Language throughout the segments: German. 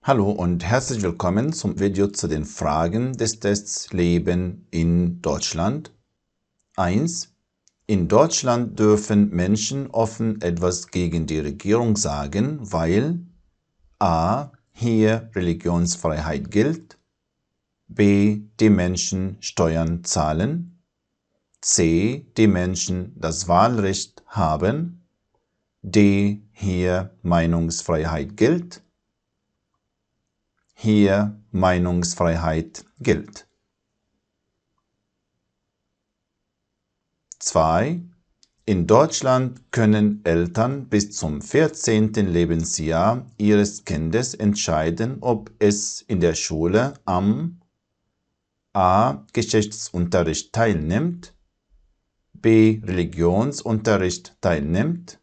Hallo und herzlich willkommen zum Video zu den Fragen des Tests Leben in Deutschland. 1. In Deutschland dürfen Menschen offen etwas gegen die Regierung sagen, weil a. hier Religionsfreiheit gilt, b. die Menschen Steuern zahlen, c. die Menschen das Wahlrecht haben, d. hier Meinungsfreiheit gilt, hier Meinungsfreiheit gilt. 2. In Deutschland können Eltern bis zum 14. Lebensjahr ihres Kindes entscheiden, ob es in der Schule am a. Geschichtsunterricht teilnimmt, b. Religionsunterricht teilnimmt,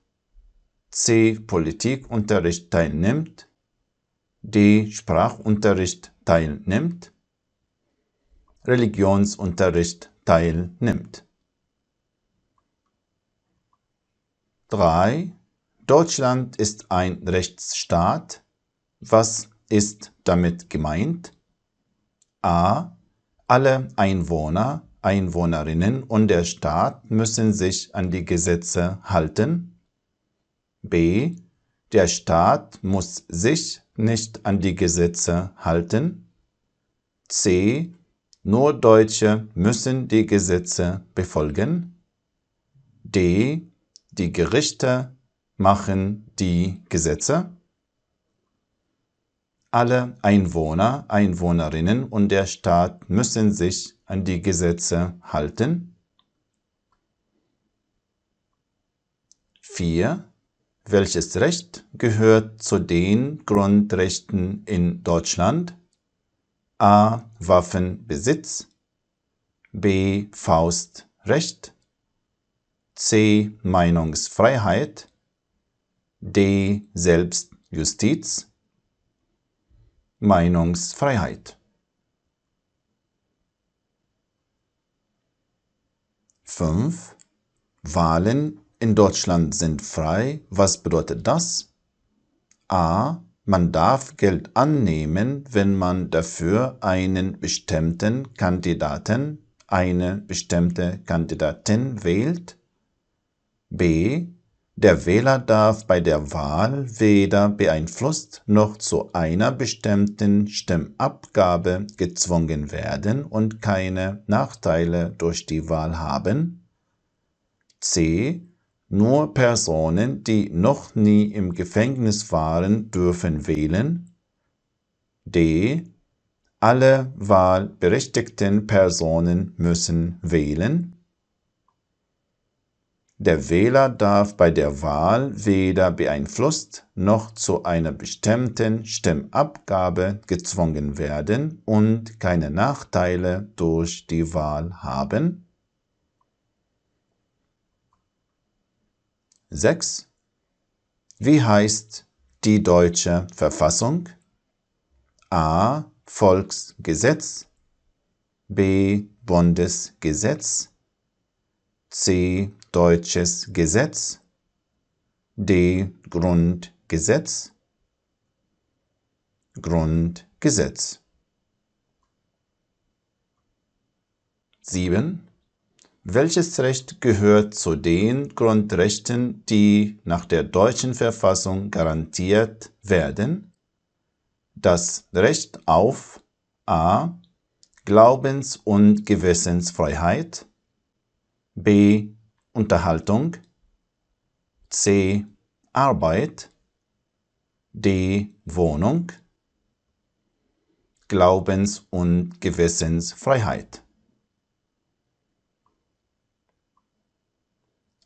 c. Politikunterricht teilnimmt, d. Sprachunterricht teilnimmt, Religionsunterricht teilnimmt. 3. Deutschland ist ein Rechtsstaat. Was ist damit gemeint? a. Alle Einwohner, Einwohnerinnen und der Staat müssen sich an die Gesetze halten. b. Der Staat muss sich nicht an die Gesetze halten. c. Nur Deutsche müssen die Gesetze befolgen. d. Die Gerichte machen die Gesetze. Alle Einwohner, Einwohnerinnen und der Staat müssen sich an die Gesetze halten. 4. Welches Recht gehört zu den Grundrechten in Deutschland? a. Waffenbesitz, b. Faustrecht, c. Meinungsfreiheit, d. Selbstjustiz. Meinungsfreiheit. 5. Wahlen in Deutschland sind frei. Was bedeutet das? a. Man darf Geld annehmen, wenn man dafür einen bestimmten Kandidaten, eine bestimmte Kandidatin wählt. b. Der Wähler darf bei der Wahl weder beeinflusst noch zu einer bestimmten Stimmabgabe gezwungen werden und keine Nachteile durch die Wahl haben. c. Nur Personen, die noch nie im Gefängnis waren, dürfen wählen. d. Alle wahlberechtigten Personen müssen wählen. Der Wähler darf bei der Wahl weder beeinflusst noch zu einer bestimmten Stimmabgabe gezwungen werden und keine Nachteile durch die Wahl haben. 6. Wie heißt die deutsche Verfassung? a. Volksgesetz, b. Bundesgesetz, c. Deutsches Gesetz, d. Grundgesetz. Grundgesetz. 7. Welches Recht gehört zu den Grundrechten, die nach der deutschen Verfassung garantiert werden? Das Recht auf a. Glaubens- und Gewissensfreiheit, b. Unterhaltung, c. Arbeit, d. Wohnung. Glaubens- und Gewissensfreiheit.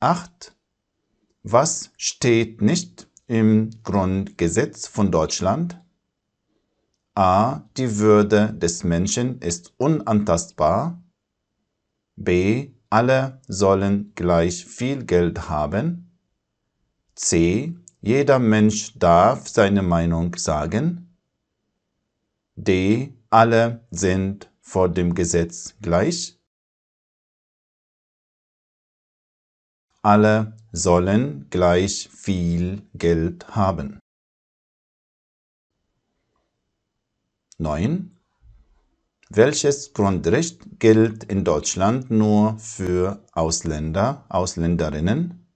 8. Was steht nicht im Grundgesetz von Deutschland? a. Die Würde des Menschen ist unantastbar. b. Alle sollen gleich viel Geld haben. c. Jeder Mensch darf seine Meinung sagen. d. Alle sind vor dem Gesetz gleich. Alle sollen gleich viel Geld haben. 9. Welches Grundrecht gilt in Deutschland nur für Ausländer, Ausländerinnen?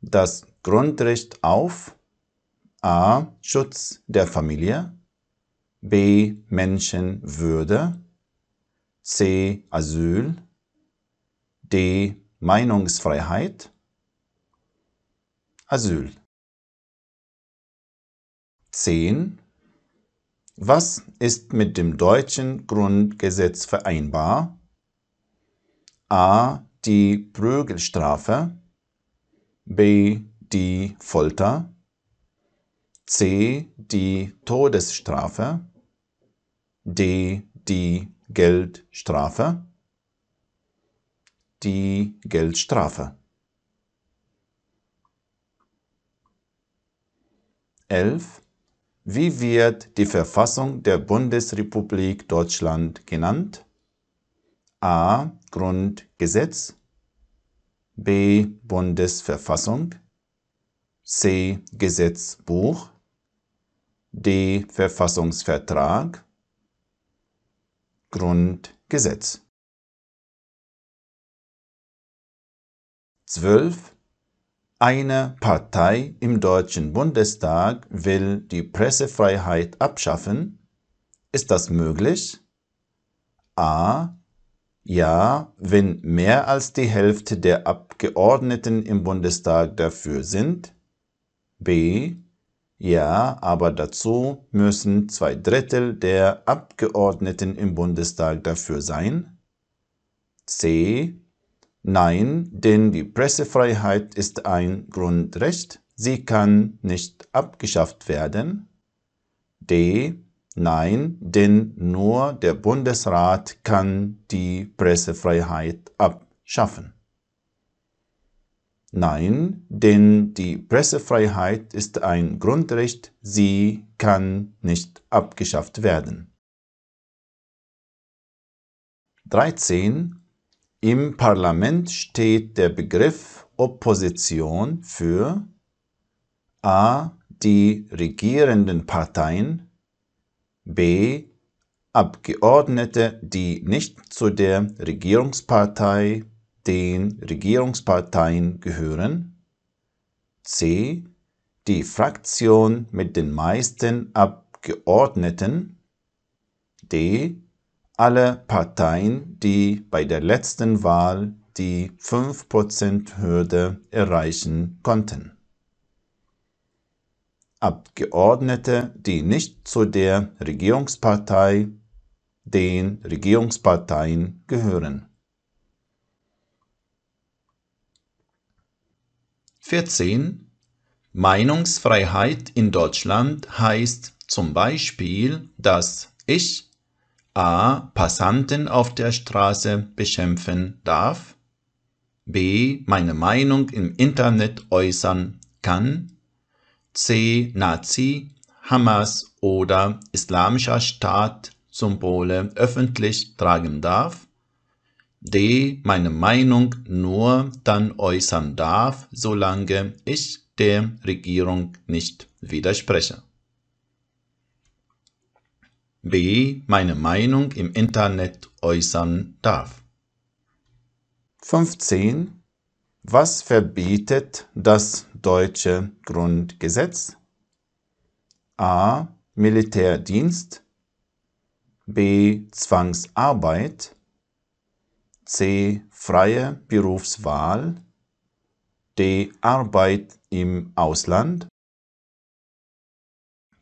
Das Grundrecht auf a. Schutz der Familie, b. Menschenwürde, c. Asyl, d. Meinungsfreiheit, Asyl. 10. Was ist mit dem deutschen Grundgesetz vereinbar? a. Die Prügelstrafe, b. die Folter, c. die Todesstrafe, d. die Geldstrafe, die Geldstrafe. 11. Wie wird die Verfassung der Bundesrepublik Deutschland genannt? a. Grundgesetz, b. Bundesverfassung, c. Gesetzbuch, d. Verfassungsvertrag, Grundgesetz. 12. Eine Partei im Deutschen Bundestag will die Pressefreiheit abschaffen. Ist das möglich? a. Ja, wenn mehr als die Hälfte der Abgeordneten im Bundestag dafür sind. b. Ja, aber dazu müssen 2/3 der Abgeordneten im Bundestag dafür sein. c. Nein, denn die Pressefreiheit ist ein Grundrecht. Sie kann nicht abgeschafft werden. d. Nein, denn nur der Bundesrat kann die Pressefreiheit abschaffen. Nein, denn die Pressefreiheit ist ein Grundrecht. Sie kann nicht abgeschafft werden. 13. Im Parlament steht der Begriff Opposition für a. die regierenden Parteien, b. Abgeordnete, die nicht zu der Regierungspartei, den Regierungsparteien gehören, c. die Fraktion mit den meisten Abgeordneten, d. alle Parteien, die bei der letzten Wahl die 5%-Hürde erreichen konnten. Abgeordnete, die nicht zu der Regierungspartei, den Regierungsparteien gehören. 14. Meinungsfreiheit in Deutschland heißt zum Beispiel, dass ich a. Passanten auf der Straße beschimpfen darf, b. meine Meinung im Internet äußern kann, c. Nazi, Hamas oder Islamischer Staat Symbole öffentlich tragen darf, d. meine Meinung nur dann äußern darf, solange ich der Regierung nicht widerspreche. b. meine Meinung im Internet äußern darf. 15. Was verbietet das deutsche Grundgesetz? a. Militärdienst, b. Zwangsarbeit, c. freie Berufswahl, d. Arbeit im Ausland,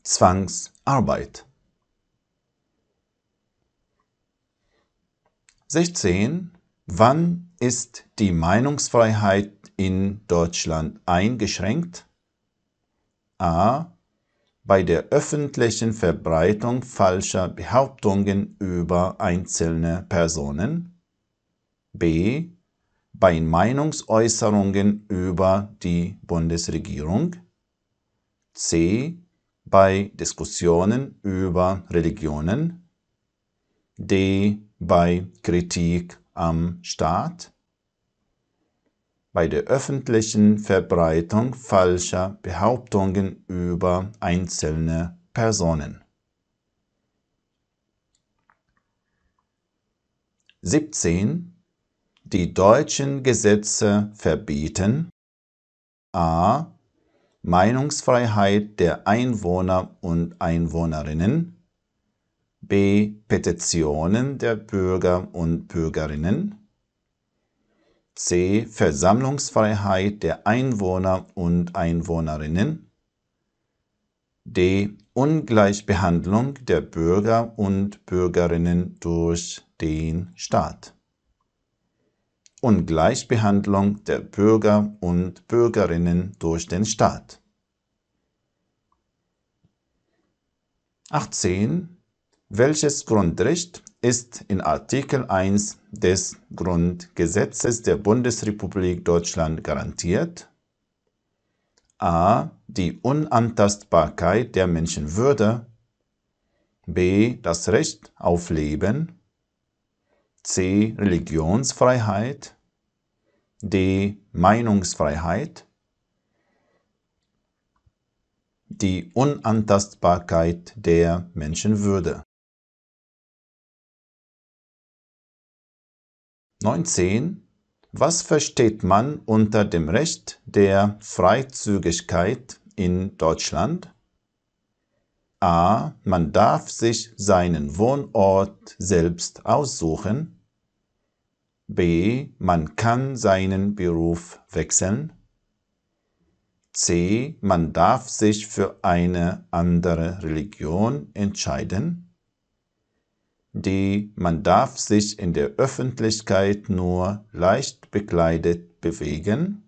Zwangsarbeit. 16. Wann ist die Meinungsfreiheit in Deutschland eingeschränkt? a. Bei der öffentlichen Verbreitung falscher Behauptungen über einzelne Personen, b. bei Meinungsäußerungen über die Bundesregierung, c. bei Diskussionen über Religionen, d. bei Kritik am Staat, bei der öffentlichen Verbreitung falscher Behauptungen über einzelne Personen. 17. Die deutschen Gesetze verbieten a. Meinungsfreiheit der Einwohner und Einwohnerinnen, b. Petitionen der Bürger und Bürgerinnen, c. Versammlungsfreiheit der Einwohner und Einwohnerinnen, d. Ungleichbehandlung der Bürger und Bürgerinnen durch den Staat. Ungleichbehandlung der Bürger und Bürgerinnen durch den Staat. 18. Welches Grundrecht ist in Artikel 1 des Grundgesetzes der Bundesrepublik Deutschland garantiert? a. Die Unantastbarkeit der Menschenwürde, b. Das Recht auf Leben, c. Religionsfreiheit, d. Meinungsfreiheit, die Unantastbarkeit der Menschenwürde. 19. Was versteht man unter dem Recht der Freizügigkeit in Deutschland? a. Man darf sich seinen Wohnort selbst aussuchen. b. Man kann seinen Beruf wechseln. c. Man darf sich für eine andere Religion entscheiden. d. Man darf sich in der Öffentlichkeit nur leicht bekleidet bewegen.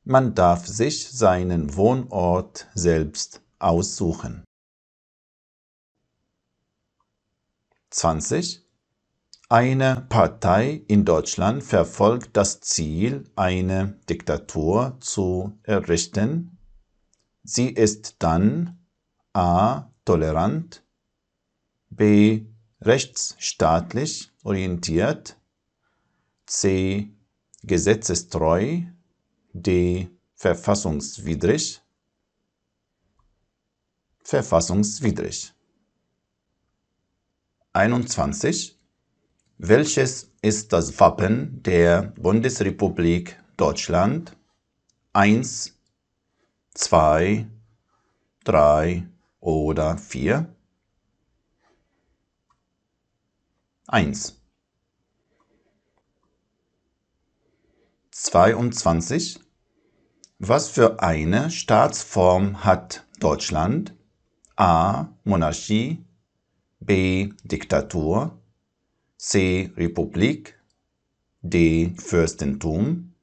Man darf sich seinen Wohnort selbst aussuchen. 20. Eine Partei in Deutschland verfolgt das Ziel, eine Diktatur zu errichten. Sie ist dann a. tolerant, b. rechtsstaatlich orientiert, c. gesetzestreu, d. verfassungswidrig. Verfassungswidrig. 21. Welches ist das Wappen der Bundesrepublik Deutschland? 1, 2, 3 oder 4? 1. 22. Was für eine Staatsform hat Deutschland? a. Monarchie, b. Diktatur, c. Republik, d. Fürstentum,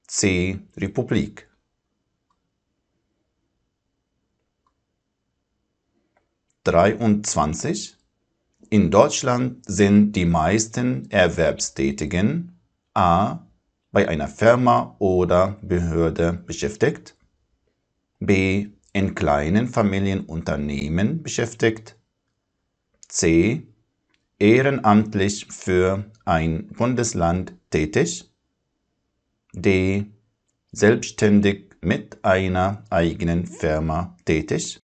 c. Republik. 23. In Deutschland sind die meisten Erwerbstätigen a. bei einer Firma oder Behörde beschäftigt, b. in kleinen Familienunternehmen beschäftigt, c. ehrenamtlich für ein Bundesland tätig, d. selbstständig mit einer eigenen Firma tätig,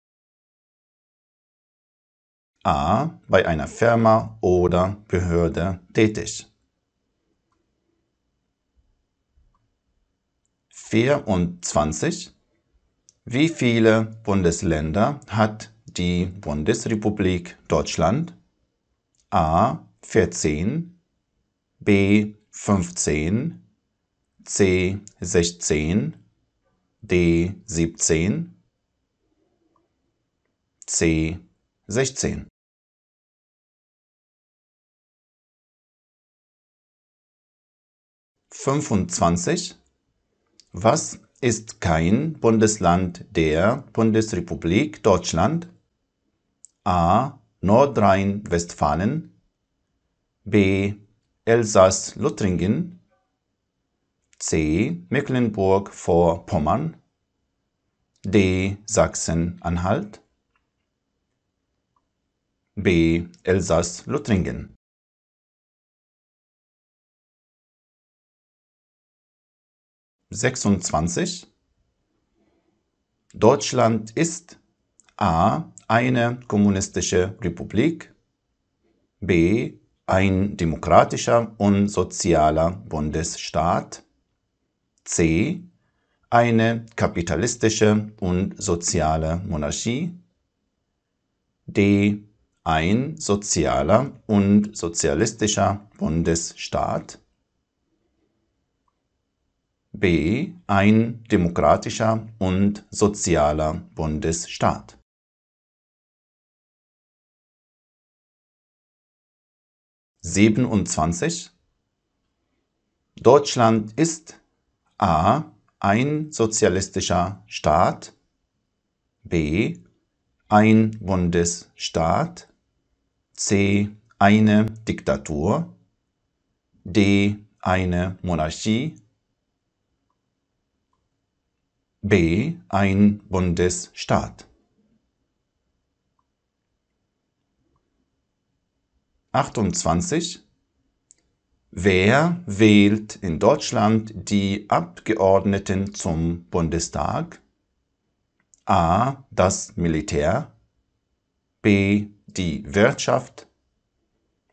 a. bei einer Firma oder Behörde tätig. 24. Wie viele Bundesländer hat die Bundesrepublik Deutschland? a. 14, b. 15, c. 16, d. 17, c. 16. 25. Was ist kein Bundesland der Bundesrepublik Deutschland? a. Nordrhein-Westfalen, b. Elsass-Lothringen, c. Mecklenburg-Vorpommern, d. Sachsen-Anhalt, b. Elsass-Lothringen. 26. Deutschland ist a. eine kommunistische Republik, B. ein demokratischer und sozialer Bundesstaat, C. eine kapitalistische und soziale Monarchie, D. ein sozialer und sozialistischer Bundesstaat, B. ein demokratischer und sozialer Bundesstaat. #27. Deutschland ist A. ein sozialistischer Staat, B. ein Bundesstaat, C. eine Diktatur, D. eine Monarchie, B. ein Bundesstaat. 28. Wer wählt in Deutschland die Abgeordneten zum Bundestag? A. das Militär, B. die Wirtschaft,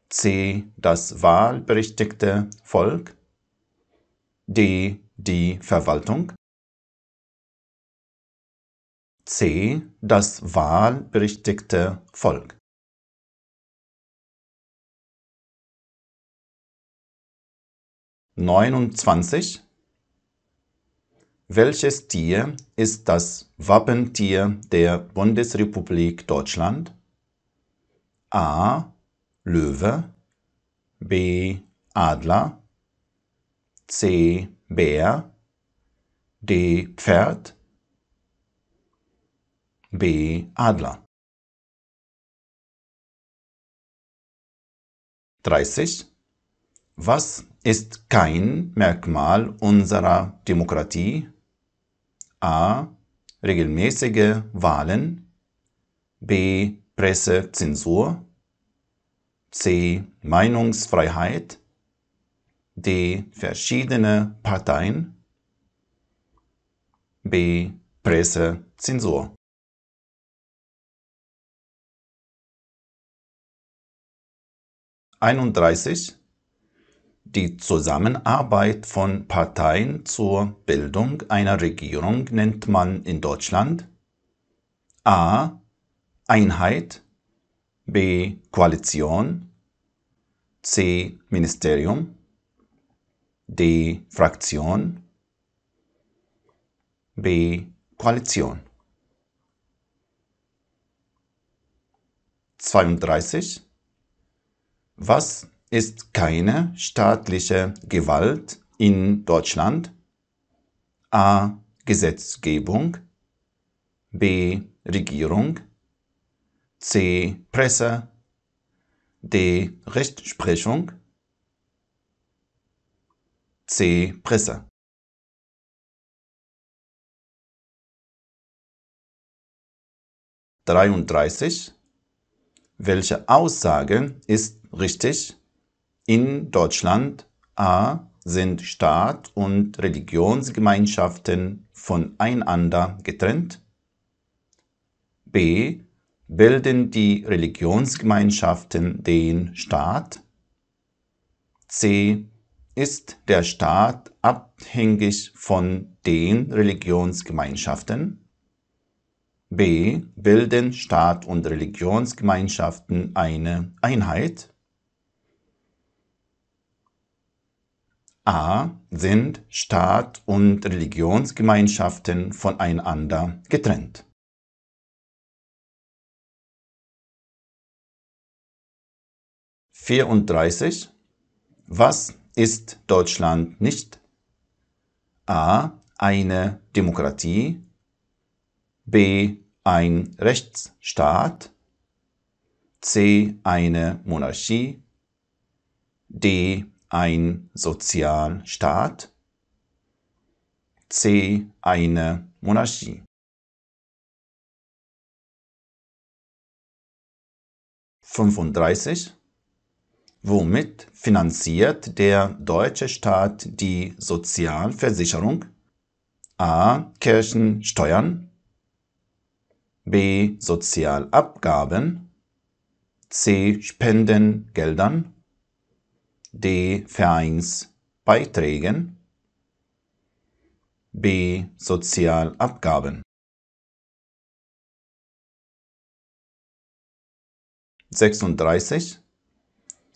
C. das wahlberechtigte Volk, D. die Verwaltung, C. das wahlberechtigte Volk. 29. Welches Tier ist das Wappentier der Bundesrepublik Deutschland? A. Löwe, B. Adler, C. Bär, D. Pferd, B. Adler. 30. Was ist kein Merkmal unserer Demokratie? A. regelmäßige Wahlen, B. Pressezensur, C. Meinungsfreiheit, D. verschiedene Parteien, B. Pressezensur. 31. Die Zusammenarbeit von Parteien zur Bildung einer Regierung nennt man in Deutschland A. Einheit, B. Koalition, C. Ministerium, D. Fraktion, B. Koalition. 32. Was ist keine staatliche Gewalt in Deutschland? A. Gesetzgebung, B. Regierung, C. Presse, D. Rechtsprechung, C. Presse. 33. Welche Aussage ist richtig? In Deutschland A. sind Staat und Religionsgemeinschaften voneinander getrennt, B. bilden die Religionsgemeinschaften den Staat, C. ist der Staat abhängig von den Religionsgemeinschaften, B. bilden Staat und Religionsgemeinschaften eine Einheit, A. sind Staat und Religionsgemeinschaften voneinander getrennt. 34. Was ist Deutschland nicht? A. eine Demokratie, B. ein Rechtsstaat, C. eine Monarchie, D. ein Sozialstaat, C. eine Monarchie. 35. Womit finanziert der deutsche Staat die Sozialversicherung? A. Kirchensteuern, B. Sozialabgaben, C. Spendengeldern, D. Vereinsbeiträgen, B. Sozialabgaben. 36.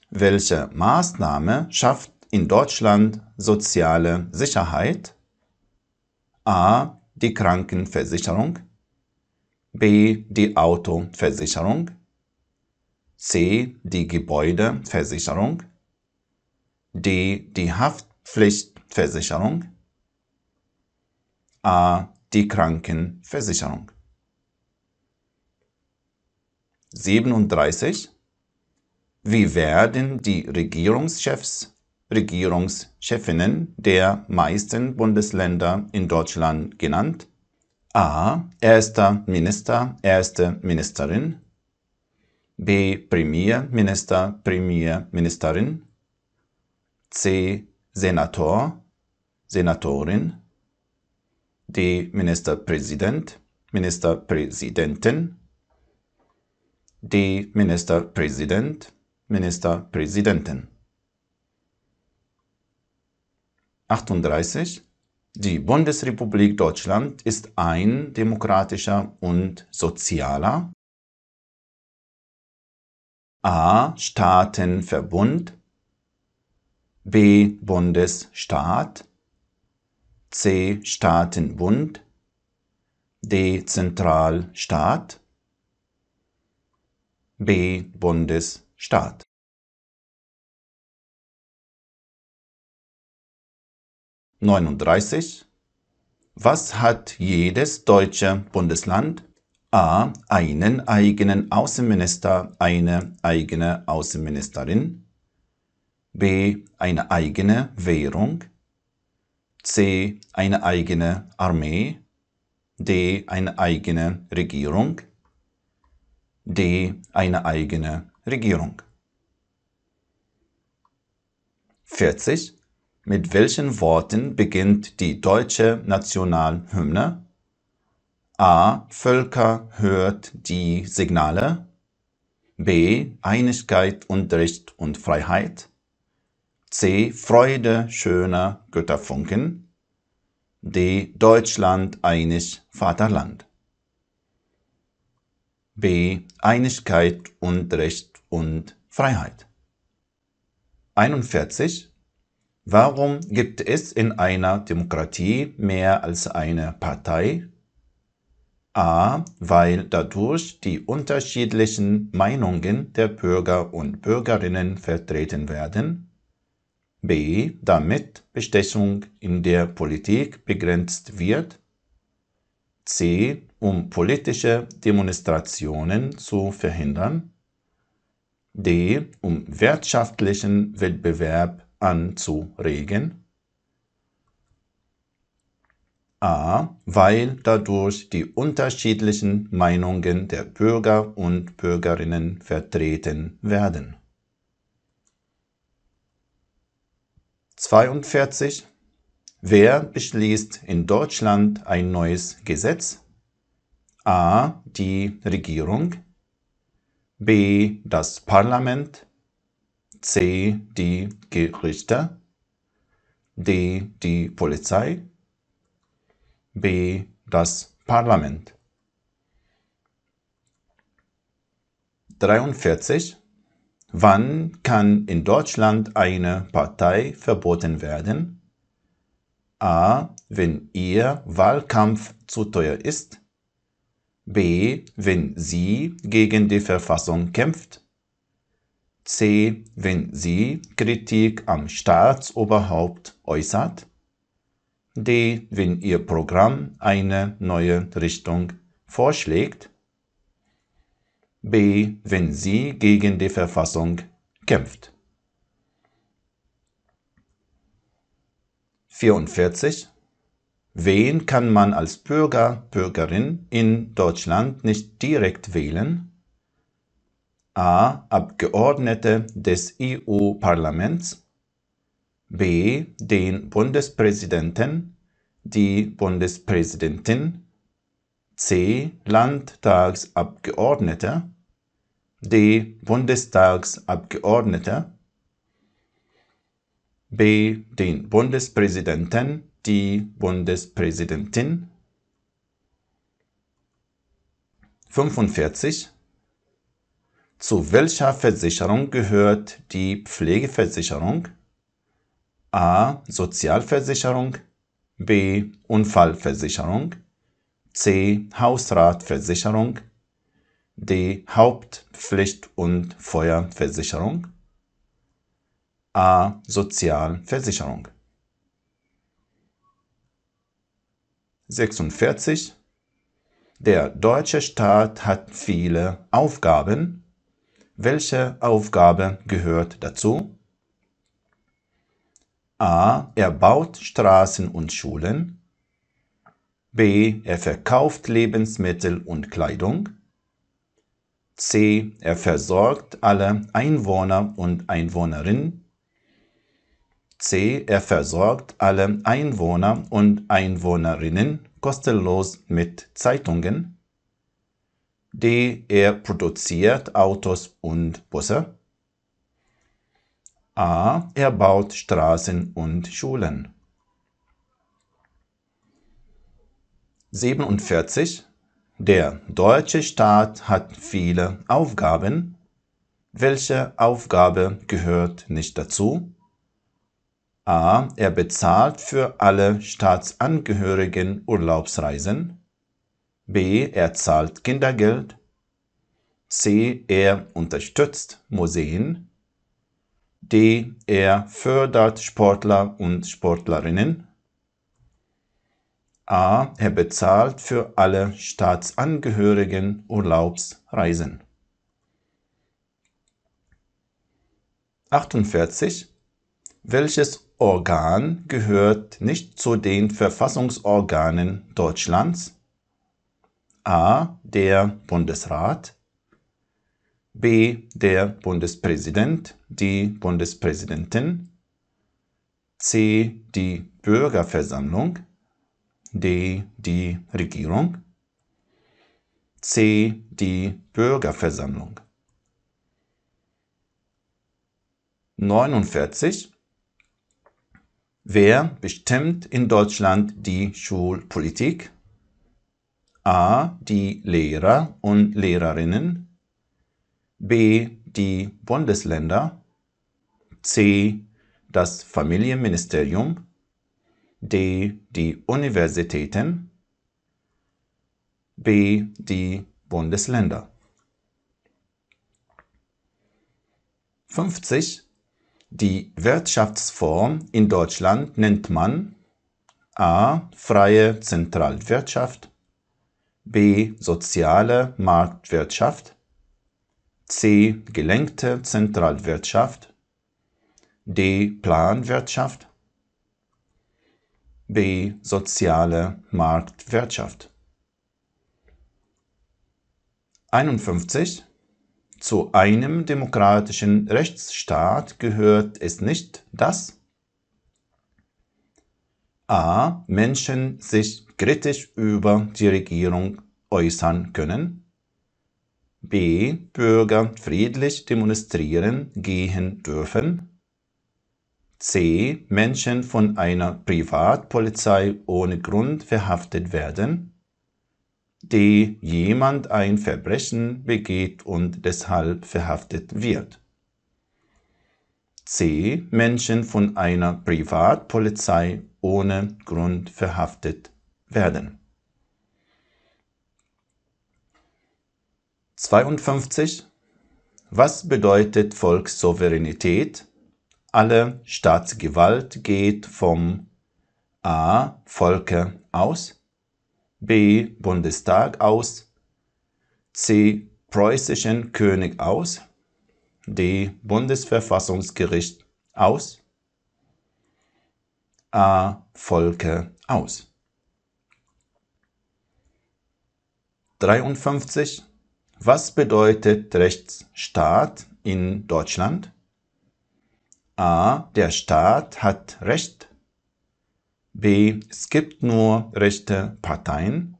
Welche Maßnahme schafft in Deutschland soziale Sicherheit? A. Die Krankenversicherung, B. Die Autoversicherung, C. Die Gebäudeversicherung, D. Die Haftpflichtversicherung, A. Die Krankenversicherung. 37. Wie werden die Regierungschefinnen der meisten Bundesländer in Deutschland genannt? A. Erster Minister, erste Ministerin, B. Premierminister, Premierministerin, C. Senator, Senatorin, D. Ministerpräsident, Ministerpräsidentin, D. Ministerpräsident, Ministerpräsidentin. 38. Die Bundesrepublik Deutschland ist ein demokratischer und sozialer A. Staatenverbund, B. Bundesstaat, C. Staatenbund, D. Zentralstaat, B. Bundesstaat. 39. Was hat jedes deutsche Bundesland? A. Einen eigenen Außenminister, eine eigene Außenministerin, B. Eine eigene Währung, C. Eine eigene Armee, D. Eine eigene Regierung, D. Eine eigene Regierung. 40. Mit welchen Worten beginnt die deutsche Nationalhymne? A. Völker hört die Signale, B. Einigkeit und Recht und Freiheit, C. Freude schöner Götterfunken, D. Deutschland einig Vaterland. B. Einigkeit und Recht und Freiheit. 41. Warum gibt es in einer Demokratie mehr als eine Partei? A. Weil dadurch die unterschiedlichen Meinungen der Bürger und Bürgerinnen vertreten werden. B. Damit Bestechung in der Politik begrenzt wird. C. Um politische Demonstrationen zu verhindern. D. Um wirtschaftlichen Wettbewerb anzuregen. A. Weil dadurch die unterschiedlichen Meinungen der Bürger und Bürgerinnen vertreten werden. 42. Wer beschließt in Deutschland ein neues Gesetz? A. Die Regierung, B. Das Parlament, C. Die Gerichte, D. Die Polizei, B. Das Parlament. 43. Wann kann in Deutschland eine Partei verboten werden? A. Wenn ihr Wahlkampf zu teuer ist, B. Wenn sie gegen die Verfassung kämpft, C. Wenn sie Kritik am Staatsoberhaupt äußert, D. Wenn ihr Programm eine neue Richtung vorschlägt, B. Wenn sie gegen die Verfassung kämpft. 44. Wen kann man als Bürger, Bürgerin in Deutschland nicht direkt wählen? A. Abgeordnete des EU-Parlaments, B. Den Bundespräsidenten, die Bundespräsidentin, C. Landtagsabgeordneter, D. Bundestagsabgeordneter, B. Den Bundespräsidenten, die Bundespräsidentin. 45. Zu welcher Versicherung gehört die Pflegeversicherung? A. Sozialversicherung, B. Unfallversicherung, C. Hausratversicherung, D. Hauptpflicht- und Feuerversicherung, A. Sozialversicherung. 46. Der deutsche Staat hat viele Aufgaben. Welche Aufgabe gehört dazu? A. Er baut Straßen und Schulen. B. Er verkauft Lebensmittel und Kleidung. C. Er versorgt alle Einwohner und Einwohnerinnen. C. Er versorgt alle Einwohner und Einwohnerinnen kostenlos mit Zeitungen. D. Er produziert Autos und Busse. A. Er baut Straßen und Schulen. 47. Der deutsche Staat hat viele Aufgaben. Welche Aufgabe gehört nicht dazu? A. Er bezahlt für alle Staatsangehörigen Urlaubsreisen. B. Er zahlt Kindergeld. C. Er unterstützt Museen. D. Er fördert Sportler und Sportlerinnen. A. Er bezahlt für alle Staatsangehörigen Urlaubsreisen. 48. Welches Organ gehört nicht zu den Verfassungsorganen Deutschlands? A. Der Bundesrat, B. Der Bundespräsident, die Bundespräsidentin, C. Die Bürgerversammlung, D. Die Regierung, C. Die Bürgerversammlung. 49. Wer bestimmt in Deutschland die Schulpolitik? A. Die Lehrer und Lehrerinnen, B. Die Bundesländer, C. Das Familienministerium, D. Die Universitäten, B. Die Bundesländer. 50. Die Wirtschaftsform in Deutschland nennt man A. Freie Zentralwirtschaft, B. Soziale Marktwirtschaft, C. Gelenkte Zentralwirtschaft, D. Planwirtschaft, B. Soziale Marktwirtschaft. 51. Zu einem demokratischen Rechtsstaat gehört es nicht, dass A. Menschen sich kritisch über die Regierung äußern können, B. Bürger friedlich demonstrieren gehen dürfen, C. Menschen von einer Privatpolizei ohne Grund verhaftet werden, D. Jemand ein Verbrechen begeht und deshalb verhaftet wird. C. Menschen von einer Privatpolizei ohne Grund verhaftet werden. 52. Was bedeutet Volkssouveränität? Alle Staatsgewalt geht vom A. Volke aus, B. Bundestag aus, C. Preußischen König aus, D. Bundesverfassungsgericht aus, A. Volke aus. 53. Was bedeutet Rechtsstaat in Deutschland? A. Der Staat hat Recht. B. Es gibt nur rechte Parteien.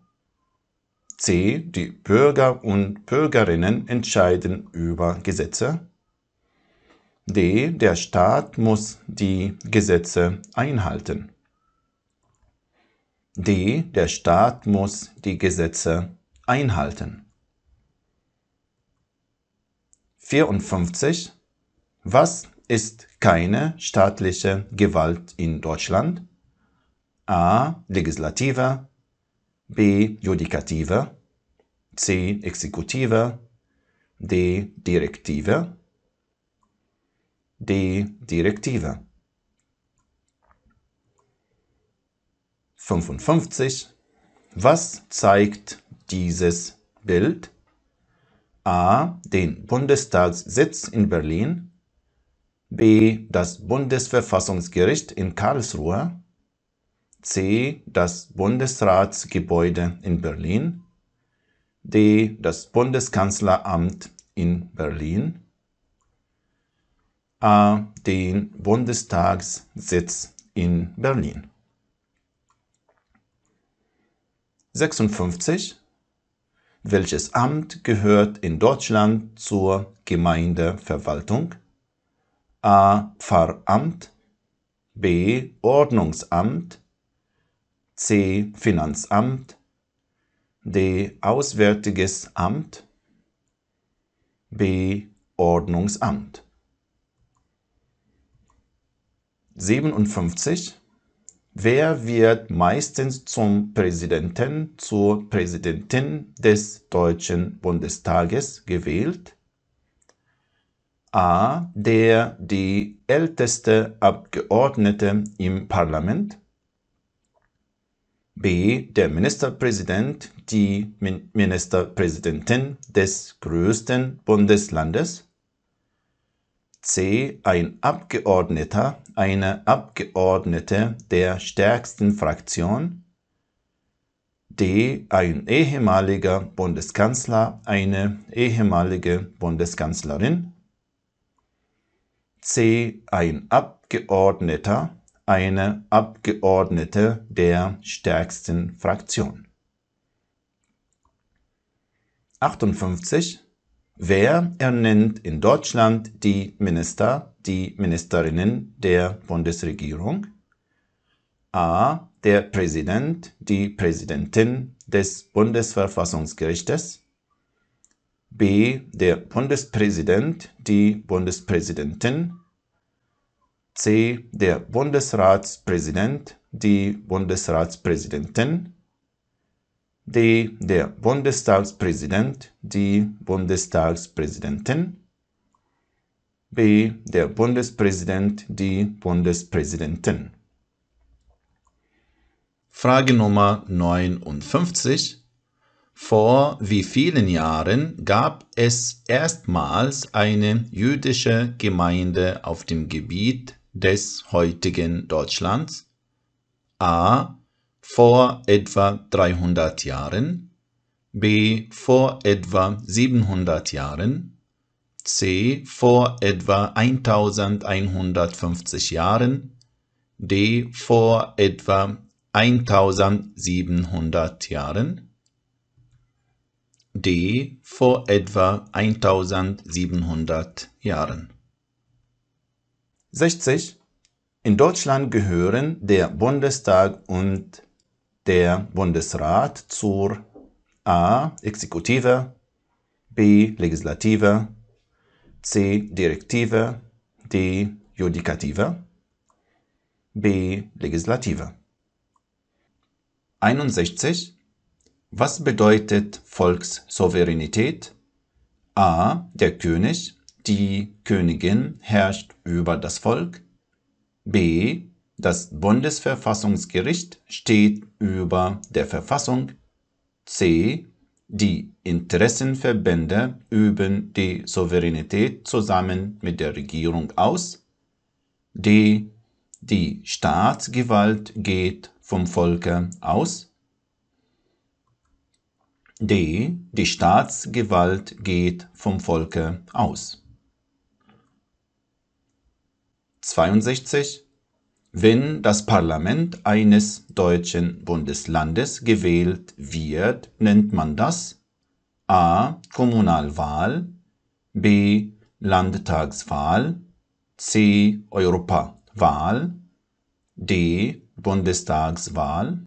C. Die Bürger und Bürgerinnen entscheiden über Gesetze. D. Der Staat muss die Gesetze einhalten. D. Der Staat muss die Gesetze einhalten. 54. Was ist keine staatliche Gewalt in Deutschland? A. Legislative, B. Judikative, C. Exekutive, D. Direktive. D. Direktive. 55. Was zeigt dieses Bild? A. Den Bundestagssitz in Berlin, B. das Bundesverfassungsgericht in Karlsruhe, C. das Bundesratsgebäude in Berlin, D. das Bundeskanzleramt in Berlin, A. den Bundestagssitz in Berlin. 56. Welches Amt gehört in Deutschland zur Gemeindeverwaltung? A. Pfarramt, B. Ordnungsamt, C. Finanzamt, D. Auswärtiges Amt, B. Ordnungsamt. 57. Wer wird meistens zum Präsidenten, zur Präsidentin des Deutschen Bundestages gewählt? A. Der die älteste Abgeordnete im Parlament, B. der Ministerpräsident, die Ministerpräsidentin des größten Bundeslandes, C. ein Abgeordneter, eine Abgeordnete der stärksten Fraktion, D. ein ehemaliger Bundeskanzler, eine ehemalige Bundeskanzlerin, C. ein Abgeordneter, eine Abgeordnete der stärksten Fraktion. 58. Wer ernennt in Deutschland die Minister, die Ministerinnen der Bundesregierung? A. Der Präsident, die Präsidentin des Bundesverfassungsgerichtes, B. der Bundespräsident, die Bundespräsidentin, C. der Bundesratspräsident, die Bundesratspräsidentin, D. der Bundestagspräsident, die Bundestagspräsidentin, B. der Bundespräsident, die Bundespräsidentin. Frage Nummer 59. Vor wie vielen Jahren gab es erstmals eine jüdische Gemeinde auf dem Gebiet des heutigen Deutschlands? A. Vor etwa 300 Jahren, B. vor etwa 700 Jahren, C. vor etwa 1150 Jahren, D. vor etwa 1700 Jahren, D. vor etwa 1700 Jahren. 60. In Deutschland gehören der Bundestag und der Bundesrat zur A. Exekutive, B. Legislative, C. Direktive, D. Judikative, B. Legislative. 61. Was bedeutet Volkssouveränität? A. Der König, die Königin herrscht über das Volk. B. Das Bundesverfassungsgericht steht über der Verfassung. C. Die Interessenverbände üben die Souveränität zusammen mit der Regierung aus. D. Die Staatsgewalt geht vom Volke aus. D. Die Staatsgewalt geht vom Volke aus. 62. Wenn das Parlament eines deutschen Bundeslandes gewählt wird, nennt man das a. Kommunalwahl, b. Landtagswahl, c. Europawahl, d. Bundestagswahl,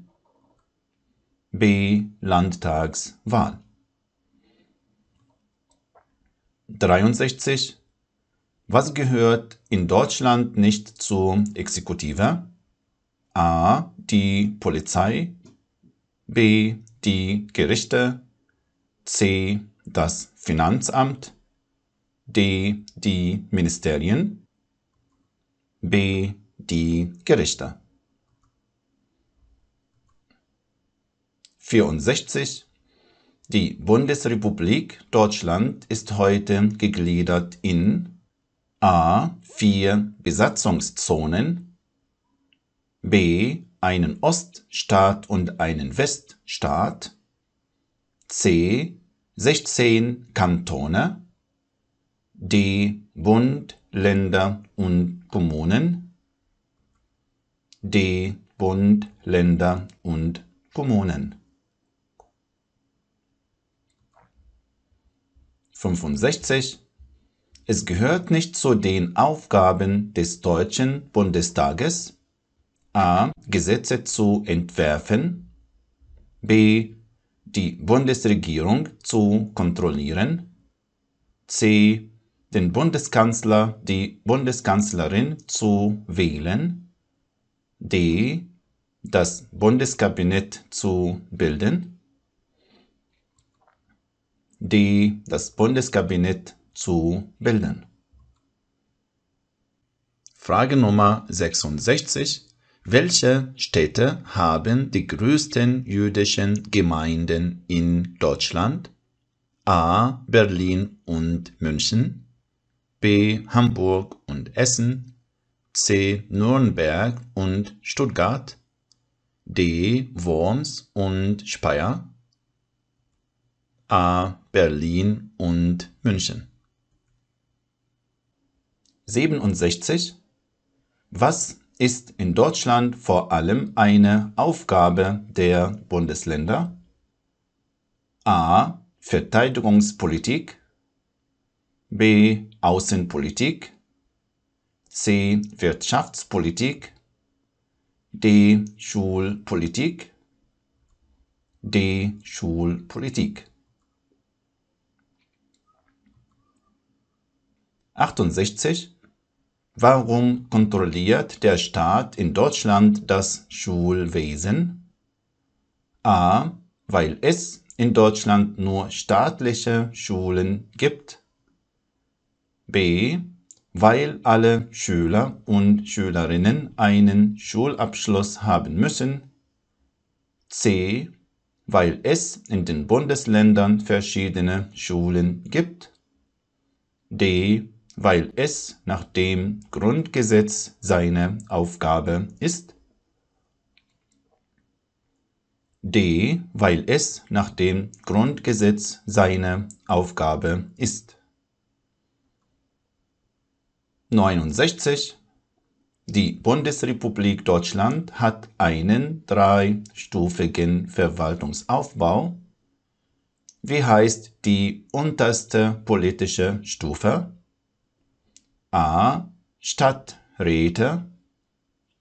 b. Landtagswahl. 63. Was gehört in Deutschland nicht zur Exekutive? A. Die Polizei, b. die Gerichte, c. das Finanzamt, d. die Ministerien, b. die Gerichte. 64. Die Bundesrepublik Deutschland ist heute gegliedert in a. 4 Besatzungszonen, b. einen Oststaat und einen Weststaat, c. 16 Kantone, d. Bund, Länder und Kommunen, d. Bund, Länder und Kommunen. 65. Es gehört nicht zu den Aufgaben des Deutschen Bundestages, a. Gesetze zu entwerfen, b. die Bundesregierung zu kontrollieren, c. den Bundeskanzler, die Bundeskanzlerin zu wählen, d. das Bundeskabinett zu bilden, d. das Bundeskabinett zu bilden. Frage Nummer 66. Welche Städte haben die größten jüdischen Gemeinden in Deutschland? A. Berlin und München, b. Hamburg und Essen, c. Nürnberg und Stuttgart, d. Worms und Speyer, a. Berlin und München. 67. Was ist in Deutschland vor allem eine Aufgabe der Bundesländer? A. Verteidigungspolitik, b. Außenpolitik, c. Wirtschaftspolitik, d. Schulpolitik, d. Schulpolitik. 68. Warum kontrolliert der Staat in Deutschland das Schulwesen? A. Weil es in Deutschland nur staatliche Schulen gibt. B. Weil alle Schüler und Schülerinnen einen Schulabschluss haben müssen. C. Weil es in den Bundesländern verschiedene Schulen gibt. D. Weil es nach dem Grundgesetz seine Aufgabe ist. D. Weil es nach dem Grundgesetz seine Aufgabe ist. 69. Die Bundesrepublik Deutschland hat einen dreistufigen Verwaltungsaufbau. Wie heißt die unterste politische Stufe? A. Stadträte,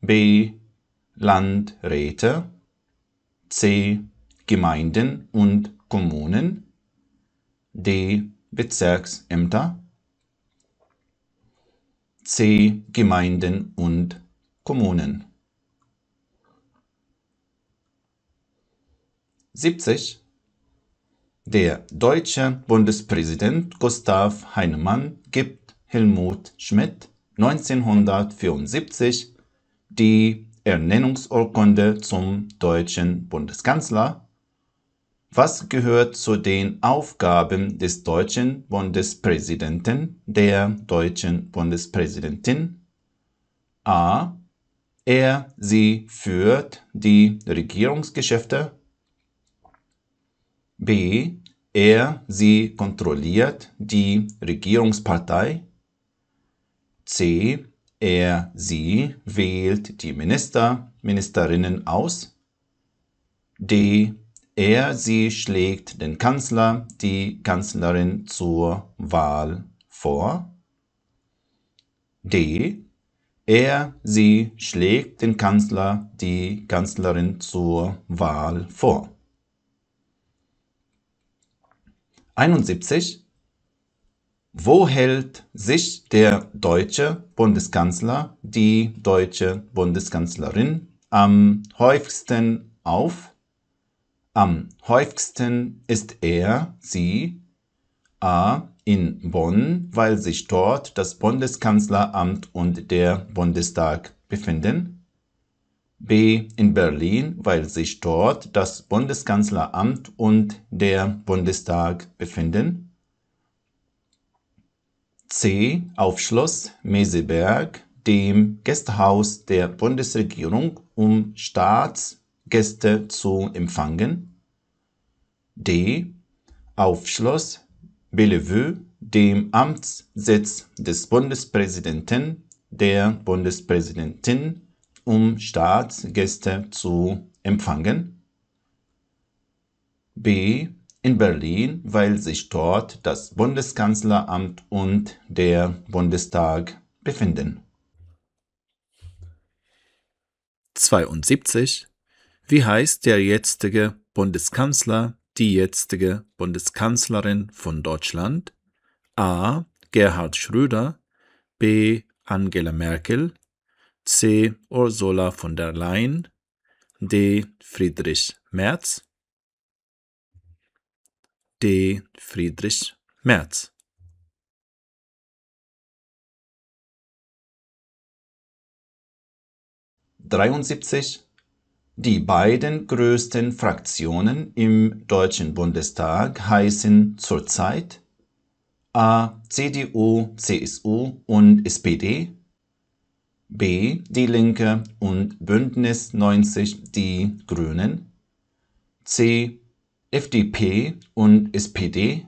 b. Landräte, c. Gemeinden und Kommunen, d. Bezirksämter, c. Gemeinden und Kommunen. 70. Der deutsche Bundespräsident Gustav Heinemann gibt Helmut Schmidt 1974 die Ernennungsurkunde zum deutschen Bundeskanzler. Was gehört zu den Aufgaben des deutschen Bundespräsidenten, der deutschen Bundespräsidentin? A. Sie führt die Regierungsgeschäfte. B. Sie kontrolliert die Regierungspartei. C. Er, sie wählt die Minister, Ministerinnen aus. D. Er, sie schlägt den Kanzler, die Kanzlerin zur Wahl vor. D. Er, sie schlägt den Kanzler, die Kanzlerin zur Wahl vor. 71. Wo hält sich der deutsche Bundeskanzler, die deutsche Bundeskanzlerin am häufigsten auf? Am häufigsten ist er, sie, a. in Bonn, weil sich dort das Bundeskanzleramt und der Bundestag befinden. B. in Berlin, weil sich dort das Bundeskanzleramt und der Bundestag befinden. C. auf Schloss Meseberg, dem Gästehaus der Bundesregierung, um Staatsgäste zu empfangen. D. auf Schloss Bellevue, dem Amtssitz des Bundespräsidenten, der Bundespräsidentin, um Staatsgäste zu empfangen. B. in Berlin, weil sich dort das Bundeskanzleramt und der Bundestag befinden. 72. Wie heißt der jetzige Bundeskanzler, die jetzige Bundeskanzlerin von Deutschland? A. Gerhard Schröder, B. Angela Merkel, C. Ursula von der Leyen, D. Friedrich Merz. D. Friedrich Merz. 73. Die beiden größten Fraktionen im Deutschen Bundestag heißen zurzeit A. CDU, CSU und SPD, B. Die Linke und Bündnis 90 Die Grünen, C. FDP und SPD,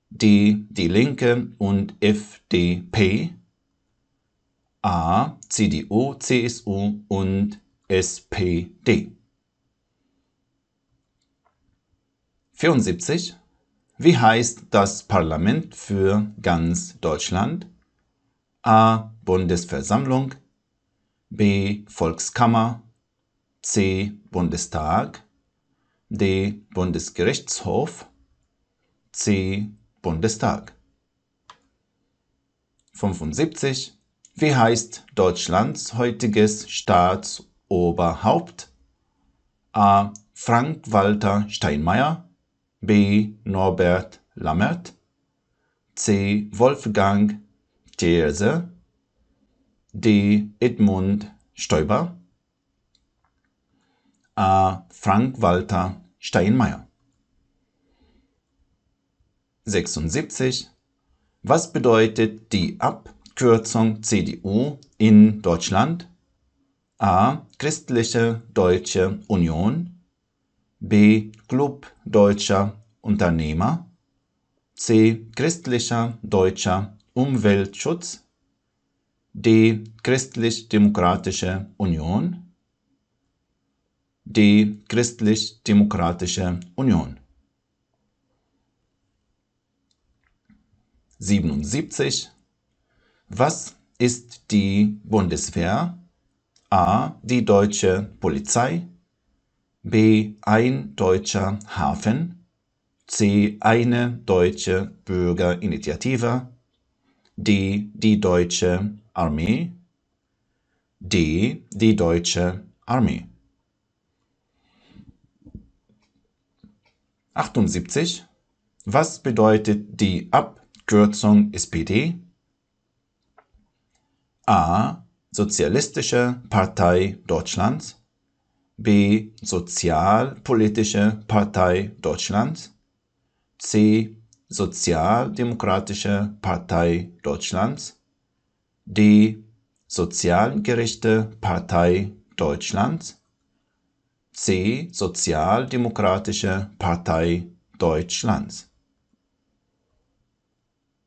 D. Die Linke und FDP, A. CDU, CSU und SPD. 74. Wie heißt das Parlament für ganz Deutschland? A. Bundesversammlung, B. Volkskammer, C. Bundestag, D. Bundesgerichtshof, C. Bundestag. 75. Wie heißt Deutschlands heutiges Staatsoberhaupt? A. Frank-Walter Steinmeier, B. Norbert Lammert, C. Wolfgang Thierse, D. Edmund Stoiber, A. Frank-Walter Steinmeier. 76. Was bedeutet die Abkürzung CDU in Deutschland? A. Christliche Deutsche Union, B. Club Deutscher Unternehmer, C. Christlicher Deutscher Umweltschutz, D. Christlich-Demokratische Union, D. Christlich-Demokratische Union. 77. Was ist die Bundeswehr? A. Die deutsche Polizei, B. ein deutscher Hafen, C. eine deutsche Bürgerinitiative, D. die deutsche Armee, D. die deutsche Armee. 78. Was bedeutet die Abkürzung SPD? A. Sozialistische Partei Deutschlands, B. Sozialpolitische Partei Deutschlands, C. Sozialdemokratische Partei Deutschlands, D. Sozialgerechte Partei Deutschlands, C. Sozialdemokratische Partei Deutschlands.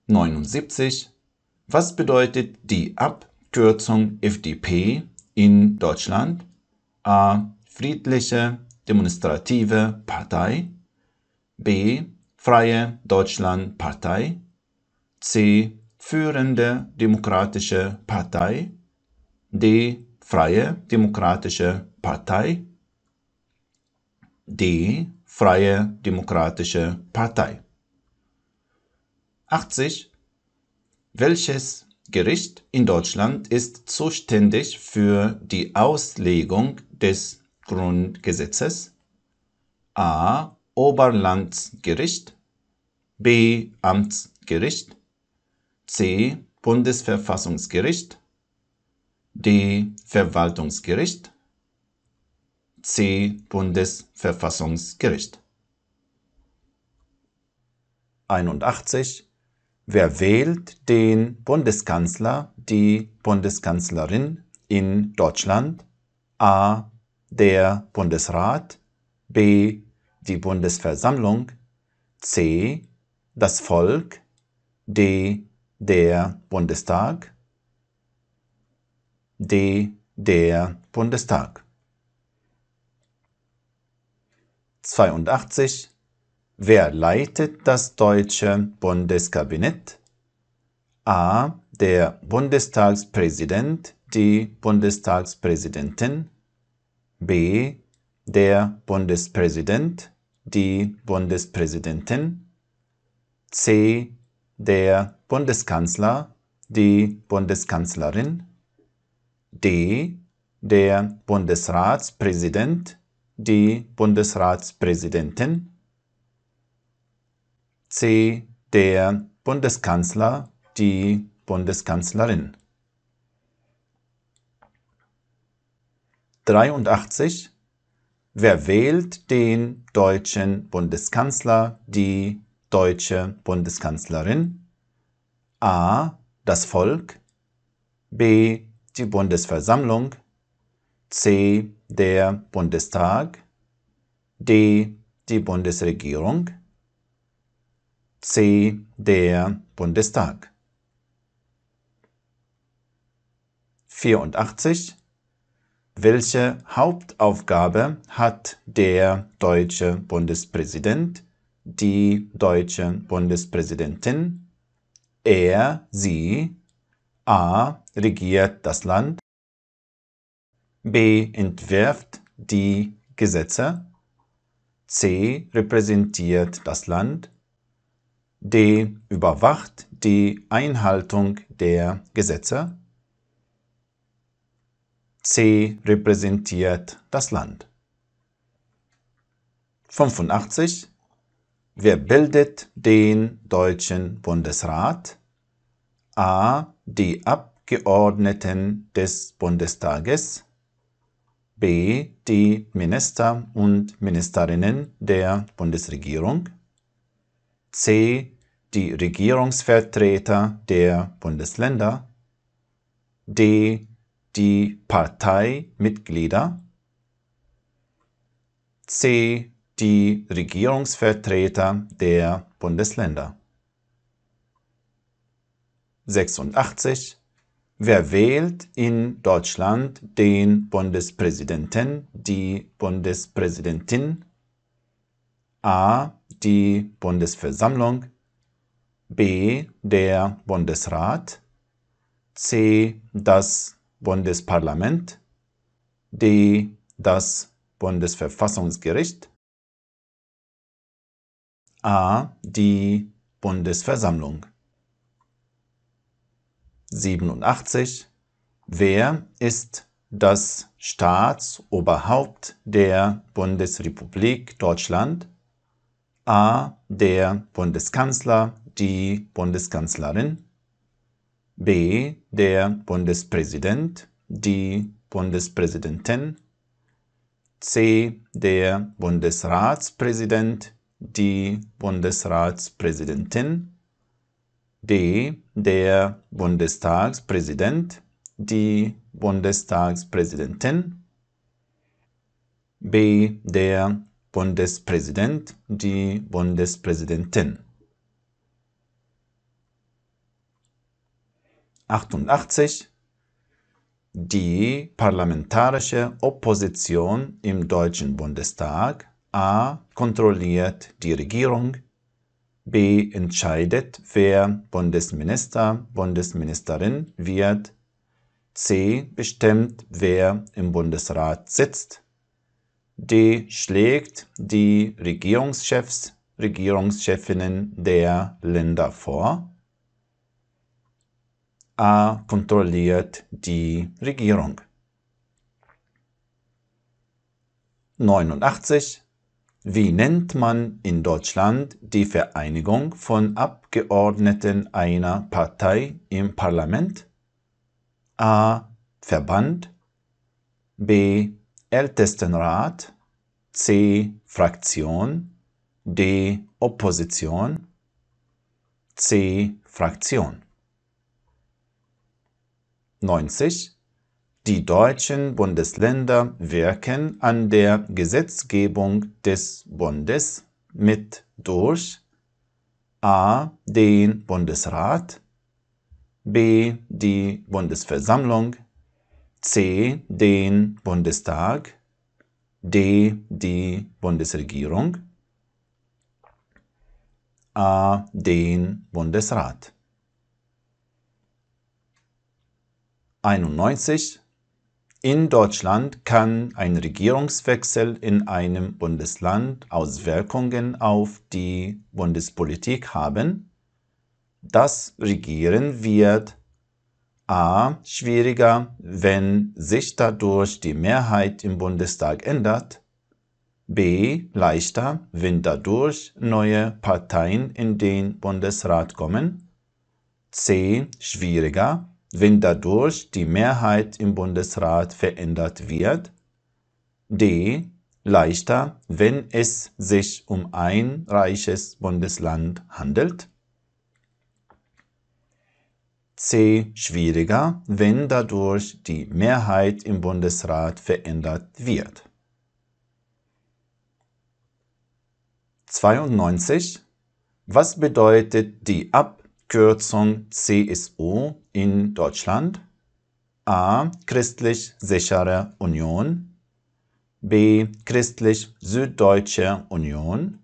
79. Was bedeutet die Abkürzung Kürzung FDP in Deutschland? A. Friedliche Demonstrative Partei. B. Freie Deutschland Partei. C. Führende Demokratische Partei. D. Freie Demokratische Partei. D. Freie Demokratische Partei. 80. Welches Gericht in Deutschland ist zuständig für die Auslegung des Grundgesetzes? A. Oberlandesgericht. B. Amtsgericht. C. Bundesverfassungsgericht. D. Verwaltungsgericht. C. Bundesverfassungsgericht. 81. Wer wählt den Bundeskanzler, die Bundeskanzlerin in Deutschland? A. Der Bundesrat. B. Die Bundesversammlung. C. Das Volk. D. Der Bundestag. D. Der Bundestag. 82. Wer leitet das deutsche Bundeskabinett? A. Der Bundestagspräsident, die Bundestagspräsidentin. B. Der Bundespräsident, die Bundespräsidentin. C. Der Bundeskanzler, die Bundeskanzlerin. D. Der Bundesratspräsident, die Bundesratspräsidentin. C. Der Bundeskanzler, die Bundeskanzlerin. 83. Wer wählt den deutschen Bundeskanzler, die deutsche Bundeskanzlerin? A. Das Volk. B. Die Bundesversammlung. C. Der Bundestag. D. Die Bundesregierung. C. Der Bundestag. 84. Welche Hauptaufgabe hat der deutsche Bundespräsident, die deutsche Bundespräsidentin? Er, sie. A. Regiert das Land. B. Entwirft die Gesetze. C. Repräsentiert das Land. D. Überwacht die Einhaltung der Gesetze. C. Repräsentiert das Land. 85. Wer bildet den Deutschen Bundesrat? A. Die Abgeordneten des Bundestages. B. Die Minister und Ministerinnen der Bundesregierung. C. Die Regierungsvertreter der Bundesländer. D. Die Parteimitglieder. C. Die Regierungsvertreter der Bundesländer. 86. Wer wählt in Deutschland den Bundespräsidenten, die Bundespräsidentin? A. Die Bundesversammlung. B. Der Bundesrat. C. Das Bundesparlament. D. Das Bundesverfassungsgericht. A. Die Bundesversammlung. 87. Wer ist das Staatsoberhaupt der Bundesrepublik Deutschland? A. Der Bundeskanzler, die Bundeskanzlerin. B. Der Bundespräsident, die Bundespräsidentin. C. Der Bundesratspräsident, die Bundesratspräsidentin. D. Der Bundestagspräsident, die Bundestagspräsidentin. B. Der Bundespräsident, die Bundespräsidentin. 88. die parlamentarische Opposition im Deutschen Bundestag a. kontrolliert die Regierung, b. entscheidet, wer Bundesminister, Bundesministerin wird, c. bestimmt, wer im Bundesrat sitzt, d. schlägt die Regierungschefs, Regierungschefinnen der Länder vor, a. kontrolliert die Regierung. 89. Wie nennt man in Deutschland die Vereinigung von Abgeordneten einer Partei im Parlament? A. Verband, b. Ältestenrat, c. Fraktion, d. Opposition, c. Fraktion. 90. Die deutschen Bundesländer wirken an der Gesetzgebung des Bundes mit durch a. den Bundesrat, b. die Bundesversammlung, c. den Bundestag, d. die Bundesregierung, a. den Bundesrat. 91. In Deutschland kann ein Regierungswechsel in einem Bundesland Auswirkungen auf die Bundespolitik haben. Das Regieren wird a. schwieriger, wenn sich dadurch die Mehrheit im Bundestag ändert, b. leichter, wenn dadurch neue Parteien in den Bundesrat kommen, c. schwieriger, wenn dadurch die Mehrheit im Bundesrat verändert wird, d. leichter, wenn es sich um ein reiches Bundesland handelt, c. schwieriger, wenn dadurch die Mehrheit im Bundesrat verändert wird. 92. Was bedeutet die Abkürzung CSU in Deutschland? a. Christlich-Sichere Union, b. Christlich-Süddeutsche Union,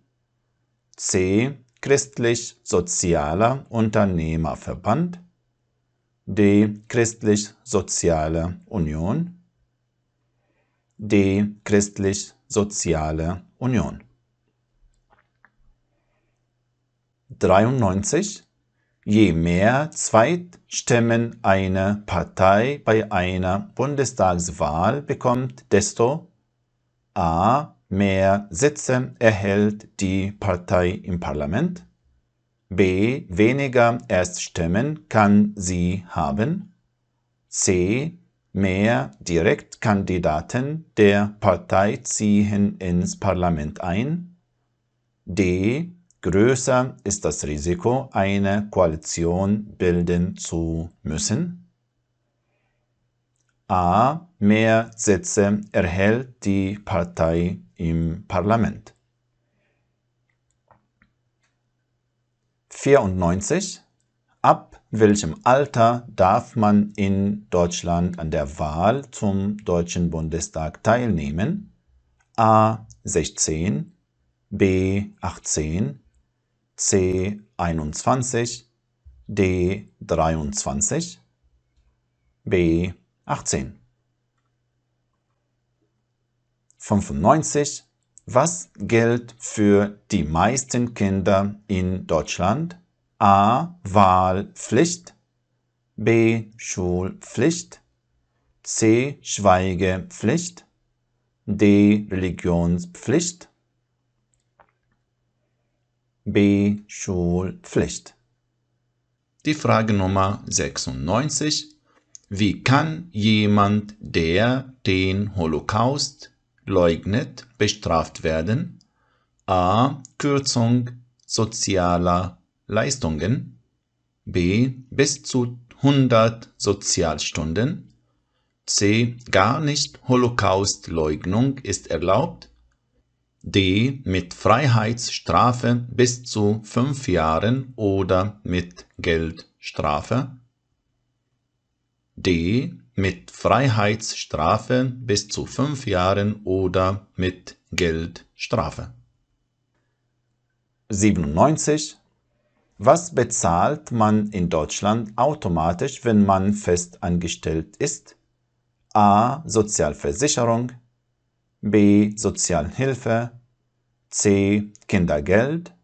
c. Christlich-Sozialer Unternehmerverband, d. Christlich-Soziale Union, d. Christlich-Soziale Union. 93. Je mehr Zweitstimmen eine Partei bei einer Bundestagswahl bekommt, desto a. mehr Sitze erhält die Partei im Parlament, b. weniger Erststimmen kann sie haben, c. mehr Direktkandidaten der Partei ziehen ins Parlament ein, d. größer ist das Risiko, eine Koalition bilden zu müssen, a. mehr Sitze erhält die Partei im Parlament. 94. Ab welchem Alter darf man in Deutschland an der Wahl zum Deutschen Bundestag teilnehmen? a. 16, b. 18, c. 21, d. 23, b. 18. 95. Was gilt für die meisten Kinder in Deutschland? a. Wahlpflicht, b. Schulpflicht, c. Schweigepflicht, d. Religionspflicht, b. Schulpflicht. Die Frage Nummer 96. Wie kann jemand, der den Holocaust leugnet, bestraft werden? a. Kürzung sozialer Leistungen, b. bis zu 100 Sozialstunden, c. gar nicht Holocaustleugnung ist erlaubt, d. mit Freiheitsstrafe bis zu 5 Jahren oder mit Geldstrafe. D. Mit Freiheitsstrafe bis zu 5 Jahren oder mit Geldstrafe. 97. Was bezahlt man in Deutschland automatisch, wenn man fest angestellt ist? A. Sozialversicherung, B. Sozialhilfe, C. Kindergeld,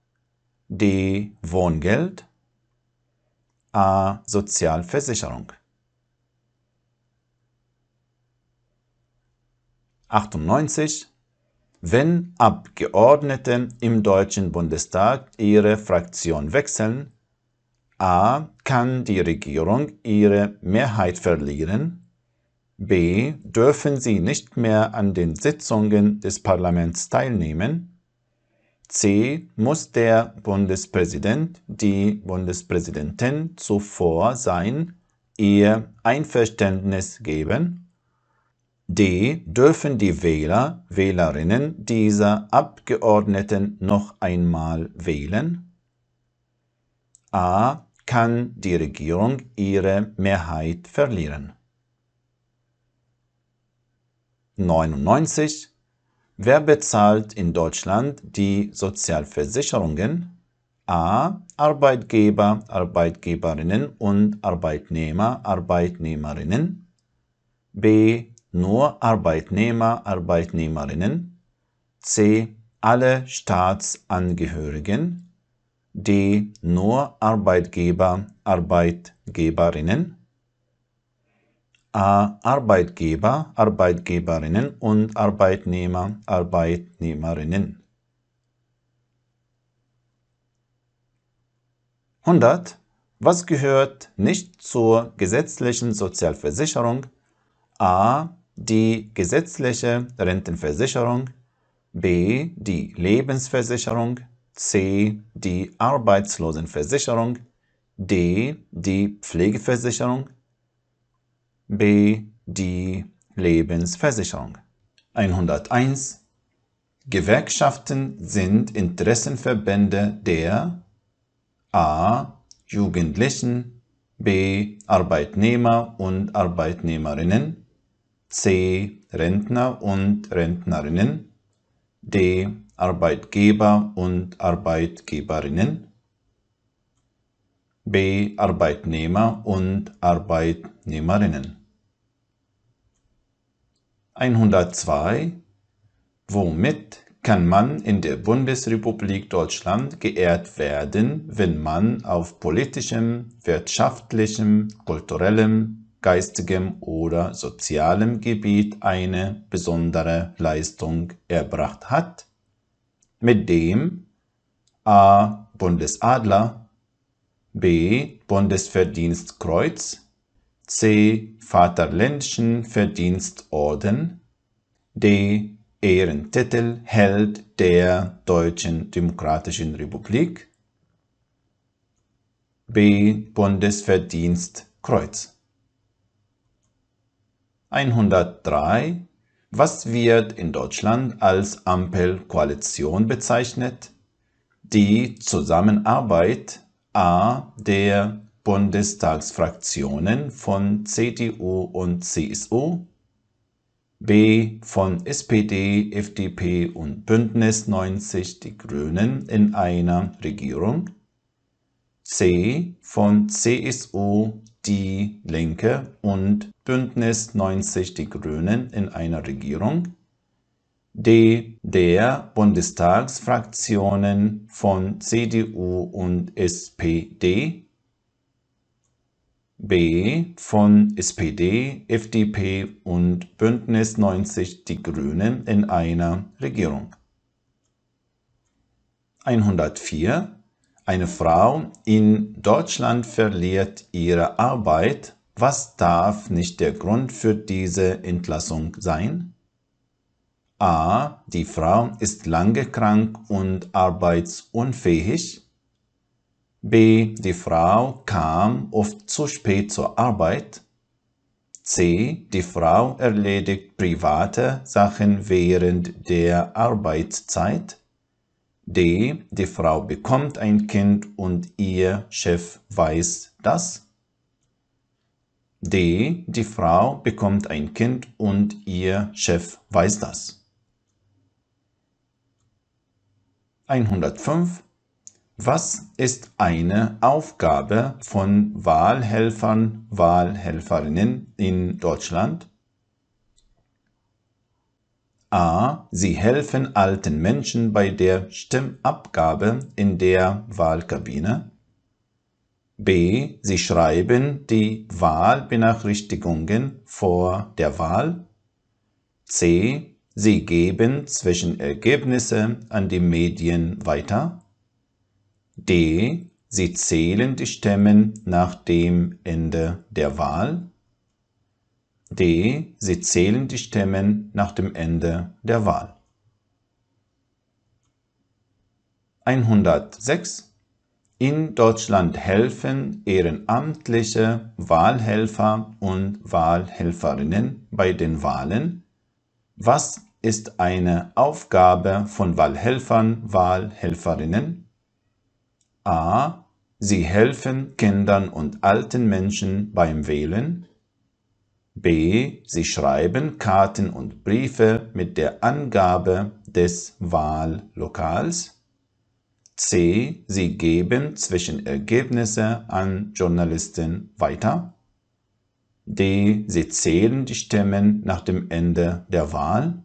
D. Wohngeld. A. Sozialversicherung. 98. Wenn Abgeordnete im Deutschen Bundestag ihre Fraktion wechseln, A. Kann die Regierung ihre Mehrheit verlieren, B. Dürfen sie nicht mehr an den Sitzungen des Parlaments teilnehmen, C. Muss der Bundespräsident, die Bundespräsidentin zuvor ihr Einverständnis geben, D. Dürfen die Wähler, Wählerinnen dieser Abgeordneten noch einmal wählen? A. Kann die Regierung ihre Mehrheit verlieren? 99. Wer bezahlt in Deutschland die Sozialversicherungen? A. Arbeitgeber, Arbeitgeberinnen und Arbeitnehmer, Arbeitnehmerinnen. B. Nur Arbeitnehmer, Arbeitnehmerinnen. C. Alle Staatsangehörigen. D. Nur Arbeitgeber, Arbeitgeberinnen. A. Arbeitgeber, Arbeitgeberinnen und Arbeitnehmer, Arbeitnehmerinnen. 100. Was gehört nicht zur gesetzlichen Sozialversicherung? A. Die gesetzliche Rentenversicherung, B. Die Lebensversicherung, C. Die Arbeitslosenversicherung, D. Die Pflegeversicherung, B. Die Lebensversicherung. 101. Gewerkschaften sind Interessenverbände der A. Jugendlichen, B. Arbeitnehmer und Arbeitnehmerinnen, C. Rentner und Rentnerinnen, D. Arbeitgeber und Arbeitgeberinnen, B. Arbeitnehmer und Arbeitnehmerinnen. 102. Womit kann man in der Bundesrepublik Deutschland geehrt werden, wenn man auf politischem, wirtschaftlichem, kulturellem, geistigem oder sozialem Gebiet eine besondere Leistung erbracht hat? Mit dem A. Bundesadler, B. Bundesverdienstkreuz, C. Vaterländischen Verdienstorden, D. Ehrentitel Held der Deutschen Demokratischen Republik, B. Bundesverdienstkreuz. 103. Was wird in Deutschland als Ampelkoalition bezeichnet? Die Zusammenarbeit A. der Bundestagsfraktionen von CDU und CSU, B. von SPD, FDP und Bündnis 90 Die Grünen in einer Regierung, C. von CSU, Die Linke und Bündnis 90 Die Grünen in einer Regierung, D. der Bundestagsfraktionen von CDU und SPD, B. von SPD, FDP und Bündnis 90 Die Grünen in einer Regierung. 104. Eine Frau in Deutschland verliert ihre Arbeit. Was darf nicht der Grund für diese Entlassung sein? A. Die Frau ist lange krank und arbeitsunfähig. B. Die Frau kam oft zu spät zur Arbeit. C. Die Frau erledigt private Sachen während der Arbeitszeit. D. Die Frau bekommt ein Kind und ihr Chef weiß das. D. Die Frau bekommt ein Kind und ihr Chef weiß das. 105. Was ist eine Aufgabe von Wahlhelfern, Wahlhelferinnen in Deutschland? A. Sie helfen alten Menschen bei der Stimmabgabe in der Wahlkabine. B. Sie schreiben die Wahlbenachrichtigungen vor der Wahl. C. Sie geben Zwischenergebnisse an die Medien weiter. D. Sie zählen die Stimmen nach dem Ende der Wahl. D. Sie zählen die Stimmen nach dem Ende der Wahl. 106. In Deutschland helfen ehrenamtliche Wahlhelfer und Wahlhelferinnen bei den Wahlen. Was ist eine Aufgabe von Wahlhelfern, Wahlhelferinnen? A. Sie helfen Kindern und alten Menschen beim Wählen. B. Sie schreiben Karten und Briefe mit der Angabe des Wahllokals. C. Sie geben Zwischenergebnisse an Journalisten weiter. D. Sie zählen die Stimmen nach dem Ende der Wahl.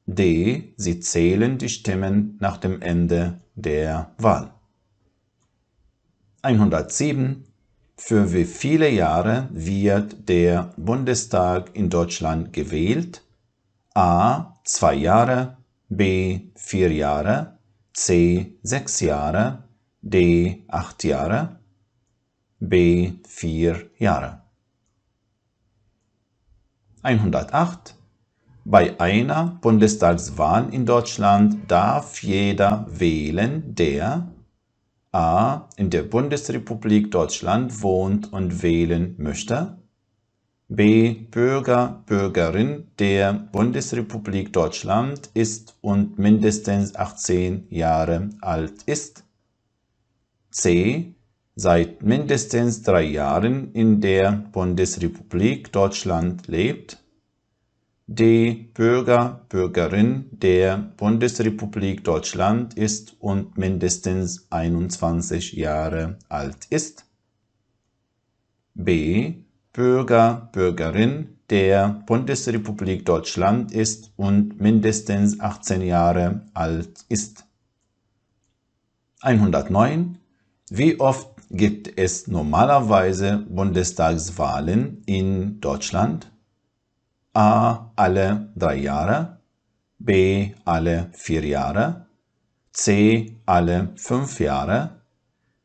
D. Sie zählen die Stimmen nach dem Ende der Wahl. 107. Für wie viele Jahre wird der Bundestag in Deutschland gewählt? A. 2 Jahre, B. 4 Jahre, C. 6 Jahre, D. 8 Jahre, B. 4 Jahre. 108. Bei einer Bundestagswahl in Deutschland darf jeder wählen, der A. in der Bundesrepublik Deutschland wohnt und wählen möchte, B. Bürger, Bürgerin der Bundesrepublik Deutschland ist und mindestens 18 Jahre alt ist, C. seit mindestens 3 Jahren in der Bundesrepublik Deutschland lebt, D. Bürger, Bürgerin der Bundesrepublik Deutschland ist und mindestens 21 Jahre alt ist. B. Bürger, Bürgerin der Bundesrepublik Deutschland ist und mindestens 18 Jahre alt ist. 109. Wie oft gibt es normalerweise Bundestagswahlen in Deutschland? A. Alle 3 Jahre, B. Alle 4 Jahre, C. Alle 5 Jahre,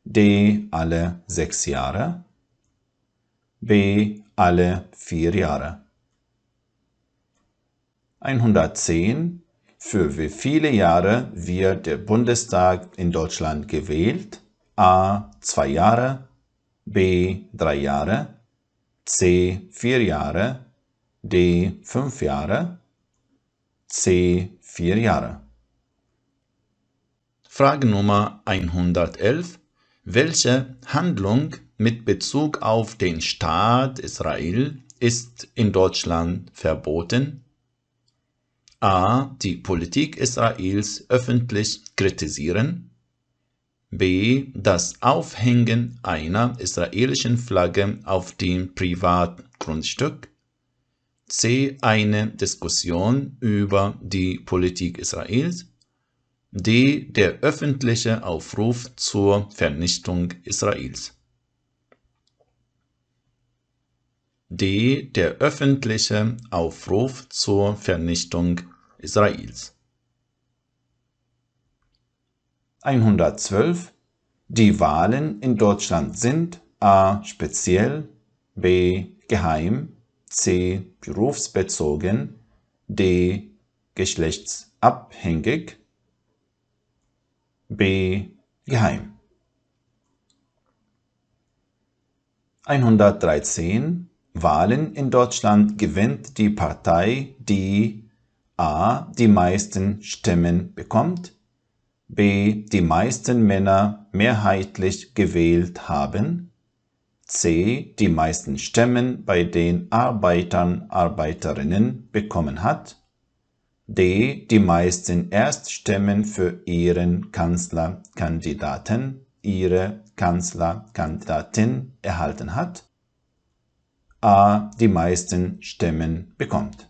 D. Alle 6 Jahre, B. Alle 4 Jahre. 110. Für wie viele Jahre wird der Bundestag in Deutschland gewählt? A. 2 Jahre, B. 3 Jahre, C. 4 Jahre, D. 5 Jahre, C. 4 Jahre. Frage Nummer 111. Welche Handlung mit Bezug auf den Staat Israel ist in Deutschland verboten? A. Die Politik Israels öffentlich kritisieren. B. Das Aufhängen einer israelischen Flagge auf dem Privatgrundstück. C. Eine Diskussion über die Politik Israels. D. Der öffentliche Aufruf zur Vernichtung Israels. D. Der öffentliche Aufruf zur Vernichtung Israels. 112. Die Wahlen in Deutschland sind A. speziell, B. geheim, C. berufsbezogen, D. geschlechtsabhängig, B. geheim. 113. Wahlen in Deutschland gewinnt die Partei, die A. die meisten Stimmen bekommt, B. die meisten Männer mehrheitlich gewählt haben, C. die meisten Stimmen bei den Arbeiterinnen bekommen hat, D. die meisten Erststimmen für ihren Kanzlerkandidaten, ihre Kanzlerkandidatin erhalten hat, A. die meisten Stimmen bekommt.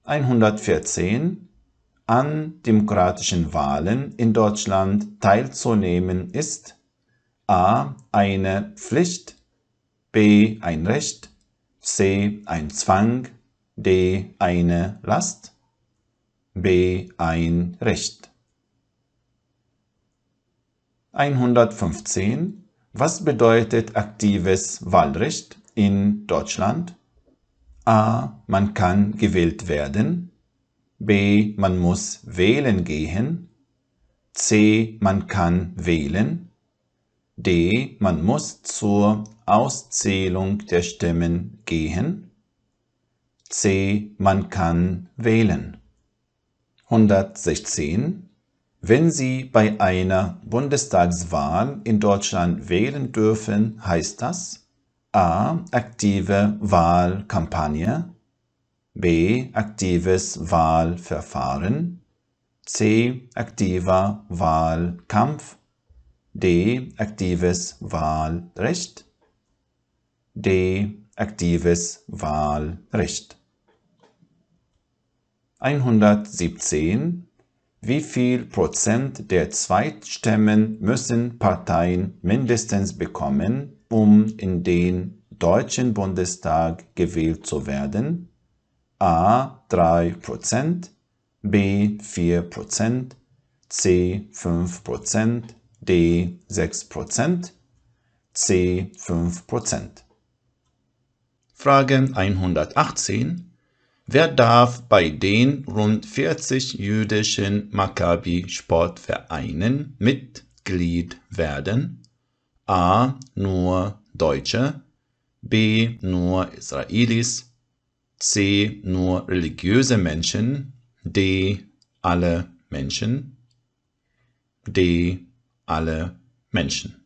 114. An demokratischen Wahlen in Deutschland teilzunehmen ist A. eine Pflicht, B. ein Recht, C. ein Zwang, D. eine Last, B. ein Recht. 115. Was bedeutet aktives Wahlrecht in Deutschland? A. Man kann gewählt werden. B. Man muss wählen gehen. C. Man kann wählen. D. Man muss zur Auszählung der Stimmen gehen. C. Man kann wählen. 116. Wenn Sie bei einer Bundestagswahl in Deutschland wählen dürfen, heißt das A. Aktive Wahlkampagne, B. Aktives Wahlverfahren, C. Aktiver Wahlkampf, D. Aktives Wahlrecht, D. Aktives Wahlrecht. 117. Wie viel Prozent der Zweitstimmen müssen Parteien mindestens bekommen, um in den Deutschen Bundestag gewählt zu werden? A. 3%, B. 4%, C. 5%, D. 6%, C. 5%. Frage 118. Wer darf bei den rund 40 jüdischen Maccabi-Sportvereinen Mitglied werden? A. Nur Deutsche, B. Nur Israelis, C. Nur religiöse Menschen, D. Alle Menschen, D. Alle Menschen.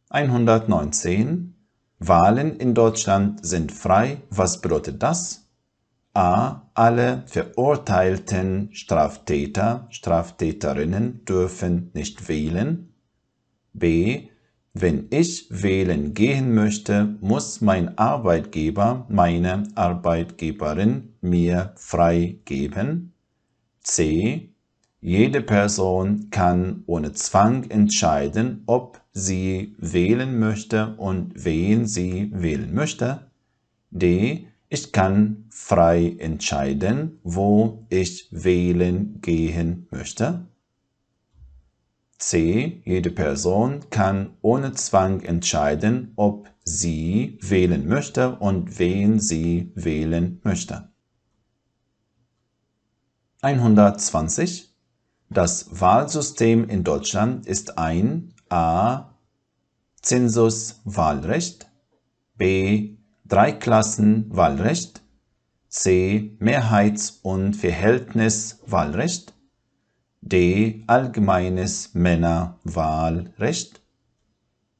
119. Wahlen in Deutschland sind frei. Was bedeutet das? A. Alle verurteilten Straftäter, Straftäterinnen dürfen nicht wählen. B. Wenn ich wählen gehen möchte, muss mein Arbeitgeber, meine Arbeitgeberin mir frei geben. C. Jede Person kann ohne Zwang entscheiden, ob sie wählen möchte und wen sie wählen möchte. D. Ich kann frei entscheiden, wo ich wählen gehen möchte. C. Jede Person kann ohne Zwang entscheiden, ob sie wählen möchte und wen sie wählen möchte. 120. Das Wahlsystem in Deutschland ist ein A. Zensuswahlrecht, B. Dreiklassenwahlrecht, C. Mehrheits- und Verhältniswahlrecht, D. Allgemeines Männerwahlrecht,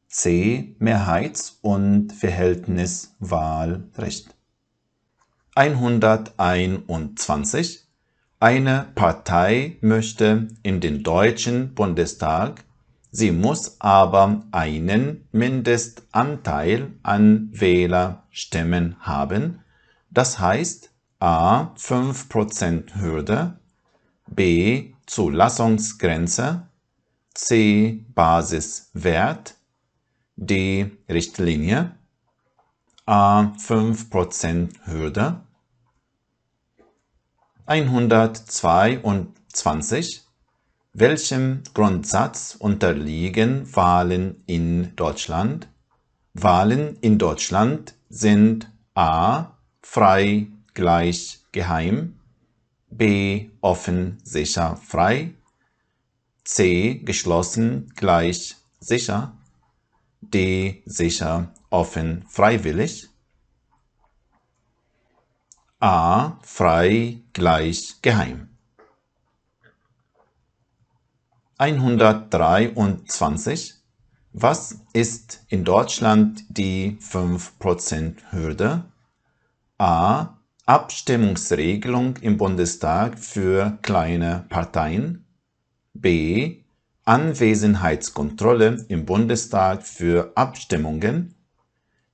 C. Mehrheits- und Verhältniswahlrecht. 121. Eine Partei möchte in den Deutschen Bundestag, sie muss aber einen Mindestanteil an Wählerstimmen haben. Das heißt A. 5% Hürde, B. Zulassungsgrenze, C. Basiswert, D. Richtlinie. A. 5% Hürde. 122. Welchem Grundsatz unterliegen Wahlen in Deutschland? Wahlen in Deutschland sind A. frei, gleich, geheim, B. offen, sicher, frei, C. geschlossen, gleich, sicher, D. sicher, offen, freiwillig. A. frei, gleich, geheim. 123. Was ist in Deutschland die 5%-Hürde? A. Abstimmungsregelung im Bundestag für kleine Parteien. B. Anwesenheitskontrolle im Bundestag für Abstimmungen.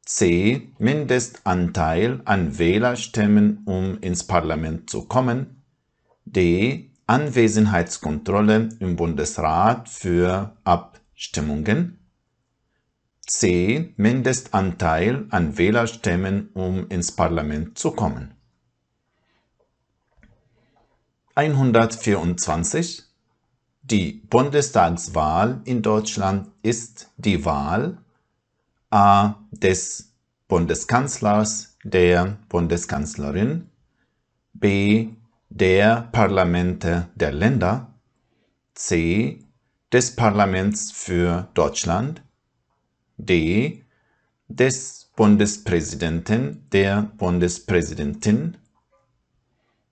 C. Mindestanteil an Wählerstimmen, um ins Parlament zu kommen. D. Anwesenheitskontrolle im Bundesrat für Abstimmungen. C. Mindestanteil an Wählerstimmen, um ins Parlament zu kommen. 124. Die Bundestagswahl in Deutschland ist die Wahl A. des Bundeskanzlers, der Bundeskanzlerin, B. der Parlamente der Länder, C. des Parlaments für Deutschland, D. des Bundespräsidenten, der Bundespräsidentin,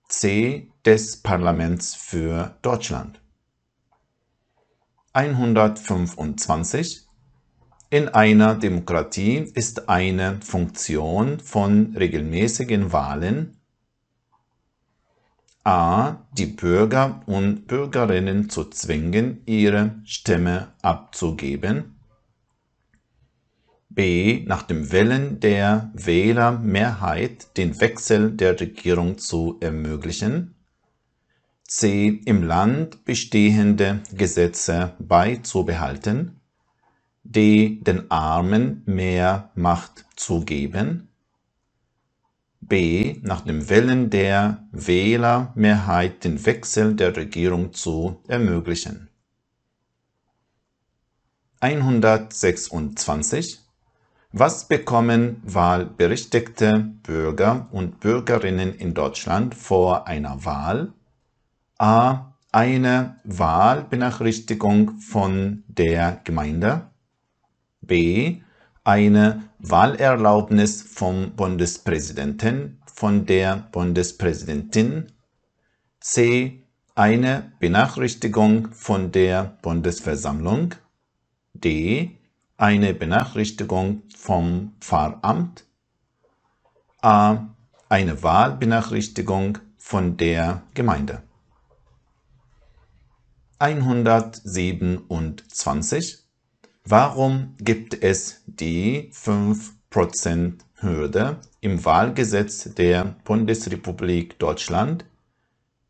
C. des Parlaments für Deutschland. 125. In einer Demokratie ist eine Funktion von regelmäßigen Wahlen a. die Bürger und Bürgerinnen zu zwingen, ihre Stimme abzugeben, b. nach dem Willen der Wählermehrheit den Wechsel der Regierung zu ermöglichen, c. im Land bestehende Gesetze beizubehalten, d. den Armen mehr Macht zu geben, b. nach dem Willen der Wählermehrheit den Wechsel der Regierung zu ermöglichen. 126. Was bekommen wahlberechtigte Bürger und Bürgerinnen in Deutschland vor einer Wahl? A. Eine Wahlbenachrichtigung von der Gemeinde. B. Eine Wahlerlaubnis vom Bundespräsidenten, von der Bundespräsidentin. C. Eine Benachrichtigung von der Bundesversammlung. D. Eine Benachrichtigung vom Pfarramt. A. Eine Wahlbenachrichtigung von der Gemeinde. 127. Warum gibt es die 5%-Hürde im Wahlgesetz der Bundesrepublik Deutschland?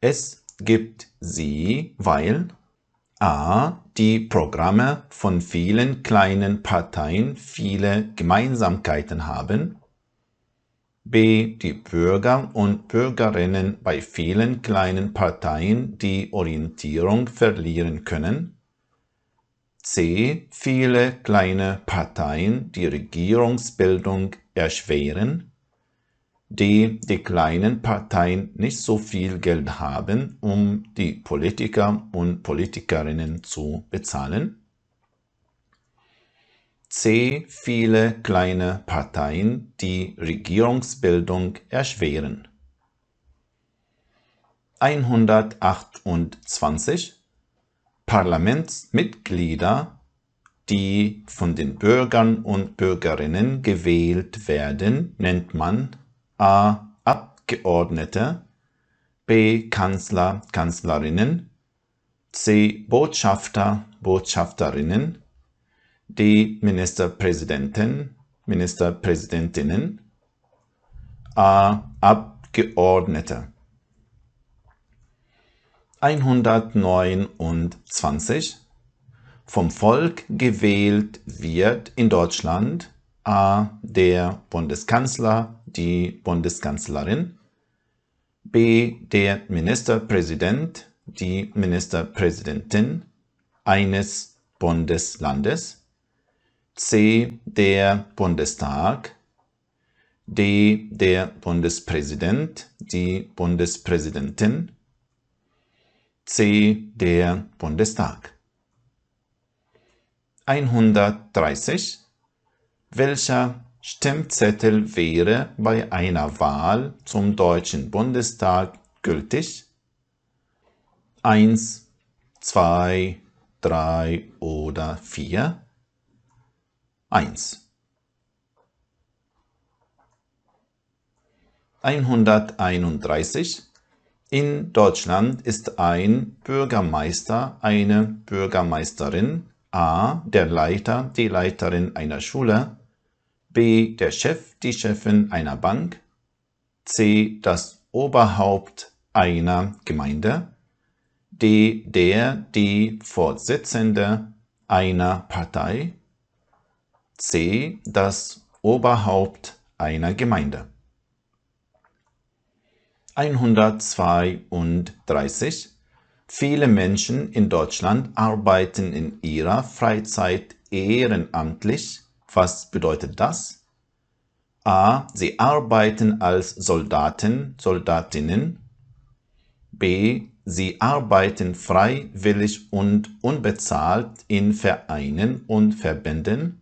Es gibt sie, weil a. die Programme von vielen kleinen Parteien viele Gemeinsamkeiten haben, b. die Bürger und Bürgerinnen bei vielen kleinen Parteien die Orientierung verlieren können, c. viele kleine Parteien die Regierungsbildung erschweren, d. die kleinen Parteien nicht so viel Geld haben, um die Politiker und Politikerinnen zu bezahlen, c. viele kleine Parteien die Regierungsbildung erschweren. 128. Parlamentsmitglieder, die von den Bürgern und Bürgerinnen gewählt werden, nennt man a. Abgeordnete, b. Kanzler, Kanzlerinnen, c. Botschafter, Botschafterinnen, d. Ministerpräsidenten, Ministerpräsidentinnen, a. Abgeordnete. 129. Vom Volk gewählt wird in Deutschland a. der Bundeskanzler, die Bundeskanzlerin, b. der Ministerpräsident, die Ministerpräsidentin eines Bundeslandes, c. der Bundestag, d. der Bundespräsident, die Bundespräsidentin, c. der Bundestag. 130. Welcher Stimmzettel wäre bei einer Wahl zum Deutschen Bundestag gültig? 1, 2, 3 oder 4? 1. 131. In Deutschland ist ein Bürgermeister, eine Bürgermeisterin, a. der Leiter, die Leiterin einer Schule, b. der Chef, die Chefin einer Bank, c. das Oberhaupt einer Gemeinde, d. der, die Vorsitzende einer Partei, c. das Oberhaupt einer Gemeinde. 132. Viele Menschen in Deutschland arbeiten in ihrer Freizeit ehrenamtlich. Was bedeutet das? A. Sie arbeiten als Soldaten, Soldatinnen. B. Sie arbeiten freiwillig und unbezahlt in Vereinen und Verbänden.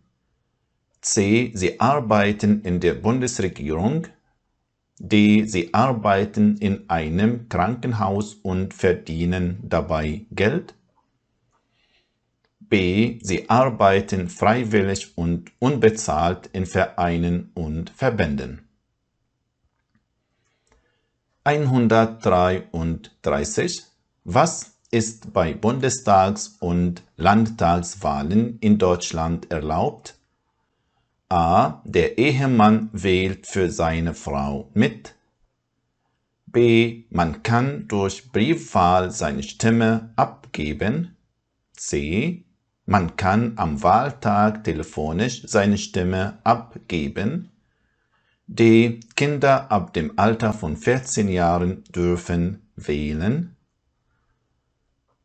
C. Sie arbeiten in der Bundesregierung. D. Sie arbeiten in einem Krankenhaus und verdienen dabei Geld. B. Sie arbeiten freiwillig und unbezahlt in Vereinen und Verbänden. 133. Was ist bei Bundestags- und Landtagswahlen in Deutschland erlaubt? A. Der Ehemann wählt für seine Frau mit. B. Man kann durch Briefwahl seine Stimme abgeben. C. Man kann am Wahltag telefonisch seine Stimme abgeben. D. Kinder ab dem Alter von 14 Jahren dürfen wählen.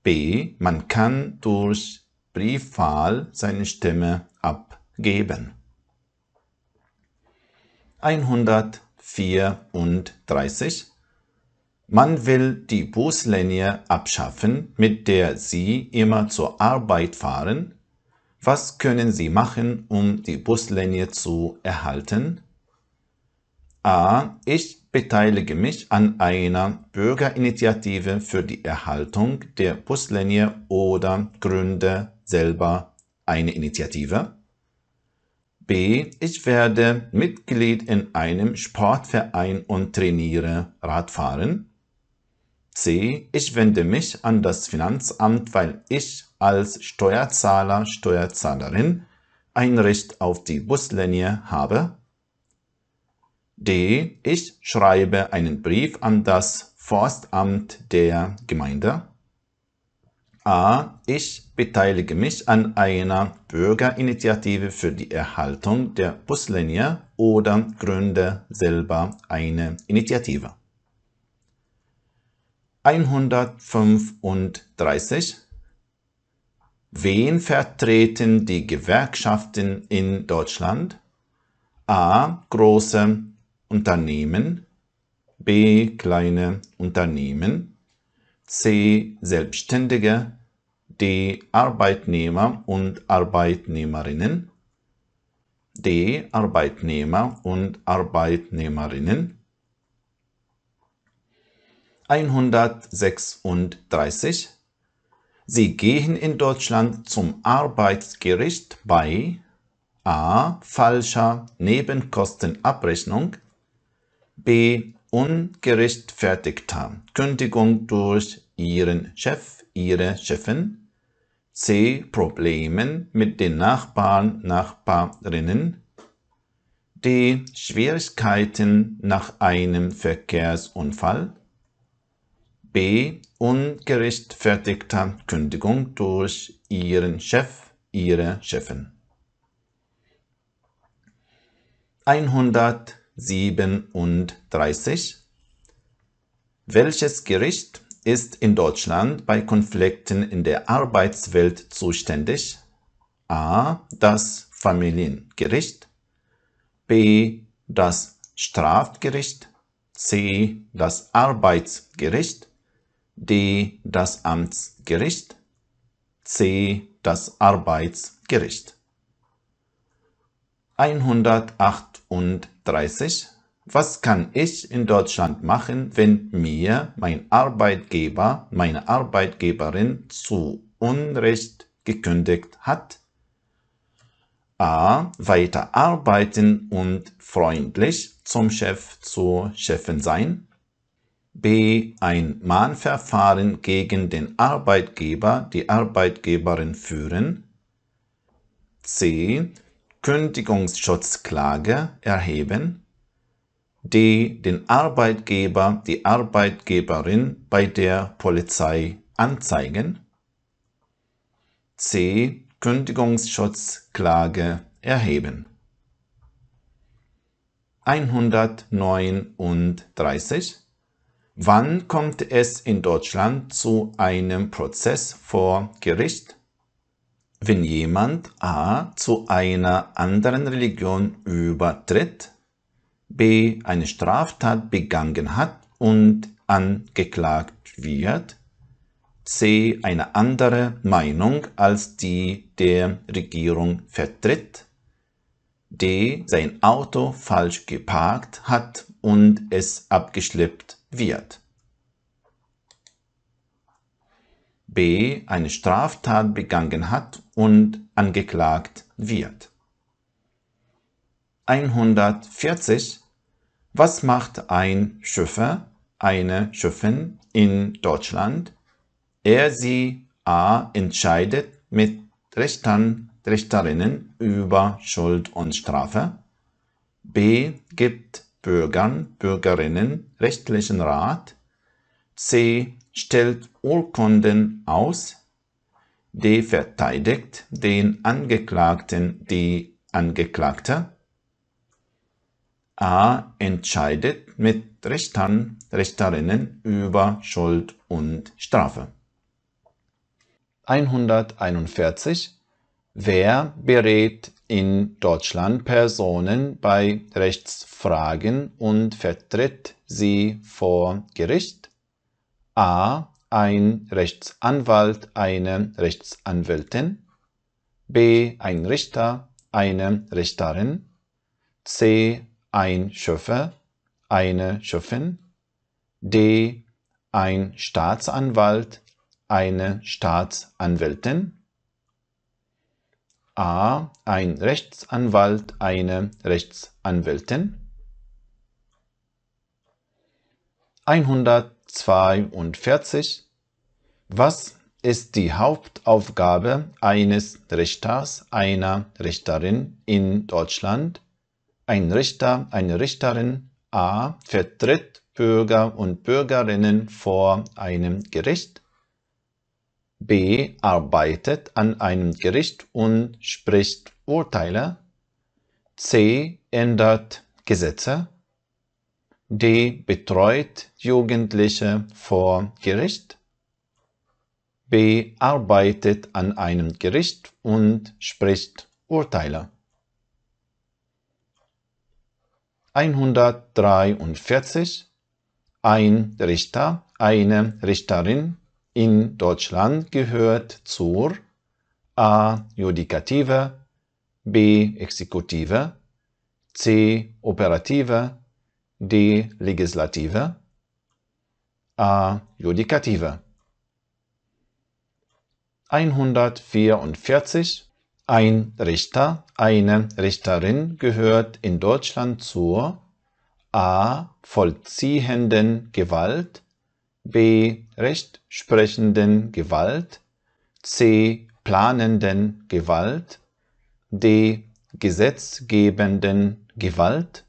B. Man kann durch Briefwahl seine Stimme abgeben. 134. Man will die Buslinie abschaffen, mit der Sie immer zur Arbeit fahren. Was können Sie machen, um die Buslinie zu erhalten? A. Ich beteilige mich an einer Bürgerinitiative für die Erhaltung der Buslinie oder gründe selber eine Initiative. B. Ich werde Mitglied in einem Sportverein und trainiere Radfahren. C. Ich wende mich an das Finanzamt, weil ich als Steuerzahler, Steuerzahlerin ein Recht auf die Buslinie habe. D. Ich schreibe einen Brief an das Forstamt der Gemeinde. A. Ich beteilige mich an einer Bürgerinitiative für die Erhaltung der Buslinie oder gründe selber eine Initiative. 135. Wen vertreten die Gewerkschaften in Deutschland? A. Große Unternehmen, B. Kleine Unternehmen, C. Selbstständige, D. Arbeitnehmer und Arbeitnehmerinnen, D. Arbeitnehmer und Arbeitnehmerinnen. 136. Sie gehen in Deutschland zum Arbeitsgericht bei A. falscher Nebenkostenabrechnung, B. ungerechtfertigter Kündigung durch Ihren Chef, Ihre Chefin, C. Problemen mit den Nachbarn, Nachbarinnen, D. Schwierigkeiten nach einem Verkehrsunfall, B. ungerechtfertigter Kündigung durch Ihren Chef, Ihre Chefin. 137. Welches Gericht ist in Deutschland bei Konflikten in der Arbeitswelt zuständig? A. Das Familiengericht, B. das Strafgericht, C. das Arbeitsgericht, D. das Amtsgericht, C. das Arbeitsgericht. 138. Was kann ich in Deutschland machen, wenn mir mein Arbeitgeber, meine Arbeitgeberin zu Unrecht gekündigt hat? A. Weiter arbeiten und freundlich zum Chef, zur Chefin sein. B. Ein Mahnverfahren gegen den Arbeitgeber, die Arbeitgeberin führen. C. Kündigungsschutzklage erheben. D. Den Arbeitgeber, die Arbeitgeberin bei der Polizei anzeigen. C. Kündigungsschutzklage erheben. 139. Wann kommt es in Deutschland zu einem Prozess vor Gericht? Wenn jemand a. zu einer anderen Religion übertritt, b. eine Straftat begangen hat und angeklagt wird, c. eine andere Meinung als die der Regierung vertritt, d. sein Auto falsch geparkt hat und es abgeschleppt wird. B. eine Straftat begangen hat und angeklagt wird. 140. Was macht ein Schiffer, eine Schiffin in Deutschland? Sie a. entscheidet mit Richtern, Richterinnen über Schuld und Strafe. B. gibt Bürgern, Bürgerinnen rechtlichen Rat. C. stellt Urkunden aus. D. verteidigt den Angeklagten, die Angeklagte. A. entscheidet mit Richtern, Richterinnen über Schuld und Strafe. 141. Wer berät in Deutschland Personen bei Rechtsfragen und vertritt sie vor Gericht? A. ein Rechtsanwalt, eine Rechtsanwältin. B. ein Richter, eine Richterin. C. ein Schiffer, eine Schiffin. D. ein Staatsanwalt, eine Staatsanwältin. A. ein Rechtsanwalt, eine Rechtsanwältin. 142. Was ist die Hauptaufgabe eines Richters, einer Richterin in Deutschland? Ein Richter, eine Richterin a. vertritt Bürger und Bürgerinnen vor einem Gericht. B. arbeitet an einem Gericht und spricht Urteile. C. ändert Gesetze. D. betreut Jugendliche vor Gericht. B. arbeitet an einem Gericht und spricht Urteile. 143. Ein Richter, eine Richterin in Deutschland gehört zur a. Judikative, b. Exekutive, c. Operative, d. Legislative. A. Judikative. 144. Ein Richter, eine Richterin gehört in Deutschland zur a. vollziehenden Gewalt, b. rechtsprechenden Gewalt, c. planenden Gewalt, d. gesetzgebenden Gewalt,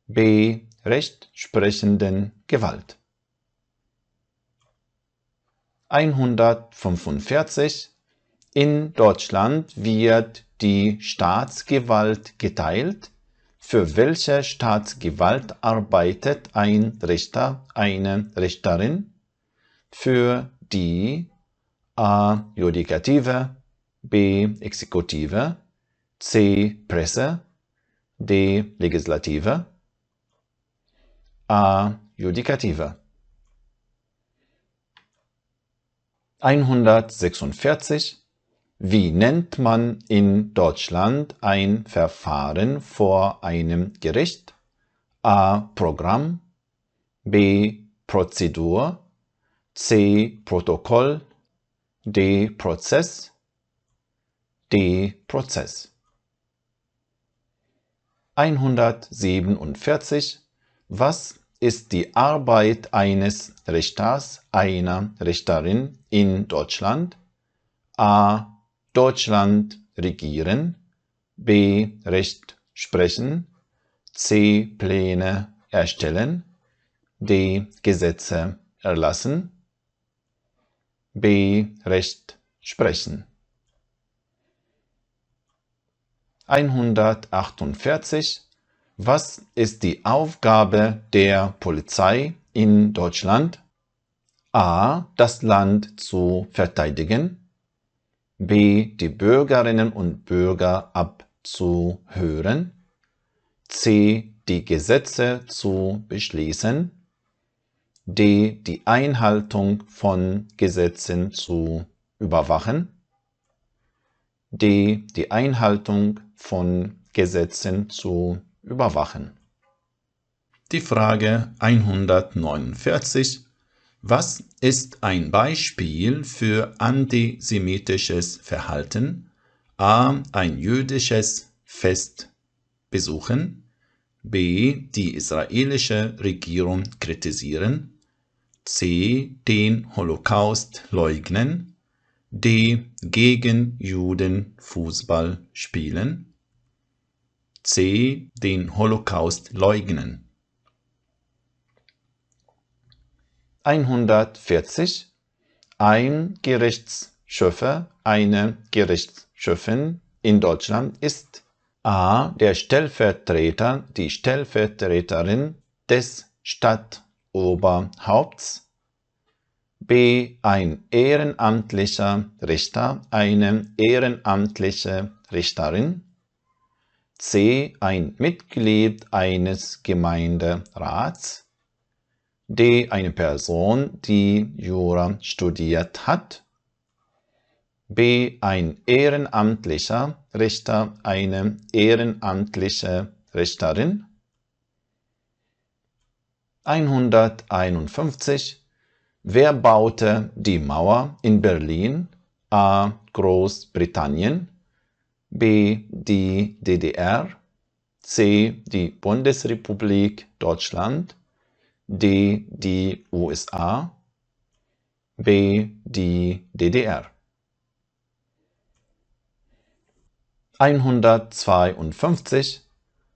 b. rechtsprechenden Gewalt. 145. In Deutschland wird die Staatsgewalt geteilt. Für welche Staatsgewalt arbeitet ein Richter, eine Richterin? Für die a. Judikative, b. Exekutive, c. Presse, d. Legislative. A. Judikative. 146. Wie nennt man in Deutschland ein Verfahren vor einem Gericht? A. Programm, b. Prozedur, c. Protokoll, d. Prozess, D. Prozess. 147. Was ist die Arbeit eines Richters, einer Richterin in Deutschland? A. Deutschland regieren. B. Recht sprechen. C. Pläne erstellen. D. Gesetze erlassen. B. Recht sprechen. 148. Was ist die Aufgabe der Polizei in Deutschland? A. Das Land zu verteidigen. B. Die Bürgerinnen und Bürger abzuhören. C. Die Gesetze zu beschließen. D. Die Einhaltung von Gesetzen zu überwachen. D. Die Einhaltung von Gesetzen zu überwachen. Die Frage 149. Was ist ein Beispiel für antisemitisches Verhalten? A. Ein jüdisches Fest besuchen. B. Die israelische Regierung kritisieren. C. Den Holocaust leugnen. D. Gegen Juden Fußball spielen. C. Den Holocaust leugnen. 140. Ein Gerichtsschöffer, eine Gerichtschöfin in Deutschland ist A. Der Stellvertreter, die Stellvertreterin des Stadtoberhaupts. B. Ein ehrenamtlicher Richter, eine ehrenamtliche Richterin. C. Ein Mitglied eines Gemeinderats. D. Eine Person, die Jura studiert hat. B. Ein ehrenamtlicher Richter, eine ehrenamtliche Richterin. 151. Wer baute die Mauer in Berlin? A. Großbritannien. B. Die DDR. C. Die Bundesrepublik Deutschland. D. Die USA. B. Die DDR. 152.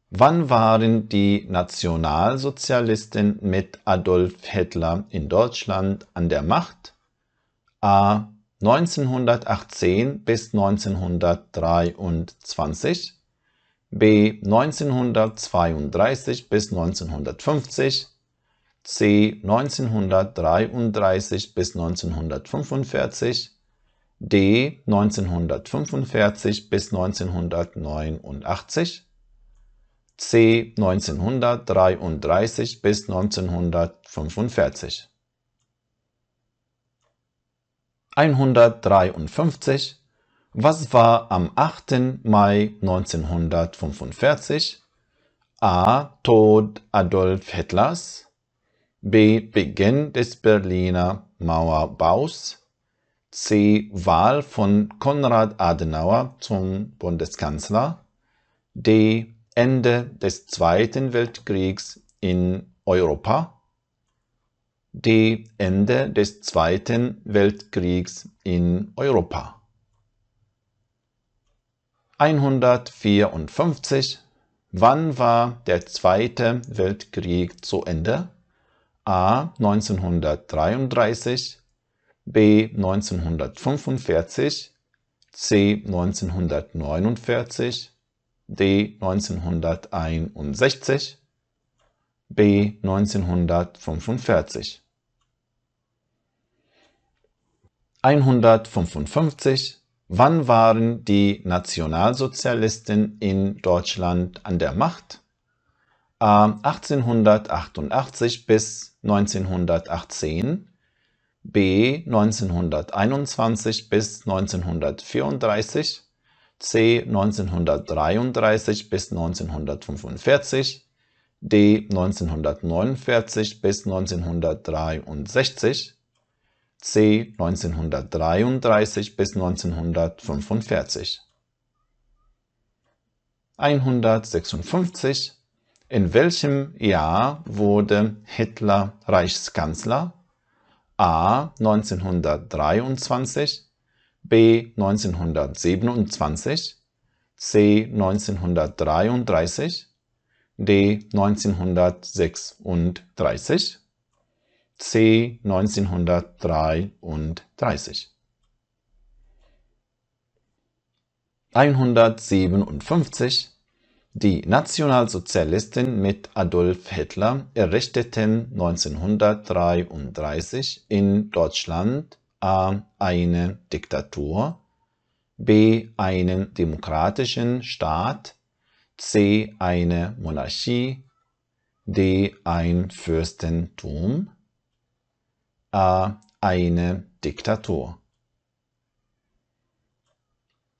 Wann waren die Nationalsozialisten mit Adolf Hitler in Deutschland an der Macht? A. 1918 bis 1923. B. 1932 bis 1950. C. 1933 bis 1945. D. 1945 bis 1989. C. 1933 bis 1945. 153. Was war am 8. Mai 1945? A. Tod Adolf Hitlers. B. Beginn des Berliner Mauerbaus. C. Wahl von Konrad Adenauer zum Bundeskanzler. D. Ende des Zweiten Weltkriegs in Europa. D. Ende des Zweiten Weltkriegs in Europa. 154. Wann war der Zweite Weltkrieg zu Ende? A. 1933. B. 1945. C. 1949. D. 1961. B. 1945. 155. Wann waren die Nationalsozialisten in Deutschland an der Macht? A. 1888 bis 1918. B. 1921 bis 1934. C. 1933 bis 1945. D. 1949 bis 1963. C. 1933 bis 1945. 156. In welchem Jahr wurde Hitler Reichskanzler? A. 1923, B. 1927, C. 1933, D. 1936, C. 1933. 157. Die Nationalsozialisten mit Adolf Hitler errichteten 1933 in Deutschland A. eine Diktatur, B. einen demokratischen Staat, C. eine Monarchie, D. ein Fürstentum, A. eine Diktatur.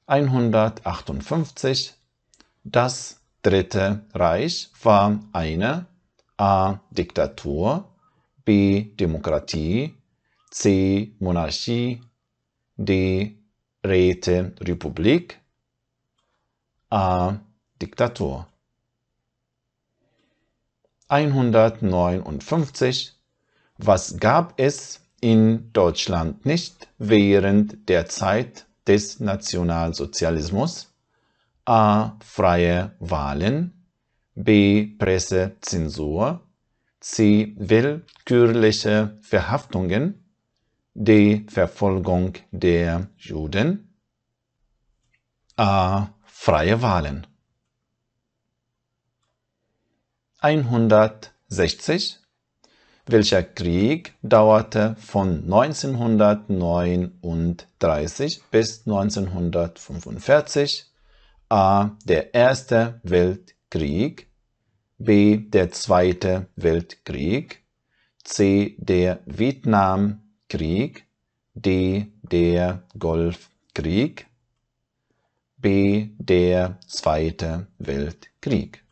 158. Das Dritte Reich war eine A. Diktatur, B. Demokratie, C. Monarchie, D. Räterepublik, A. Diktatur. 159. Was gab es in Deutschland nicht während der Zeit des Nationalsozialismus? A. Freie Wahlen, B. Pressezensur, C. Willkürliche Verhaftungen, D. Verfolgung der Juden, A. Freie Wahlen. 160. Welcher Krieg dauerte von 1939 bis 1945? A. Der Erste Weltkrieg, B. Der Zweite Weltkrieg, C. Der Vietnamkrieg, D. Der Golfkrieg, B. Der Zweite Weltkrieg.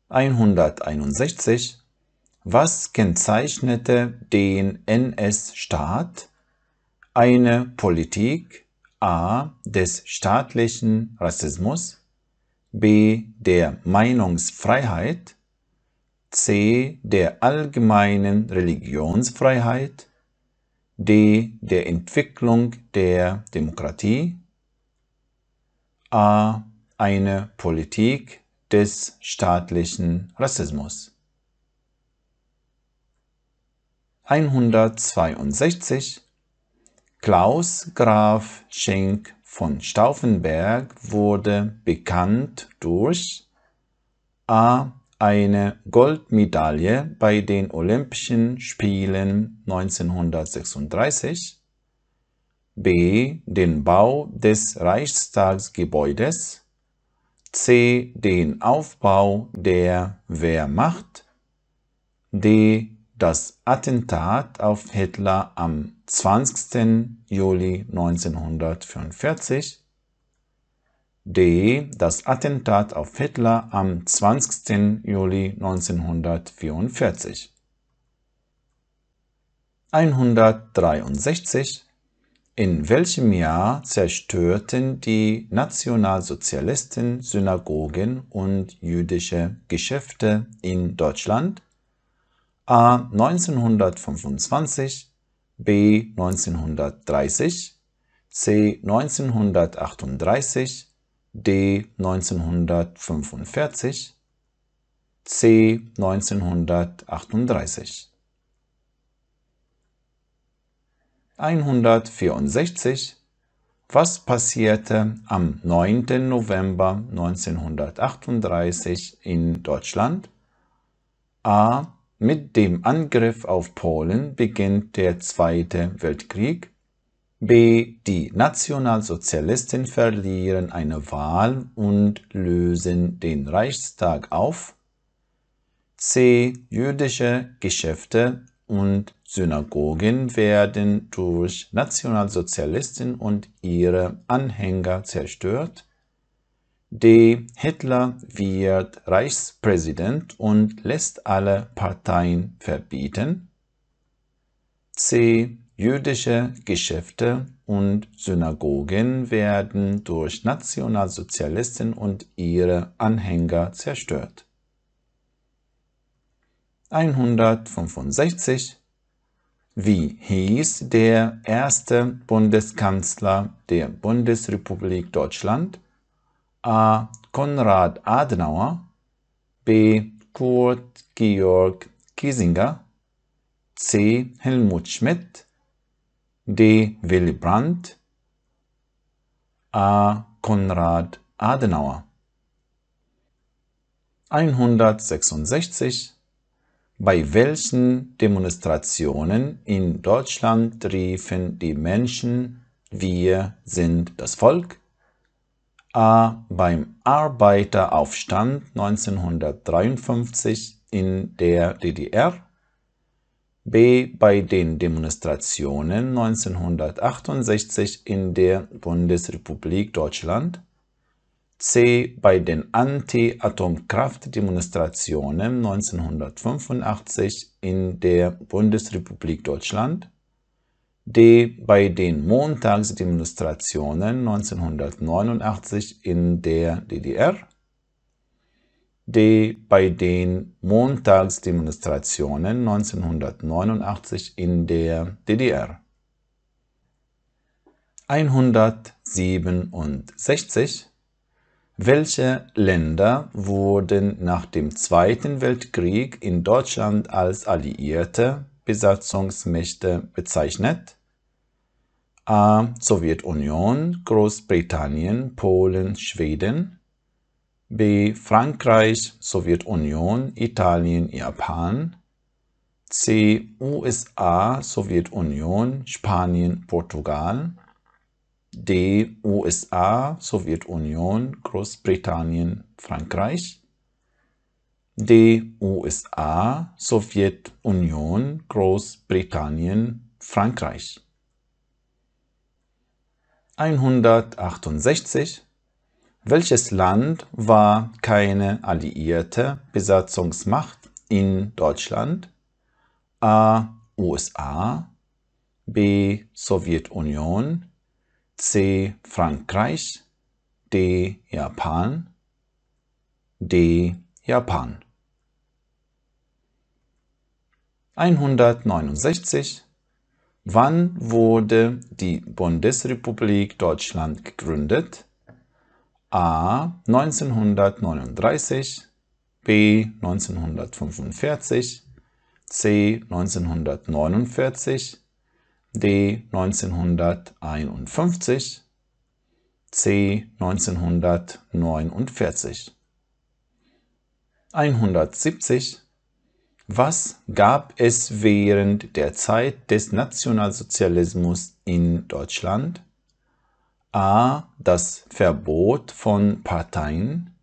161. Was kennzeichnete den NS-Staat? Eine Politik A. des staatlichen Rassismus, B. der Meinungsfreiheit, C. der allgemeinen Religionsfreiheit, D. der Entwicklung der Demokratie, A. eine Politik des staatlichen Rassismus. 162. Klaus Graf Schenk von Stauffenberg wurde bekannt durch A. eine Goldmedaille bei den Olympischen Spielen 1936, B. den Bau des Reichstagsgebäudes, C. den Aufbau der Wehrmacht, D. das Attentat auf Hitler am 20. Juli 1944, D. das Attentat auf Hitler am 20. Juli 1944. 163. In welchem Jahr zerstörten die Nationalsozialisten Synagogen und jüdische Geschäfte in Deutschland? A. 1925, B. 1930, C. 1938, D. 1945, C. 1938. 164. Was passierte am 9. November 1938 in Deutschland? A. Mit dem Angriff auf Polen beginnt der Zweite Weltkrieg. B. Die Nationalsozialisten verlieren eine Wahl und lösen den Reichstag auf. C. Jüdische Geschäfte und Synagogen werden durch Nationalsozialisten und ihre Anhänger zerstört. D. Hitler wird Reichspräsident und lässt alle Parteien verbieten. C. Jüdische Geschäfte und Synagogen werden durch Nationalsozialisten und ihre Anhänger zerstört. 165. Wie hieß der erste Bundeskanzler der Bundesrepublik Deutschland? A. Konrad Adenauer, B. Kurt Georg Kiesinger, C. Helmut Schmidt, D. Willy Brandt, A. Konrad Adenauer. 166. Bei welchen Demonstrationen in Deutschland riefen die Menschen: Wir sind das Volk? A. Beim Arbeiteraufstand 1953 in der DDR, B. Bei den Demonstrationen 1968 in der Bundesrepublik Deutschland, C. Bei den Anti-Atomkraft-Demonstrationen 1985 in der Bundesrepublik Deutschland, D. Bei den Montagsdemonstrationen 1989 in der DDR, D. Bei den Montagsdemonstrationen 1989 in der DDR. 167. Welche Länder wurden nach dem Zweiten Weltkrieg in Deutschland als alliierte Besatzungsmächte bezeichnet? A. Sowjetunion, Großbritannien, Polen, Schweden, B. Frankreich, Sowjetunion, Italien, Japan, C. USA, Sowjetunion, Spanien, Portugal, D. USA, Sowjetunion, Großbritannien, Frankreich, D. USA, Sowjetunion, Großbritannien, Frankreich. 168. Welches Land war keine alliierte Besatzungsmacht in Deutschland? A. USA, B. Sowjetunion, C. Frankreich, D. Japan, D. Japan. 169. Wann wurde die Bundesrepublik Deutschland gegründet? A. 1939, B. 1945, C. 1949, D. 1951, C. 1949. 170. Was gab es während der Zeit des Nationalsozialismus in Deutschland? A. Das Verbot von Parteien,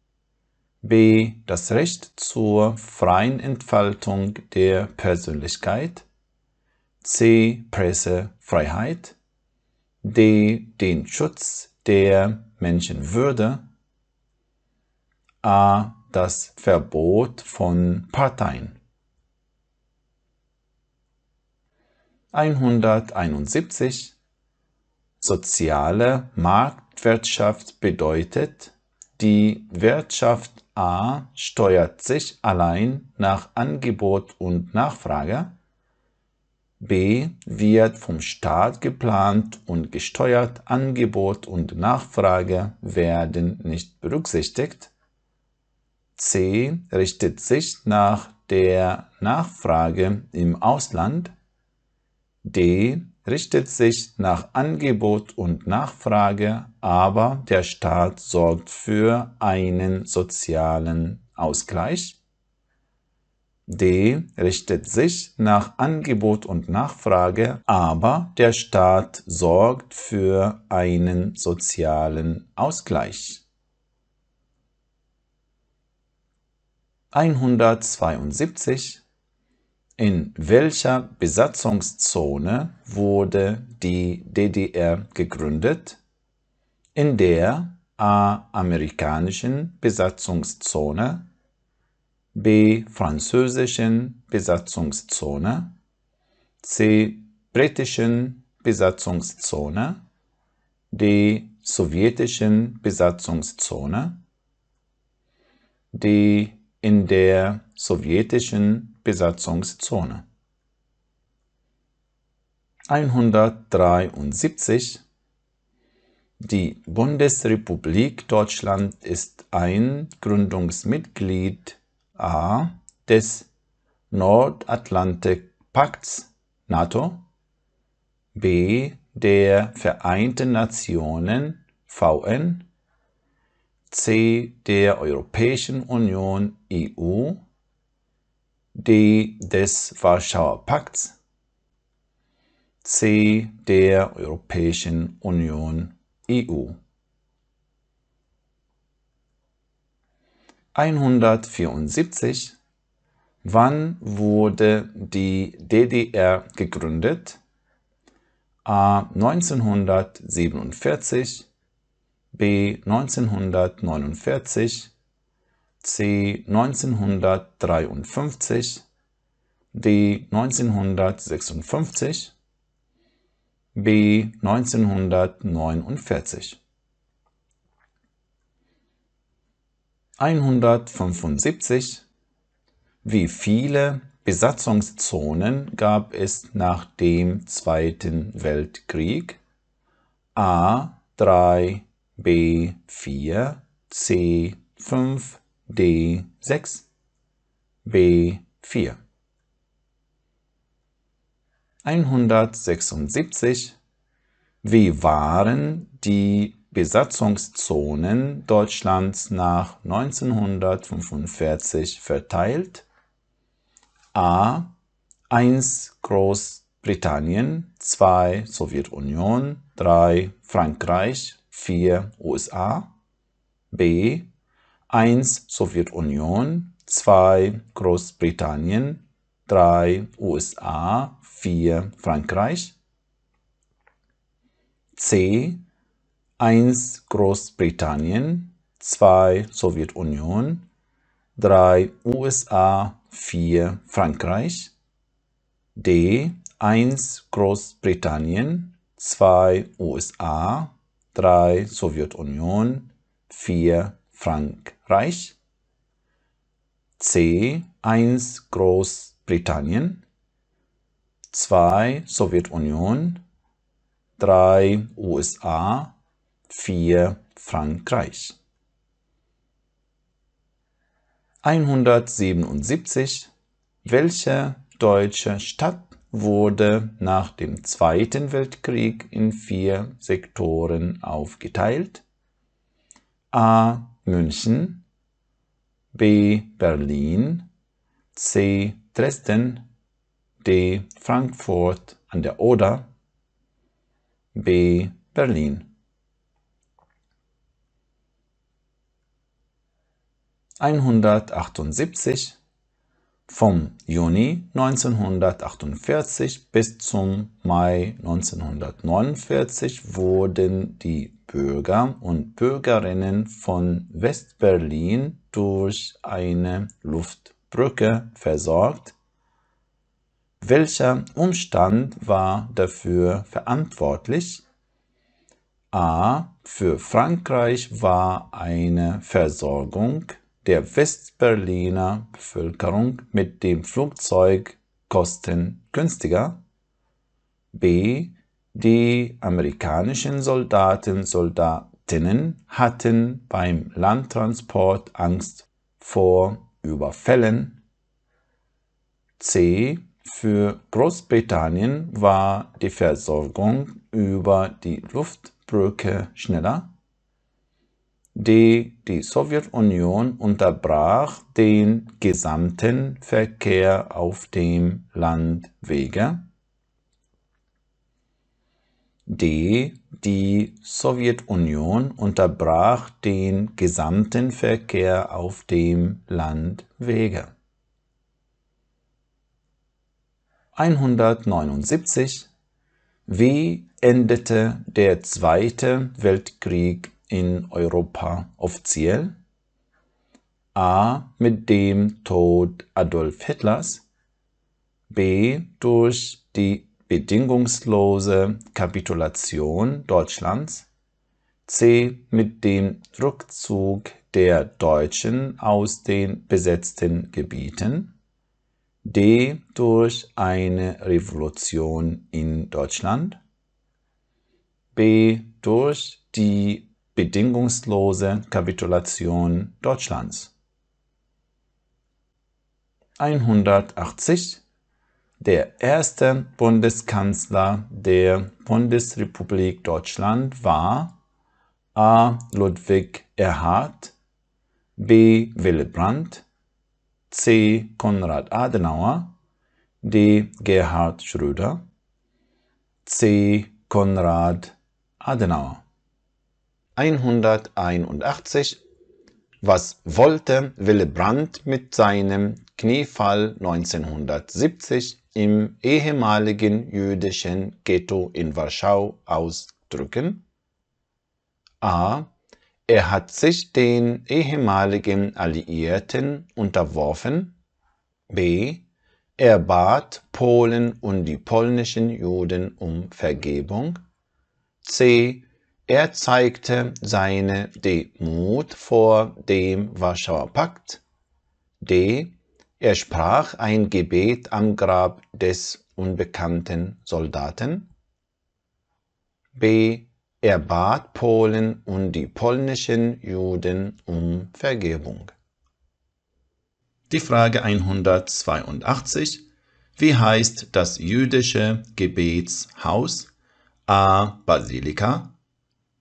B. Das Recht zur freien Entfaltung der Persönlichkeit, C. Pressefreiheit, D. Den Schutz der Menschenwürde, A. Das Verbot von Parteien. 171. Soziale Marktwirtschaft bedeutet, die Wirtschaft A steuert sich allein nach Angebot und Nachfrage, B wird vom Staat geplant und gesteuert, Angebot und Nachfrage werden nicht berücksichtigt, C richtet sich nach der Nachfrage im Ausland, D richtet sich nach Angebot und Nachfrage, aber der Staat sorgt für einen sozialen Ausgleich. D richtet sich nach Angebot und Nachfrage, aber der Staat sorgt für einen sozialen Ausgleich. 172. In welcher Besatzungszone wurde die DDR gegründet? In der A. amerikanischen Besatzungszone, B. französischen Besatzungszone, C. britischen Besatzungszone, die sowjetischen Besatzungszone, die in der sowjetischen Besatzungszone. 173. Die Bundesrepublik Deutschland ist ein Gründungsmitglied a. des Nordatlantikpakts NATO, b. der Vereinten Nationen VN, c. der Europäischen Union EU, d. des Warschauer Pakts, c. der Europäischen Union EU. 174. Wann wurde die DDR gegründet? A. 1947, b. 1949, c. 1953, d. 1956, b. 1949. 175. Wie viele Besatzungszonen gab es nach dem Zweiten Weltkrieg? A. 3, b. 4, c. 5, d. 6, b. 4. 176. Wie waren die Besatzungszonen Deutschlands nach 1945 verteilt? A. 1 Großbritannien, 2 Sowjetunion, 3 Frankreich, 4 USA. B. 1 Sowjetunion, 2 Großbritannien, 3 USA, 4 Frankreich. C. 1 Großbritannien, 2 Sowjetunion, 3 USA, 4 Frankreich. D. 1 Großbritannien, 2 USA, 3 Sowjetunion, 4 Frankreich. C. 1 Großbritannien, 2 Sowjetunion, 3 USA, 4 Frankreich. 177. Welche deutsche Stadt wurde nach dem Zweiten Weltkrieg in 4 Sektoren aufgeteilt? A. München, b. Berlin, c. Dresden, d. Frankfurt an der Oder, b. Berlin. 178. Vom Juni 1948 bis zum Mai 1949 wurden die Bürger und Bürgerinnen von West-Berlin durch eine Luftbrücke versorgt. Welcher Umstand war dafür verantwortlich? A. Für Frankreich war eine Versorgung der Westberliner Bevölkerung mit dem Flugzeug kostengünstiger. B. Die amerikanischen Soldatinnen hatten beim Landtransport Angst vor Überfällen. C. Für Großbritannien war die Versorgung über die Luftbrücke schneller. D. Die Sowjetunion unterbrach den gesamten Verkehr auf dem Landwege. D. Die Sowjetunion unterbrach den gesamten Verkehr auf dem Landwege. 179. Wie endete der Zweite Weltkrieg in Europa offiziell? A. Mit dem Tod Adolf Hitlers, b. durch die bedingungslose Kapitulation Deutschlands, C. mit dem Rückzug der Deutschen aus den besetzten Gebieten, D. durch eine Revolution in Deutschland, B. durch die bedingungslose Kapitulation Deutschlands. 180. Der erste Bundeskanzler der Bundesrepublik Deutschland war A. Ludwig Erhard, B. Willy Brandt, C. Konrad Adenauer, D. Gerhard Schröder, C. Konrad Adenauer. 181. Was wollte Willy Brandt mit seinem Kniefall 1970 im ehemaligen jüdischen Ghetto in Warschau ausdrücken? A. Er hat sich den ehemaligen Alliierten unterworfen. B. Er bat Polen und die polnischen Juden um Vergebung. C. Er zeigte seine Demut vor dem Warschauer Pakt. D. Er sprach ein Gebet am Grab des unbekannten Soldaten. B. Er bat Polen und die polnischen Juden um Vergebung. Die Frage 182. Wie heißt das jüdische Gebetshaus? A. Basilika,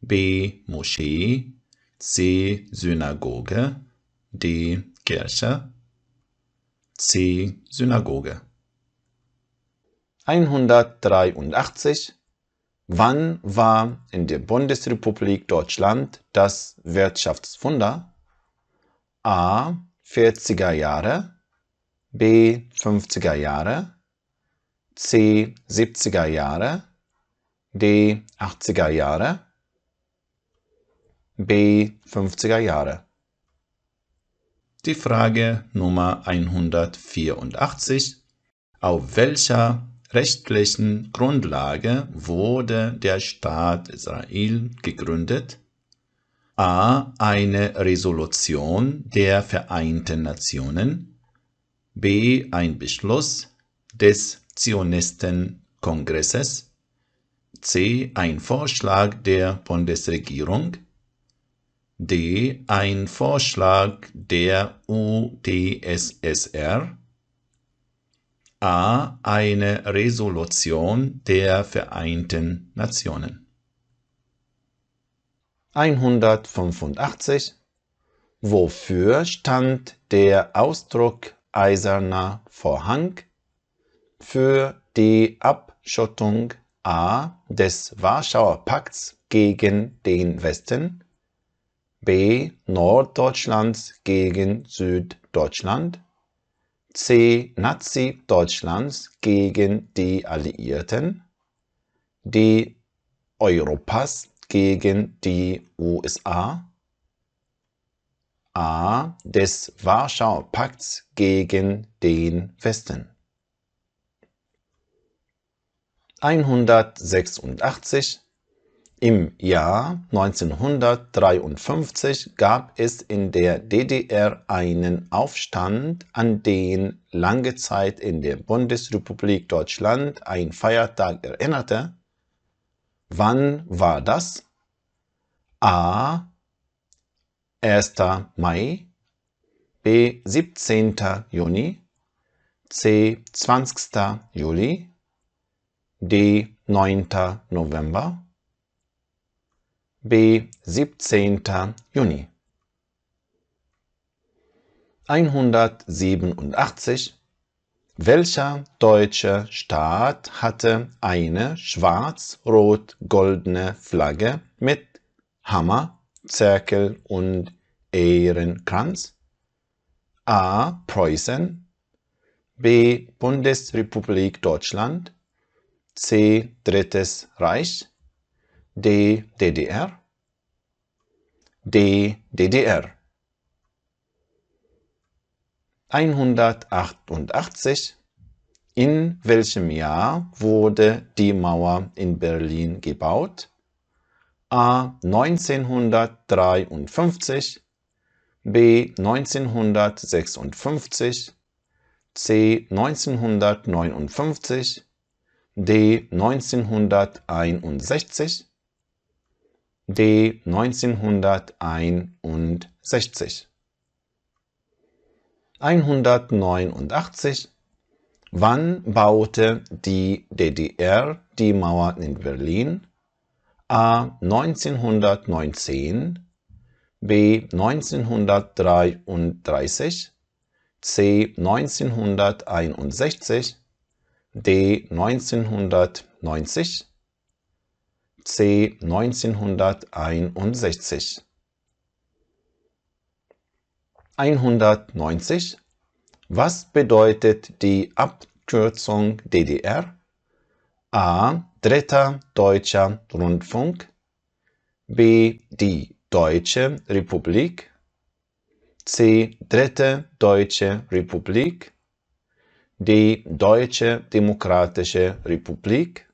B. Moschee, C. Synagoge, D. Kirche, C. Synagoge. 183. Wann war in der Bundesrepublik Deutschland das Wirtschaftswunder? A. 40er Jahre, B. 50er Jahre, C. 70er Jahre, D. 80er Jahre, B. 50er Jahre. Die Frage Nummer 184. Auf welcher rechtlichen Grundlage wurde der Staat Israel gegründet? A. Eine Resolution der Vereinten Nationen, B. Ein Beschluss des Zionistenkongresses, C. Ein Vorschlag der Bundesregierung, D. Ein Vorschlag der UdSSR, A. Eine Resolution der Vereinten Nationen. 185. Wofür stand der Ausdruck eiserner Vorhang? Für die Abschottung A. des Warschauer Pakts gegen den Westen, B. Norddeutschlands gegen Süddeutschland, C. Nazi-Deutschlands gegen die Alliierten, D. Europas gegen die USA, A. des Warschauer Pakts gegen den Westen. 186. Im Jahr 1953 gab es in der DDR einen Aufstand, an den lange Zeit in der Bundesrepublik Deutschland ein Feiertag erinnerte. Wann war das? A. 1. Mai, B. 17. Juni, C. 20. Juli, D. 9. November, B. 17. Juni. 187. Welcher deutsche Staat hatte eine schwarz-rot-goldene Flagge mit Hammer, Zirkel und Ehrenkranz? A. Preußen, B. Bundesrepublik Deutschland, C. Drittes Reich, D. DDR, D. DDR. 188. In welchem Jahr wurde die Mauer in Berlin gebaut? A. 1953, B. 1956, C. 1959, D. 1961, D. 1961. 189. Wann baute die DDR die Mauer in Berlin? A. 1919, B. 1933, C. 1961, D. 1990, C. 1961. 190. Was bedeutet die Abkürzung DDR? A. Dritter Deutscher Rundfunk, B. Die Deutsche Republik, C. Dritte Deutsche Republik, D. Deutsche Demokratische Republik,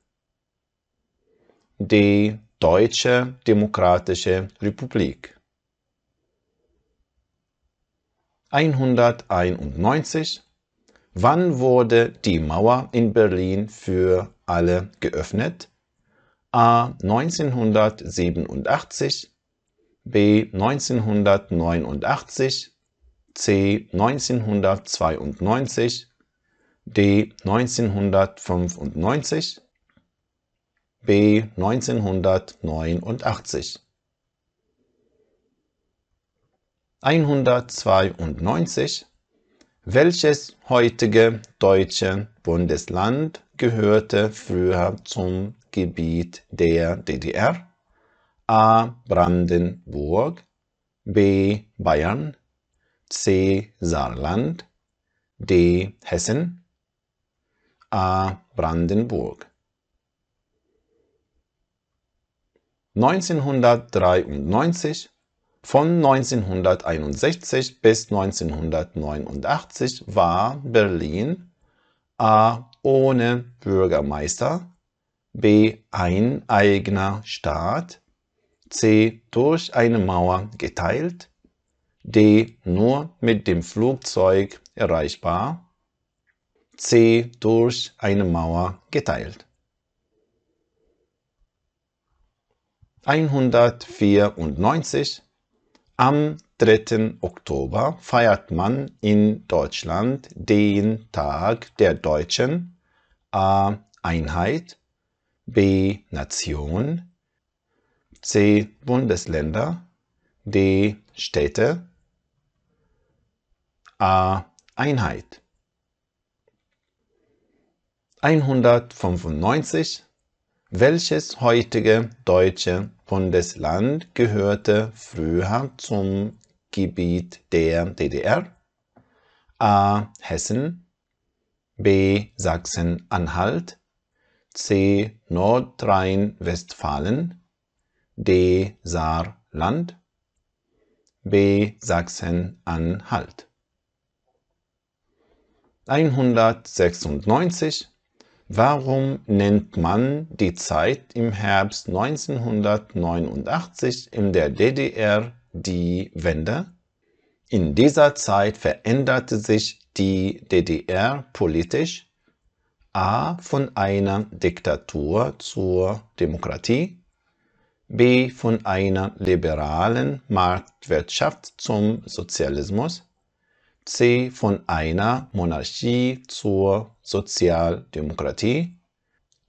D. Deutsche Demokratische Republik. 191. Wann wurde die Mauer in Berlin für alle geöffnet? A. 1987, B. 1989, C. 1992, D. 1995, B. 1989. 192. Welches heutige deutsche Bundesland gehörte früher zum Gebiet der DDR? A. Brandenburg, B. Bayern, C. Saarland, D. Hessen, A. Brandenburg. 1993. Von 1961 bis 1989 war Berlin A. ohne Bürgermeister, B. ein eigener Staat, C. durch eine Mauer geteilt, D. nur mit dem Flugzeug erreichbar, C. durch eine Mauer geteilt. 194. Am 3. Oktober feiert man in Deutschland den Tag der Deutschen, A. Einheit, B. Nation, C. Bundesländer, D. Städte, A. Einheit. 195. Welches heutige deutsche Bundesland gehörte früher zum Gebiet der DDR? A. Hessen, B. Sachsen-Anhalt, C. Nordrhein-Westfalen, D. Saarland, B. Sachsen-Anhalt. 196. Warum nennt man die Zeit im Herbst 1989 in der DDR die Wende? In dieser Zeit veränderte sich die DDR politisch A. von einer Diktatur zur Demokratie, B. von einer liberalen Marktwirtschaft zum Sozialismus, C. von einer Monarchie zur Sozialdemokratie,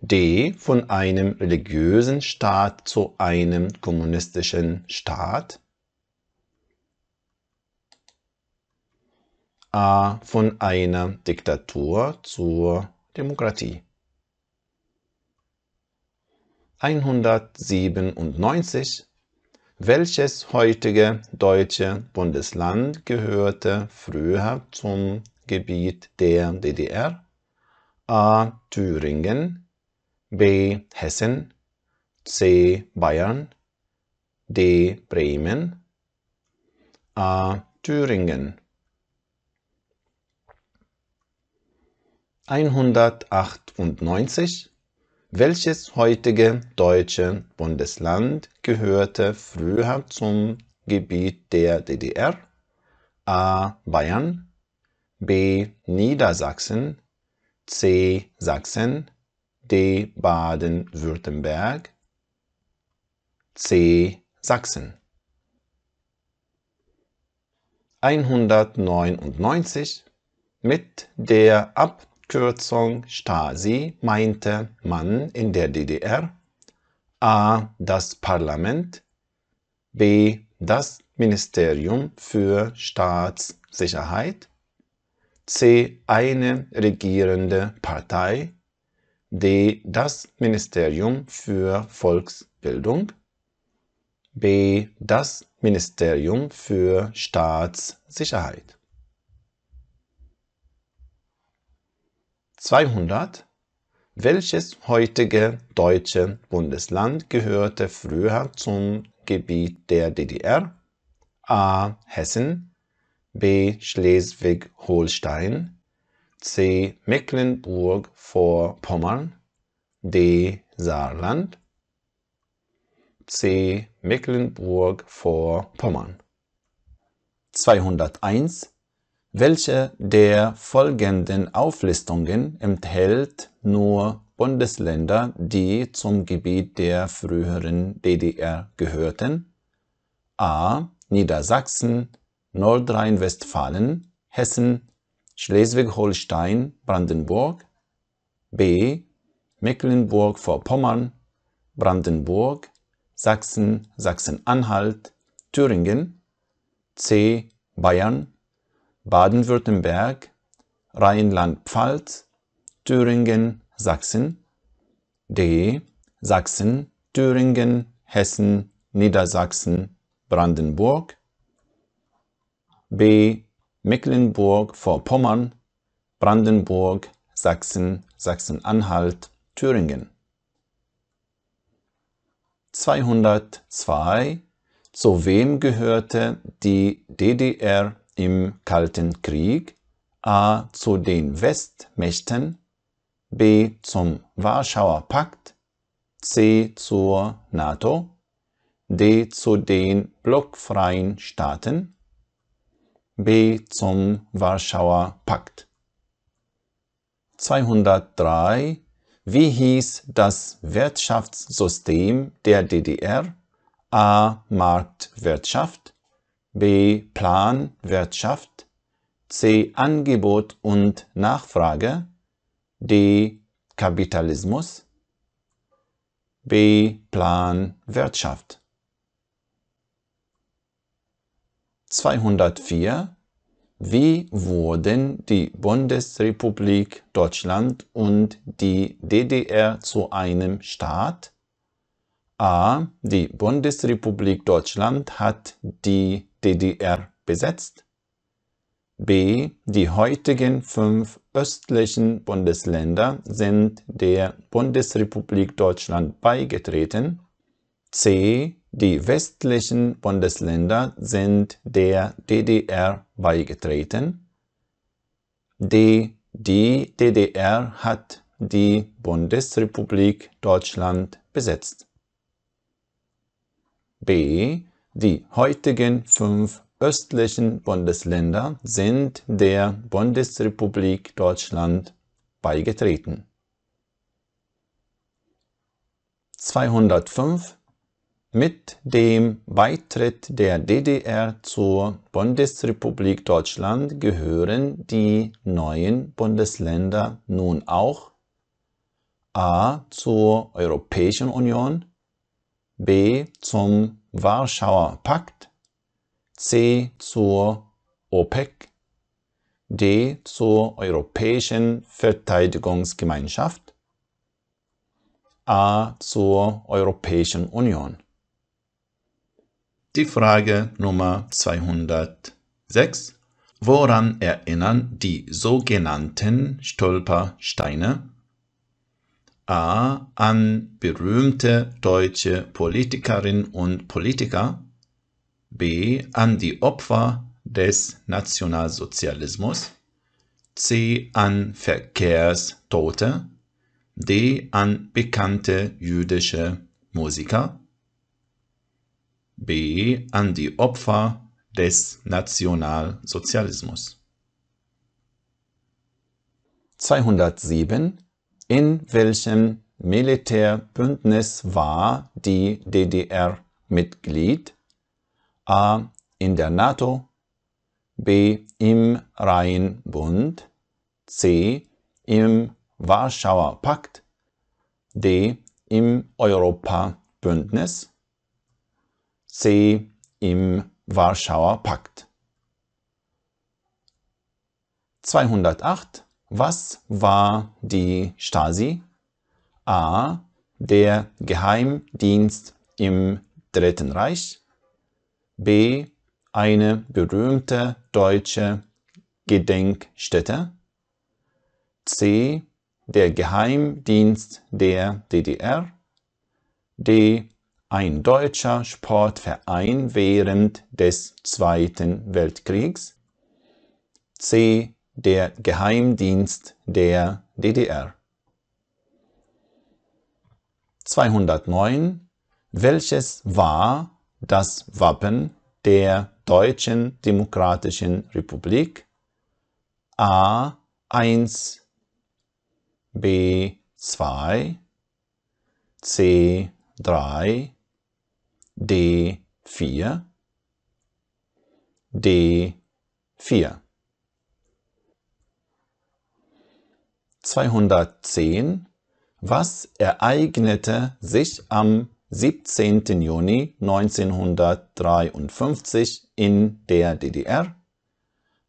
D. von einem religiösen Staat zu einem kommunistischen Staat, A. von einer Diktatur zur Demokratie. 197. Welches heutige deutsche Bundesland gehörte früher zum Gebiet der DDR? A. Thüringen, B. Hessen, C. Bayern, D. Bremen, A. Thüringen. 198. Welches heutige deutsche Bundesland gehörte früher zum Gebiet der DDR? A. Bayern, B. Niedersachsen, C. Sachsen, D. Baden-Württemberg, C. Sachsen. 199. Mit der Abkürzung Stasi meinte man in der DDR A. das Parlament, B. das Ministerium für Staatssicherheit, C. eine regierende Partei, D. das Ministerium für Volksbildung, B. das Ministerium für Staatssicherheit. 200. Welches heutige deutsche Bundesland gehörte früher zum Gebiet der DDR? A. Hessen, B. Schleswig-Holstein, C. Mecklenburg-Vorpommern, D. Saarland, C. Mecklenburg-Vorpommern. 201. Welche der folgenden Auflistungen enthält nur Bundesländer, die zum Gebiet der früheren DDR gehörten? A. Niedersachsen, Nordrhein-Westfalen, Hessen, Schleswig-Holstein, Brandenburg, B. Mecklenburg-Vorpommern, Brandenburg, Sachsen, Sachsen-Anhalt, Thüringen, C. Bayern, Baden-Württemberg, Rheinland-Pfalz, Thüringen, Sachsen, D. Sachsen, Thüringen, Hessen, Niedersachsen, Brandenburg, B. Mecklenburg-Vorpommern, Brandenburg, Sachsen, Sachsen-Anhalt, Thüringen. 202. Zu wem gehörte die DDR im Kalten Krieg? A. zu den Westmächten, B. zum Warschauer Pakt, C. zur NATO, D. zu den blockfreien Staaten, B. zum Warschauer Pakt. 203. Wie hieß das Wirtschaftssystem der DDR? A. Marktwirtschaft, B. Planwirtschaft, C. Angebot und Nachfrage, D. Kapitalismus, B. Planwirtschaft. 204. Wie wurden die Bundesrepublik Deutschland und die DDR zu einem Staat? A. Die Bundesrepublik Deutschland hat die DDR besetzt. B. Die heutigen 5 östlichen Bundesländer sind der Bundesrepublik Deutschland beigetreten. C. Die westlichen Bundesländer sind der DDR beigetreten. D. Die DDR hat die Bundesrepublik Deutschland besetzt. B. Die heutigen 5 östlichen Bundesländer sind der Bundesrepublik Deutschland beigetreten. 205. Mit dem Beitritt der DDR zur Bundesrepublik Deutschland gehören die neuen Bundesländer nun auch A. zur Europäischen Union, B. zum Warschauer Pakt, C. zur OPEC, D. zur Europäischen Verteidigungsgemeinschaft, A. zur Europäischen Union. Die Frage Nummer 206. Woran erinnern die sogenannten Stolpersteine? A. An berühmte deutsche Politikerinnen und Politiker, B. an die Opfer des Nationalsozialismus, C. An Verkehrstote. D. An bekannte jüdische Musiker. B. An die Opfer des Nationalsozialismus. 207. In welchem Militärbündnis war die DDR Mitglied? A. In der NATO. B. Im Rheinbund. C. Im Warschauer Pakt. D. Im Europabündnis. C. Im Warschauer Pakt. 208. Was war die Stasi? A. Der Geheimdienst im Dritten Reich. B. Eine berühmte deutsche Gedenkstätte. C. Der Geheimdienst der DDR. D. Ein deutscher Sportverein während des Zweiten Weltkriegs. C. Der Geheimdienst der DDR. 209. Welches war das Wappen der Deutschen Demokratischen Republik? A. 1, B. 2, C. 3, D. 4, D. 4. 210. Was ereignete sich am 17. Juni 1953 in der DDR?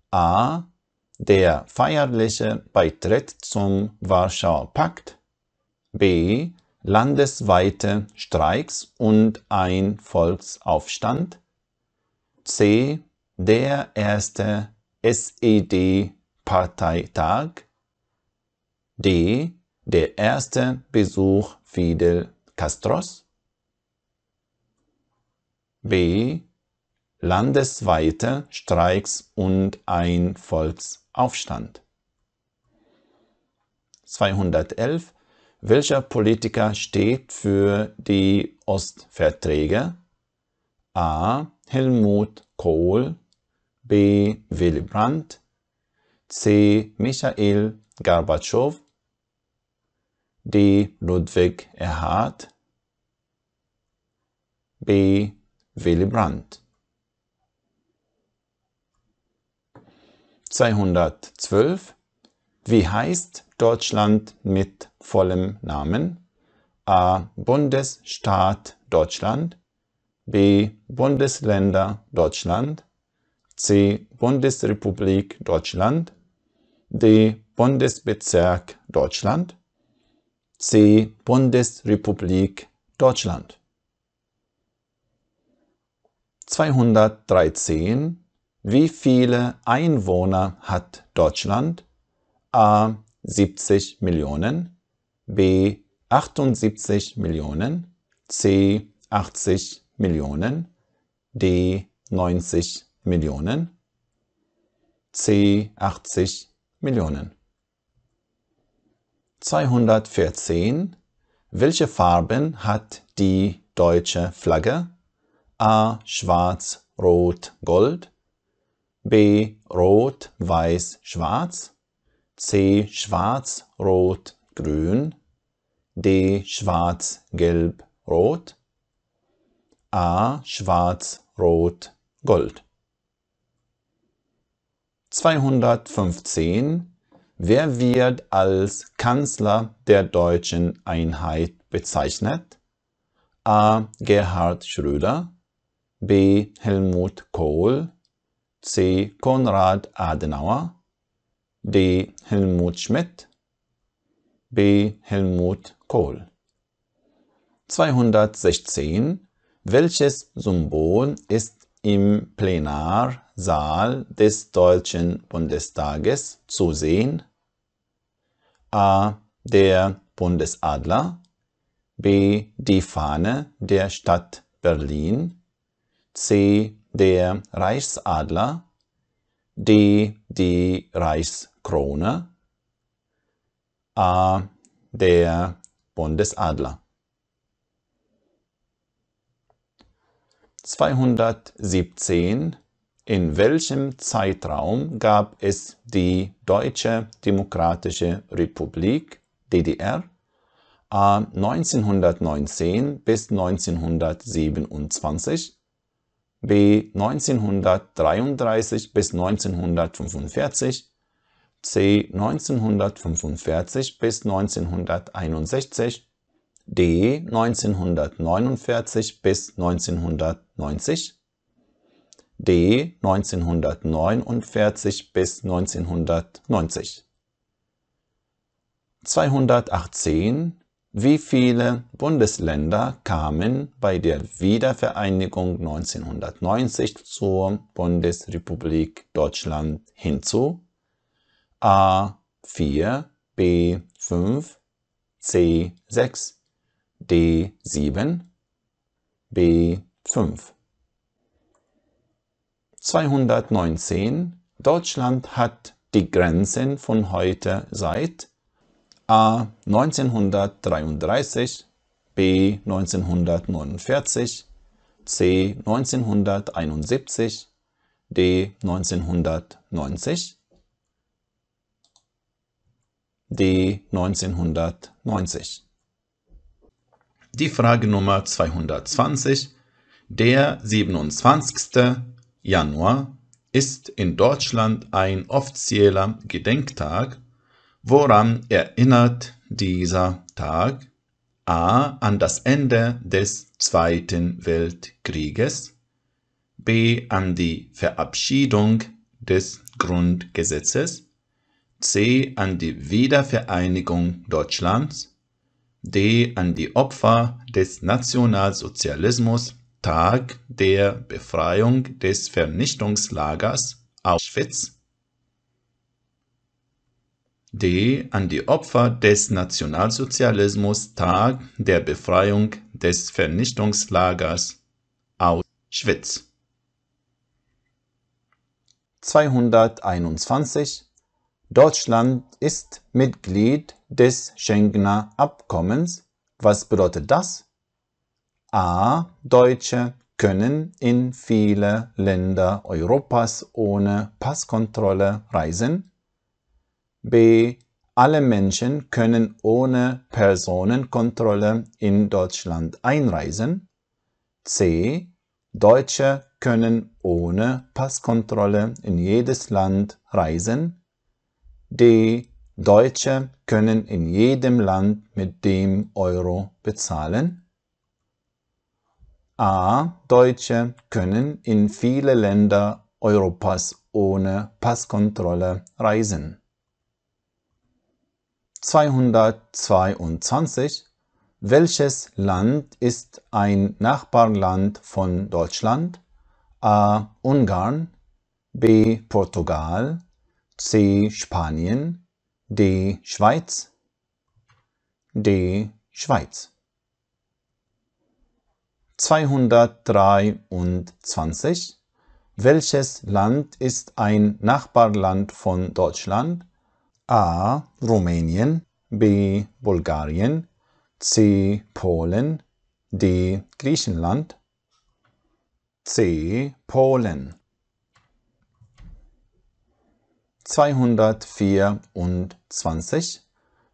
A. Der feierliche Beitritt zum Warschauer Pakt. B. Landesweite Streiks und ein Volksaufstand. C. Der erste SED-Parteitag. D. Der erste Besuch Fidel Castros. B. Landesweite Streiks und ein Volksaufstand. 211. Welcher Politiker steht für die Ostverträge? A. Helmut Kohl. B. Willy Brandt. C. Michail Gorbatschow. D. Ludwig Erhard. B. Willy Brandt. 212. Wie heißt Deutschland mit vollem Namen? A. Bundesstaat Deutschland. B. Bundesländer Deutschland. C. Bundesrepublik Deutschland. D. Bundesbezirk Deutschland. C. Bundesrepublik Deutschland. 213. Wie viele Einwohner hat Deutschland? A. 70 Millionen. B. 78 Millionen. C. 80 Millionen. D. 90 Millionen. C. 80 Millionen. 214. Welche Farben hat die deutsche Flagge? A. Schwarz, Rot, Gold. B. Rot, Weiß, Schwarz. C. Schwarz, Rot, Grün. D. Schwarz, Gelb, Rot. A. Schwarz, Rot, Gold. 215. Wer wird als Kanzler der deutschen Einheit bezeichnet? A. Gerhard Schröder. B. Helmut Kohl. C. Konrad Adenauer. D. Helmut Schmidt. B. Helmut Kohl. 216. Welches Symbol ist im Plenarsaal des Deutschen Bundestages zu sehen? A. Der Bundesadler. B. Die Fahne der Stadt Berlin. C. Der Reichsadler. D. Die Reichskrone. Krone. A. Der Bundesadler. 217. In welchem Zeitraum gab es die Deutsche Demokratische Republik DDR? A. 1919 bis 1927, B. 1933 bis 1945, C. 1945 bis 1961, D. 1949 bis 1990, D. 1949 bis 1990. 218. Wie viele Bundesländer kamen bei der Wiedervereinigung 1990 zur Bundesrepublik Deutschland hinzu? A. 4, B. 5, C. 6, D. 7, B. 5. 219. Deutschland hat die Grenzen von heute seit A. 1933, B. 1949, C. 1971, D. 1990, D. 1990. Die Frage Nummer 220. Der 27. Januar ist in Deutschland ein offizieller Gedenktag. Woran erinnert dieser Tag? A. An das Ende des Zweiten Weltkrieges, B. An die Verabschiedung des Grundgesetzes, C. An die Wiedervereinigung Deutschlands, D. An die Opfer des Nationalsozialismus, Tag der Befreiung des Vernichtungslagers Auschwitz, D. An die Opfer des Nationalsozialismus, Tag der Befreiung des Vernichtungslagers Auschwitz. 221. Deutschland ist Mitglied des Schengener Abkommens. Was bedeutet das? A. Deutsche können in viele Länder Europas ohne Passkontrolle reisen. B. Alle Menschen können ohne Personenkontrolle in Deutschland einreisen. C. Deutsche können ohne Passkontrolle in jedes Land reisen. D. Deutsche können in jedem Land mit dem Euro bezahlen. A. Deutsche können in viele Länder Europas ohne Passkontrolle reisen. 222. Welches Land ist ein Nachbarland von Deutschland? A. Ungarn, B. Portugal, C. Spanien, D. Schweiz, D. Schweiz. 223. Welches Land ist ein Nachbarland von Deutschland? A. Rumänien, B. Bulgarien, C. Polen, D. Griechenland, C. Polen. 224.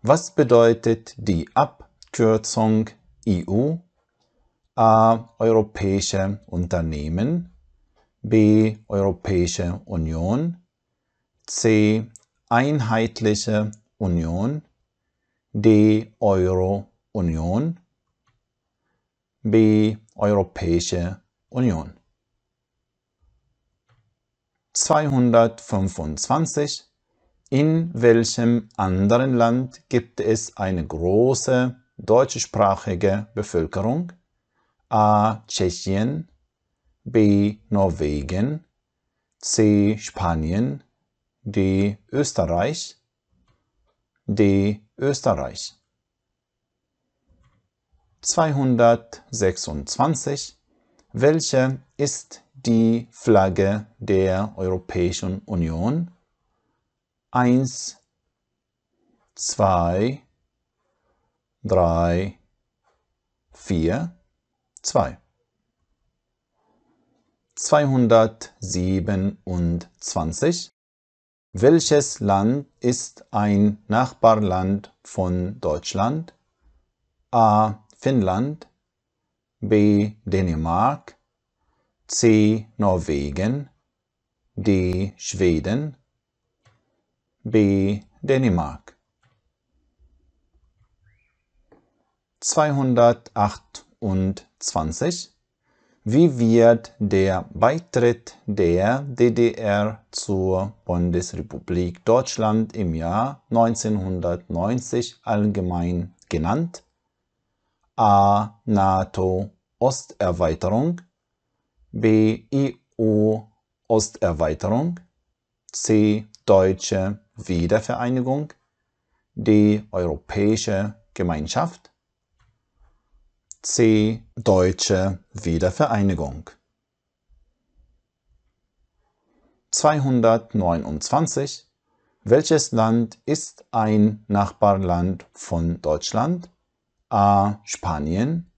Was bedeutet die Abkürzung EU? A. Europäische Unternehmen, B. Europäische Union, C. Einheitliche Union, D. Euro-Union, B. Europäische Union. 225. In welchem anderen Land gibt es eine große deutschsprachige Bevölkerung? A. Tschechien, B. Norwegen, C. Spanien, D. Österreich, D. Österreich. 226. Welche ist die Flagge der Europäischen Union? 1, 2, 3, 4, 2. 227. Welches Land ist ein Nachbarland von Deutschland? A. Finnland, B. Dänemark, C. Norwegen, D. Schweden, B. Dänemark. 228. Wie wird der Beitritt der DDR zur Bundesrepublik Deutschland im Jahr 1990 allgemein genannt? A. NATO-Osterweiterung, B. EU-Osterweiterung, C. Deutsche Wiedervereinigung, D. Europäische Gemeinschaft, C. Deutsche Wiedervereinigung. 229. Welches Land ist ein Nachbarland von Deutschland? A. Spanien,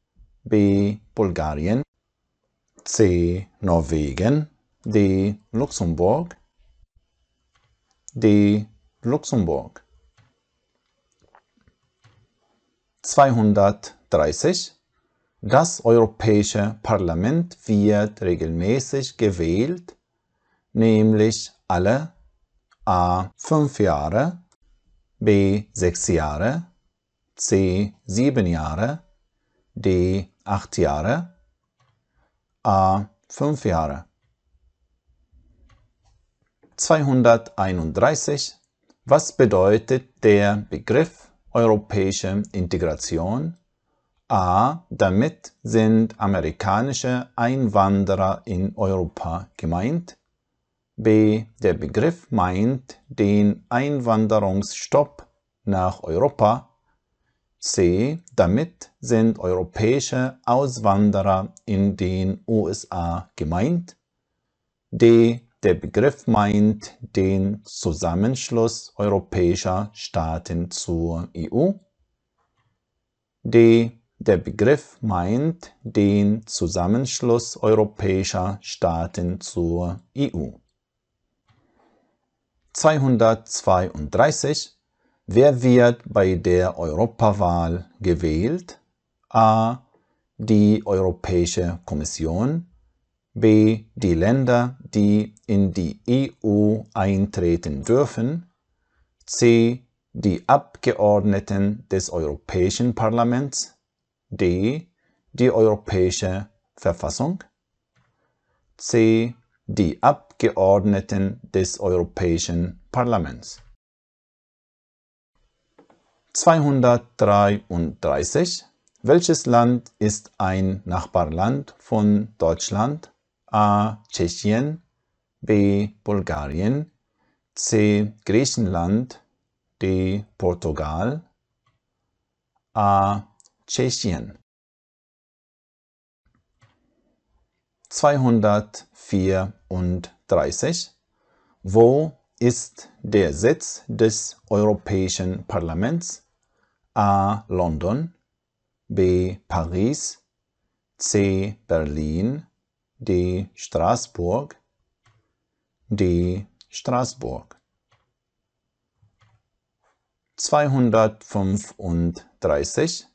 B. Bulgarien, C. Norwegen, D. Luxemburg, D. Luxemburg. 230. Das Europäische Parlament wird regelmäßig gewählt, nämlich alle A. 5 Jahre, B. 6 Jahre, C. 7 Jahre, D. 8 Jahre, A. 5 Jahre. 231. Was bedeutet der Begriff europäische Integration? A. Damit sind amerikanische Einwanderer in Europa gemeint. B. Der Begriff meint den Einwanderungsstopp nach Europa. C. Damit sind europäische Auswanderer in den USA gemeint. D. Der Begriff meint den Zusammenschluss europäischer Staaten zur EU. D. Der Begriff meint den Zusammenschluss europäischer Staaten zur EU. 232. Wer wird bei der Europawahl gewählt? A. Die Europäische Kommission, B. Die Länder, die in die EU eintreten dürfen, C. Die Abgeordneten des Europäischen Parlaments, D. Die Europäische Verfassung, C. Die Abgeordneten des Europäischen Parlaments. 233. Welches Land ist ein Nachbarland von Deutschland? A. Tschechien, B. Bulgarien, C. Griechenland, D. Portugal, A. Tschechien. 234. Wo ist der Sitz des Europäischen Parlaments? A. London, B. Paris, C. Berlin, D. Straßburg, D. Straßburg. 235.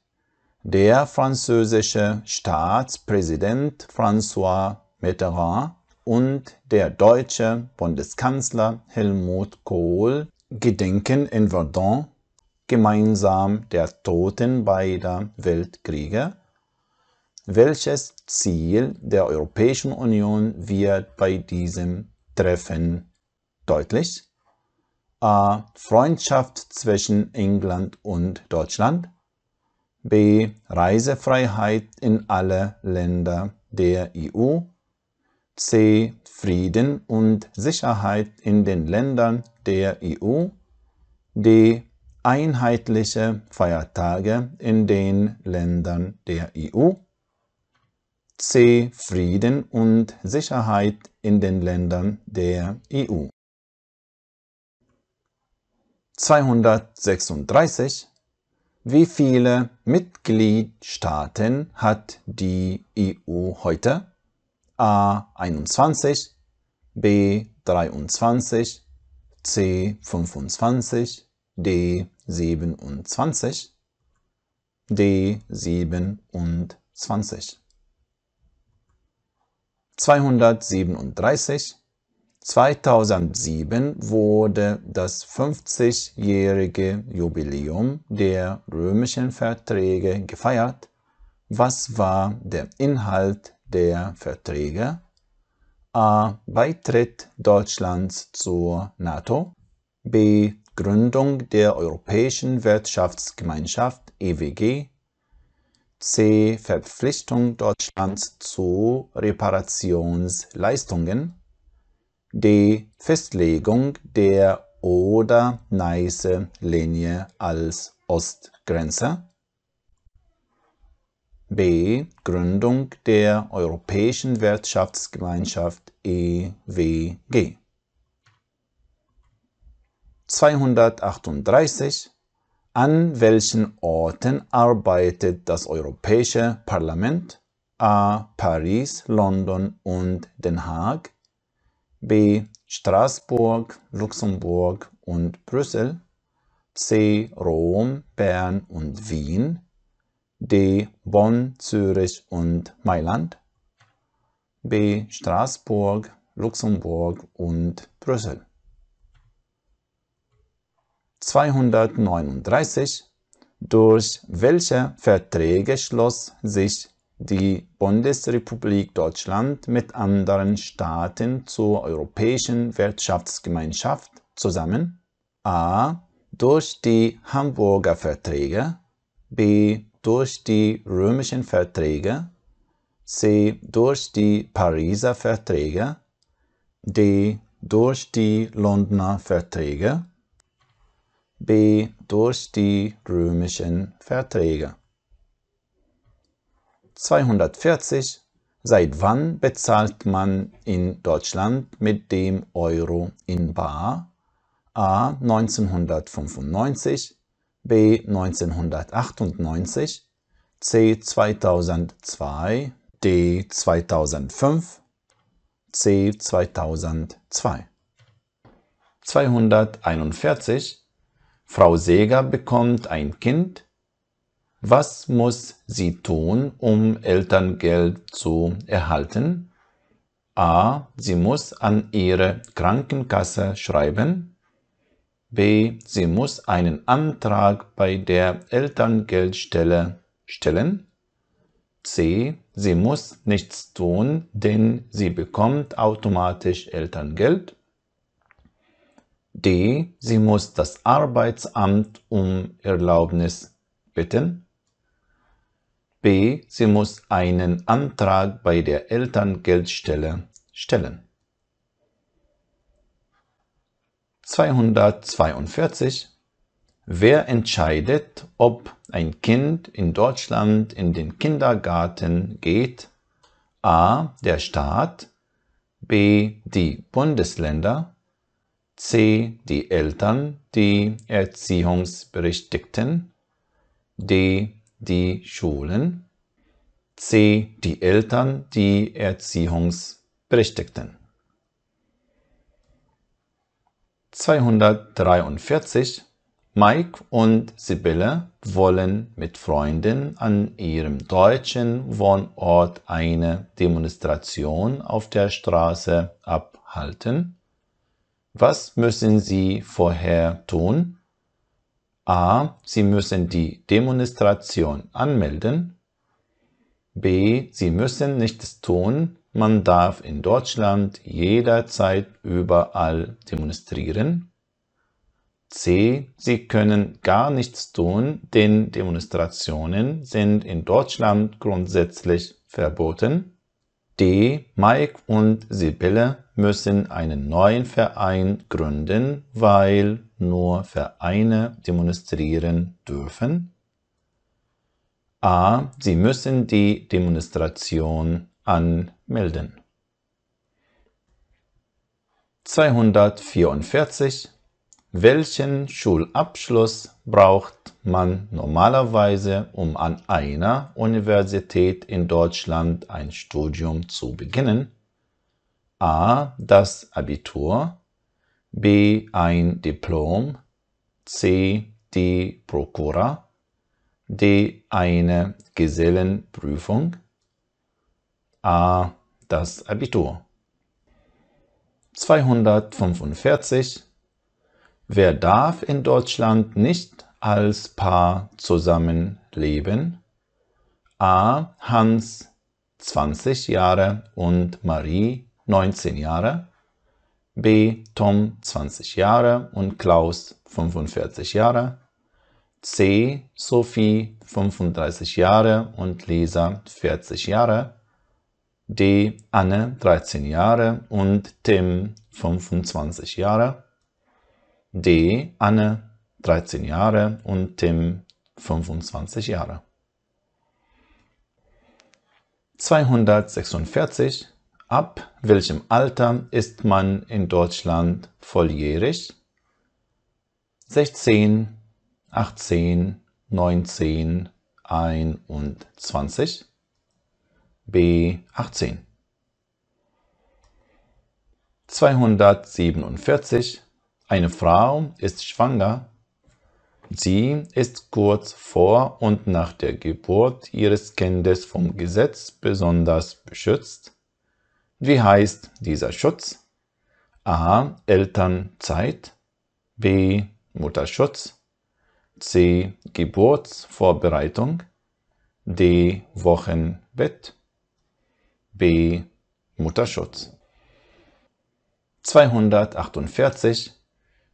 Der französische Staatspräsident François Mitterrand und der deutsche Bundeskanzler Helmut Kohl gedenken in Verdun gemeinsam der Toten beider Weltkriege. Welches Ziel der Europäischen Union wird bei diesem Treffen deutlich? A. Freundschaft zwischen England und Deutschland, B. Reisefreiheit in alle Länder der EU, C. Frieden und Sicherheit in den Ländern der EU, D. Einheitliche Feiertage in den Ländern der EU, C. Frieden und Sicherheit in den Ländern der EU. 236. Wie viele Mitgliedstaaten hat die EU heute? A 21, B 23, C 25, D 27, D 27. 237. 2007 wurde das 50-jährige Jubiläum der römischen Verträge gefeiert. Was war der Inhalt der Verträge? A. Beitritt Deutschlands zur NATO. B. Gründung der Europäischen Wirtschaftsgemeinschaft EWG. C. Verpflichtung Deutschlands zu Reparationsleistungen. D. Festlegung der Oder-Neiße-Linie als Ostgrenze. B. Gründung der Europäischen Wirtschaftsgemeinschaft EWG. 238. An welchen Orten arbeitet das Europäische Parlament? A. Paris, London und Den Haag. B. Straßburg, Luxemburg und Brüssel. C. Rom, Bern und Wien. D. Bonn, Zürich und Mailand. B. Straßburg, Luxemburg und Brüssel. 239. Durch welche Verträge schloss sich die Bundesrepublik Deutschland mit anderen Staaten zur Europäischen Wirtschaftsgemeinschaft zusammen? A. Durch die Hamburger Verträge. B. Durch die Römischen Verträge. C. Durch die Pariser Verträge. D. Durch die Londoner Verträge. B. Durch die Römischen Verträge. 240. Seit wann bezahlt man in Deutschland mit dem Euro in bar? A. 1995, B. 1998, C. 2002, D. 2005, C. 2002. 241. Frau Seeger bekommt ein Kind. Was muss sie tun, um Elterngeld zu erhalten? A. Sie muss an ihre Krankenkasse schreiben. B. Sie muss einen Antrag bei der Elterngeldstelle stellen. C. Sie muss nichts tun, denn sie bekommt automatisch Elterngeld. D. Sie muss das Arbeitsamt um Erlaubnis bitten. B. Sie muss einen Antrag bei der Elterngeldstelle stellen. 242. Wer entscheidet, ob ein Kind in Deutschland in den Kindergarten geht? A. Der Staat. B. Die Bundesländer. C. Die Eltern, die Erziehungsberechtigten. D. Die Schulen. C. Die Eltern, die Erziehungsberechtigten. 243. Mike und Sibylle wollen mit Freunden an ihrem deutschen Wohnort eine Demonstration auf der Straße abhalten. Was müssen sie vorher tun? A. Sie müssen die Demonstration anmelden. B. Sie müssen nichts tun. Man darf in Deutschland jederzeit überall demonstrieren. C. Sie können gar nichts tun, denn Demonstrationen sind in Deutschland grundsätzlich verboten. D. Mike und Sibylle müssen einen neuen Verein gründen, weil nur Vereine demonstrieren dürfen. A. Sie müssen die Demonstration anmelden. 244. Welchen Schulabschluss braucht man normalerweise, um an einer Universität in Deutschland ein Studium zu beginnen? A. Das Abitur, B. ein Diplom, C. die Prokura, D. eine Gesellenprüfung. A. Das Abitur. 245. Wer darf in Deutschland nicht als Paar zusammenleben? A. Hans 20 Jahre und Marie 19 Jahre. B. Tom 20 Jahre und Klaus 45 Jahre. C. Sophie 35 Jahre und Lisa 40 Jahre. D. Anne 13 Jahre und Tim 25 Jahre. D. Anne 13 Jahre und Tim 25 Jahre. 246. Ab welchem Alter ist man in Deutschland volljährig? 16, 18, 19, 21. B. 18. 247. Eine Frau ist schwanger. Sie ist kurz vor und nach der Geburt ihres Kindes vom Gesetz besonders beschützt. Wie heißt dieser Schutz? A. Elternzeit, B. Mutterschutz, C. Geburtsvorbereitung, D. Wochenbett, B. Mutterschutz. 248.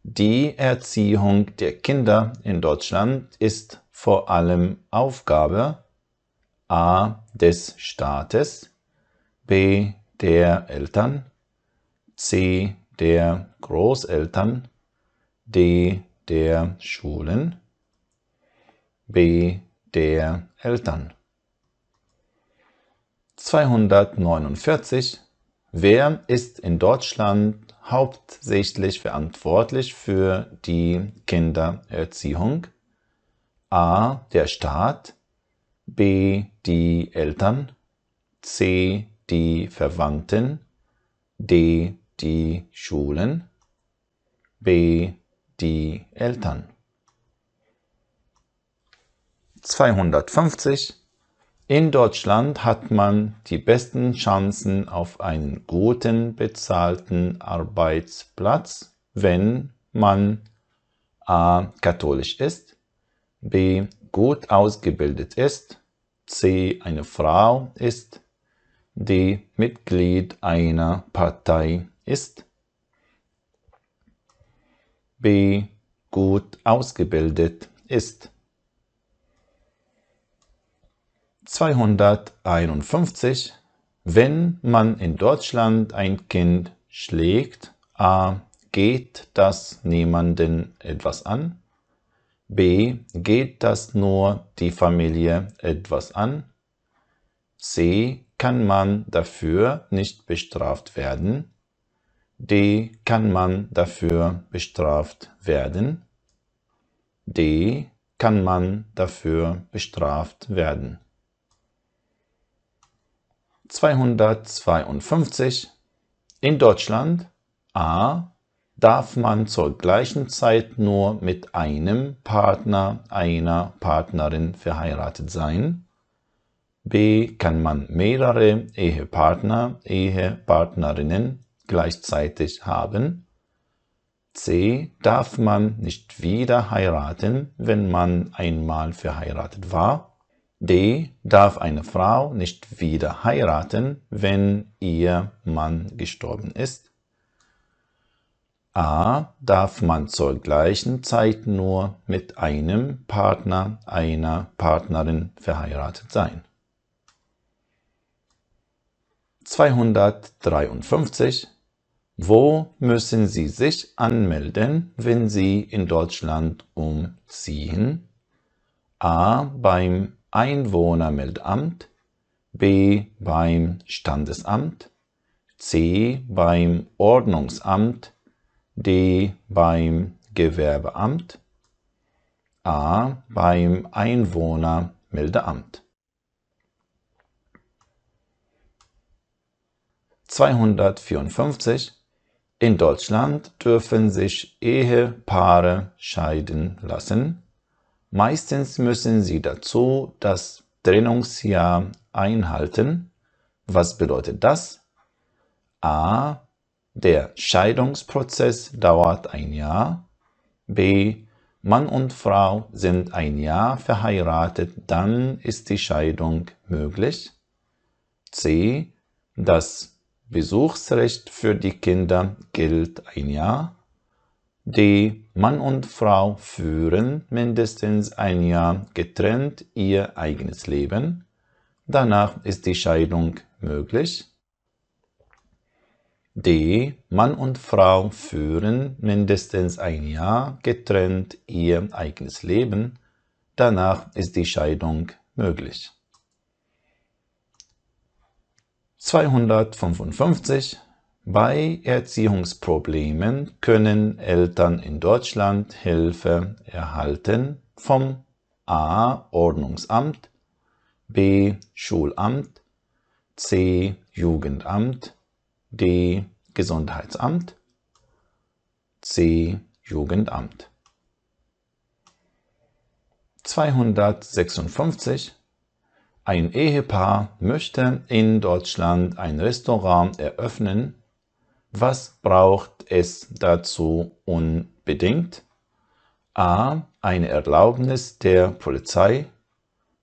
Die Erziehung der Kinder in Deutschland ist vor allem Aufgabe A. des Staates, B. der Eltern, C. der Großeltern, D. der Schulen, B. der Eltern. 249. Wer ist in Deutschland hauptsächlich verantwortlich für die Kindererziehung? A. der Staat, B. die Eltern, C. die Verwandten, D. die Schulen, B. die Eltern. 250. In Deutschland hat man die besten Chancen auf einen guten bezahlten Arbeitsplatz, wenn man A. katholisch ist, B. gut ausgebildet ist, C. eine Frau ist, D. Mitglied einer Partei ist, B. gut ausgebildet ist. 251. Wenn man in Deutschland ein Kind schlägt, A. geht das niemanden etwas an, B. geht das nur die Familie etwas an, C. kann man dafür nicht bestraft werden, D. kann man dafür bestraft werden, D. kann man dafür bestraft werden. 252. In Deutschland A. darf man zur gleichen Zeit nur mit einem Partner, einer Partnerin verheiratet sein. B. kann man mehrere Ehepartner, Ehepartnerinnen gleichzeitig haben. C. darf man nicht wieder heiraten, wenn man einmal verheiratet war. D. darf eine Frau nicht wieder heiraten, wenn ihr Mann gestorben ist. A. darf man zur gleichen Zeit nur mit einem Partner, einer Partnerin verheiratet sein. 253. Wo müssen Sie sich anmelden, wenn Sie in Deutschland umziehen? A. beim Einwohnermeldeamt, B. beim Standesamt, C. beim Ordnungsamt, D. beim Gewerbeamt, A. beim Einwohnermeldeamt. 254. In Deutschland dürfen sich Ehepaare scheiden lassen. Meistens müssen sie dazu das Trennungsjahr einhalten. Was bedeutet das? A. Der Scheidungsprozess dauert ein Jahr. B. Mann und Frau sind ein Jahr verheiratet, dann ist die Scheidung möglich. C. Das Besuchsrecht für die Kinder gilt ein Jahr. D. Mann und Frau führen mindestens ein Jahr getrennt ihr eigenes Leben. Danach ist die Scheidung möglich. D. Mann und Frau führen mindestens ein Jahr getrennt ihr eigenes Leben. Danach ist die Scheidung möglich. 255. Bei Erziehungsproblemen können Eltern in Deutschland Hilfe erhalten vom A. Ordnungsamt, B. Schulamt, C. Jugendamt, D. Gesundheitsamt, C. Jugendamt. 256. Ein Ehepaar möchte in Deutschland ein Restaurant eröffnen. Was braucht es dazu unbedingt? A. Eine Erlaubnis der Polizei,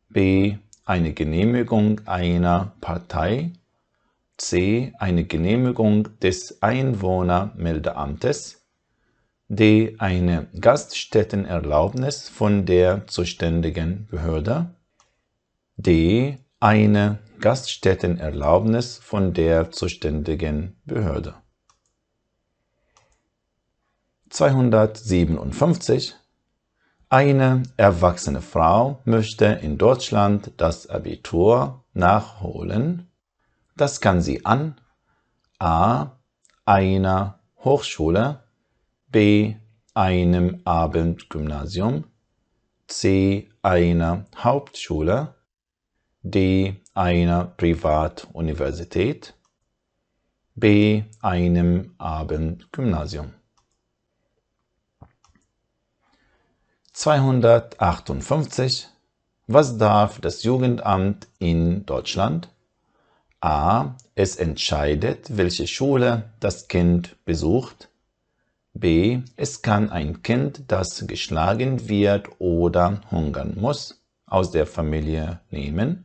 B. Eine Genehmigung einer Partei, C. Eine Genehmigung des Einwohnermeldeamtes, D. Eine Gaststättenerlaubnis von der zuständigen Behörde, D. Eine Gaststättenerlaubnis von der zuständigen Behörde. 257. Eine erwachsene Frau möchte in Deutschland das Abitur nachholen. Das kann sie an A. einer Hochschule, B. einem Abendgymnasium, C. einer Hauptschule, D. einer Privatuniversität, B. einem Abendgymnasium. 258. Was darf das Jugendamt in Deutschland? A. Es entscheidet, welche Schule das Kind besucht. B. Es kann ein Kind, das geschlagen wird oder hungern muss, aus der Familie nehmen.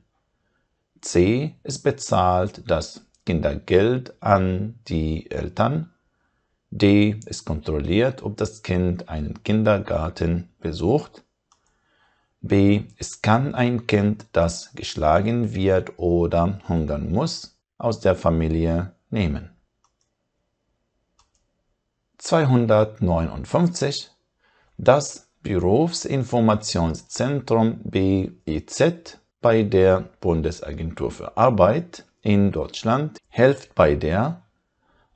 C. Es bezahlt das Kindergeld an die Eltern. D. Es kontrolliert, ob das Kind einen Kindergarten besucht. B. Es kann ein Kind, das geschlagen wird oder hungern muss, aus der Familie nehmen. 259. Das Berufsinformationszentrum BIZ bei der Bundesagentur für Arbeit in Deutschland hilft bei der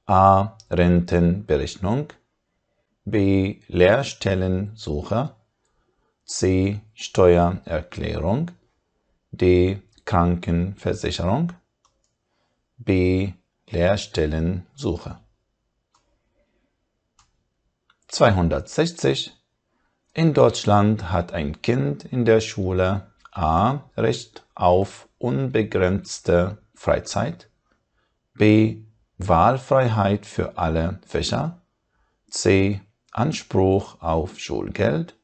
A. Rentenberechnung, B. Lehrstellensuche, C. Steuererklärung, D. Krankenversicherung, B. Lehrstellensuche. 260. In Deutschland hat ein Kind in der Schule A. Recht auf unbegrenzte Freizeit, B. Wahlfreiheit für alle Fächer, C. Anspruch auf Schulgeld,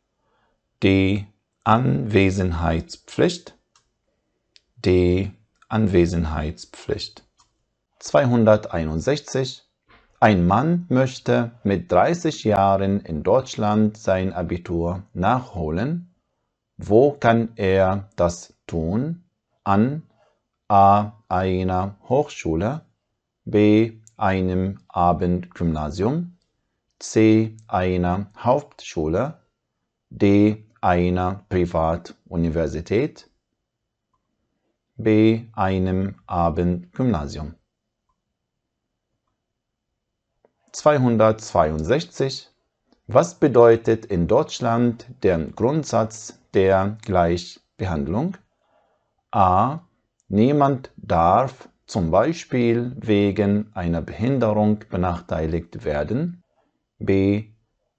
D. Anwesenheitspflicht, D. Anwesenheitspflicht. 261. Ein Mann möchte mit 30 Jahren in Deutschland sein Abitur nachholen. Wo kann er das tun? An A. einer Hochschule, B. einem Abendgymnasium, C. einer Hauptschule, D. einer Privatuniversität, B. einem Abendgymnasium. 262. Was bedeutet in Deutschland der Grundsatz der Gleichbehandlung? A. Niemand darf zum Beispiel wegen einer Behinderung benachteiligt werden. B.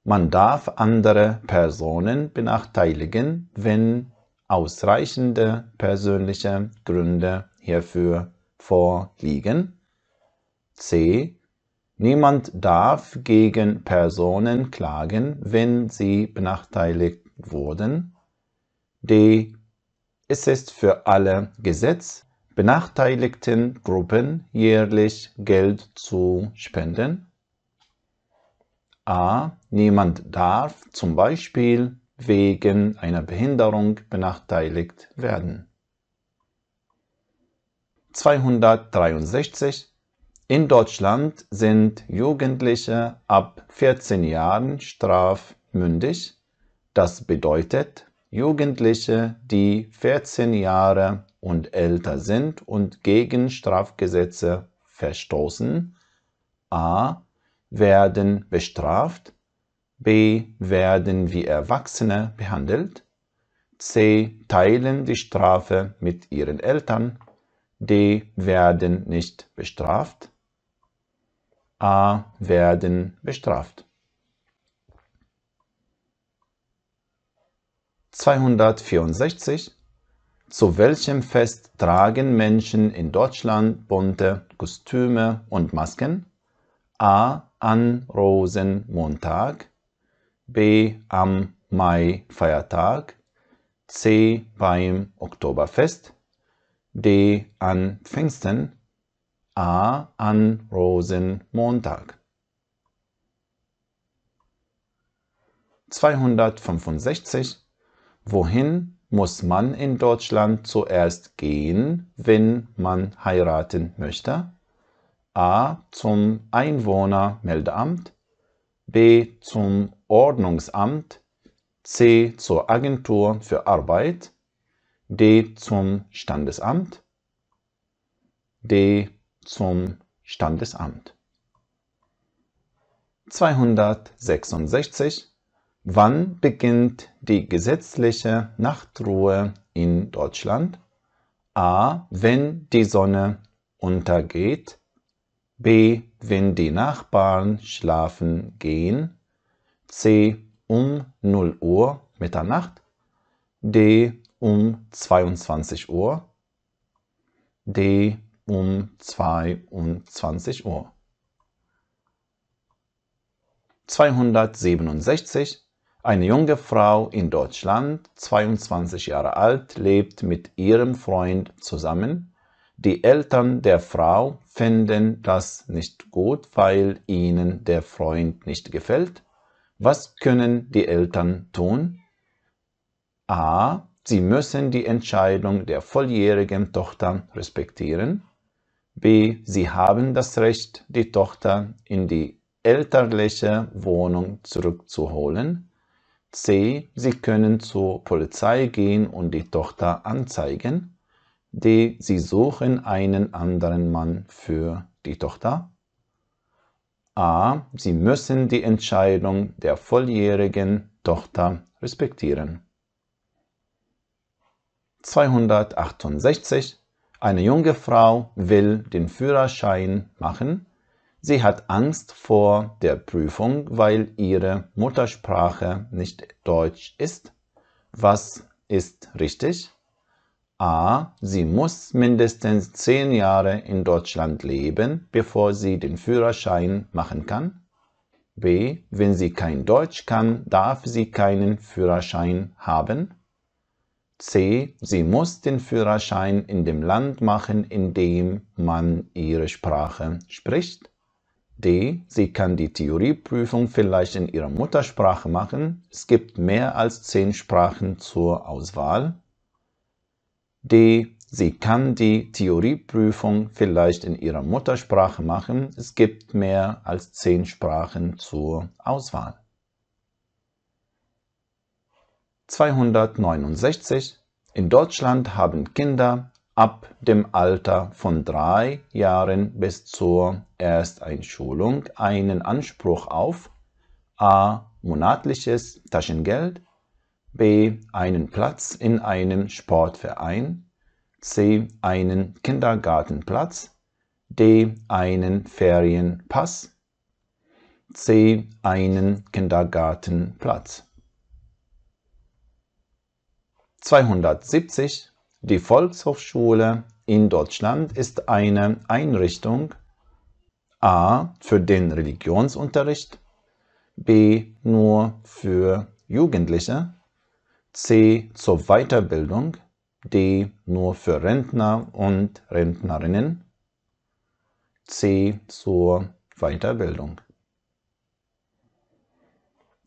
Man darf andere Personen benachteiligen, wenn ausreichende persönliche Gründe hierfür vorliegen. C. Niemand darf gegen Personen klagen, wenn sie benachteiligt wurden. D. Es ist für alle Gesetz, benachteiligten Gruppen jährlich Geld zu spenden. A. Niemand darf zum Beispiel wegen einer Behinderung benachteiligt werden. 263. In Deutschland sind Jugendliche ab 14 Jahren strafmündig. Das bedeutet, Jugendliche, die 14 Jahre und älter sind und gegen Strafgesetze verstoßen, a. werden bestraft, b. werden wie Erwachsene behandelt, c. teilen die Strafe mit ihren Eltern, d. werden nicht bestraft, a. werden bestraft. 264. Zu welchem Fest tragen Menschen in Deutschland bunte Kostüme und Masken? A. An Rosenmontag, b. am Mai-Feiertag, c. beim Oktoberfest, d. an Pfingsten, a. an Rosenmontag. 265. Wohin muss man in Deutschland zuerst gehen, wenn man heiraten möchte? A. Zum Einwohnermeldeamt, b. zum Ordnungsamt, c. zur Agentur für Arbeit, d. zum Standesamt, d. zum Standesamt. 266. Wann beginnt die gesetzliche Nachtruhe in Deutschland? A. Wenn die Sonne untergeht, b. wenn die Nachbarn schlafen gehen, c. um 0 Uhr Mitternacht, d. um 22 Uhr, d. um 22 Uhr. 267. Eine junge Frau in Deutschland, 22 Jahre alt, lebt mit ihrem Freund zusammen. Die Eltern der Frau finden das nicht gut, weil ihnen der Freund nicht gefällt. Was können die Eltern tun? A. Sie müssen die Entscheidung der volljährigen Tochter respektieren. B. Sie haben das Recht, die Tochter in die elterliche Wohnung zurückzuholen. C. Sie können zur Polizei gehen und die Tochter anzeigen. D. Sie suchen einen anderen Mann für die Tochter. A. Sie müssen die Entscheidung der volljährigen Tochter respektieren. 268. Eine junge Frau will den Führerschein machen. Sie hat Angst vor der Prüfung, weil ihre Muttersprache nicht Deutsch ist. Was ist richtig? A. Sie muss mindestens 10 Jahre in Deutschland leben, bevor sie den Führerschein machen kann. B. Wenn sie kein Deutsch kann, darf sie keinen Führerschein haben. C. Sie muss den Führerschein in dem Land machen, in dem man ihre Sprache spricht. D. Sie kann die Theorieprüfung vielleicht in ihrer Muttersprache machen. Es gibt mehr als 10 Sprachen zur Auswahl. D. Sie kann die Theorieprüfung vielleicht in ihrer Muttersprache machen. Es gibt mehr als 10 Sprachen zur Auswahl. 269. In Deutschland haben Kinder ab dem Alter von 3 Jahren bis zur Ersteinschulung einen Anspruch auf a. monatliches Taschengeld, B. einen Platz in einem Sportverein, C. einen Kindergartenplatz, D. einen Ferienpass, C. einen Kindergartenplatz. 270. Die Volkshochschule in Deutschland ist eine Einrichtung A. für den Religionsunterricht, B. nur für Jugendliche, C. zur Weiterbildung, D. nur für Rentner und Rentnerinnen, C. zur Weiterbildung.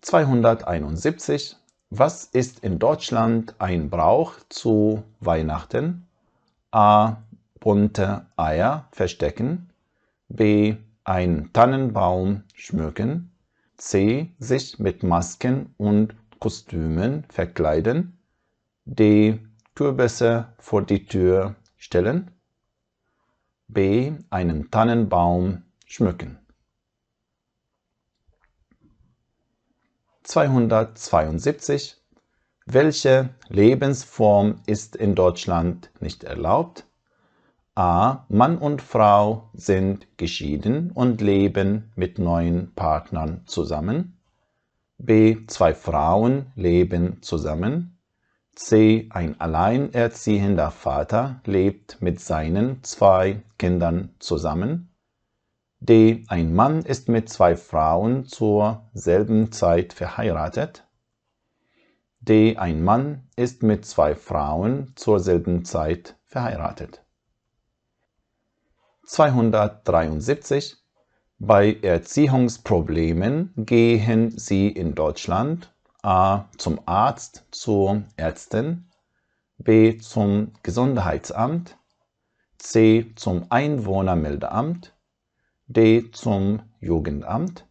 271. Was ist in Deutschland ein Brauch zu Weihnachten? A. bunte Eier verstecken, B. einen Tannenbaum schmücken, C. sich mit Masken und Kostümen verkleiden, D. Kürbisse vor die Tür stellen, B. einen Tannenbaum schmücken. 272. Welche Lebensform ist in Deutschland nicht erlaubt? A. Mann und Frau sind geschieden und leben mit neuen Partnern zusammen. B. Zwei Frauen leben zusammen. C. Ein alleinerziehender Vater lebt mit seinen 2 Kindern zusammen. D. Ein Mann ist mit 2 Frauen zur selben Zeit verheiratet. D. Ein Mann ist mit 2 Frauen zur selben Zeit verheiratet. 273. Bei Erziehungsproblemen gehen Sie in Deutschland A. zum Arzt, zur Ärztin, B. zum Gesundheitsamt, C. zum Einwohnermeldeamt, D. zum Jugendamt,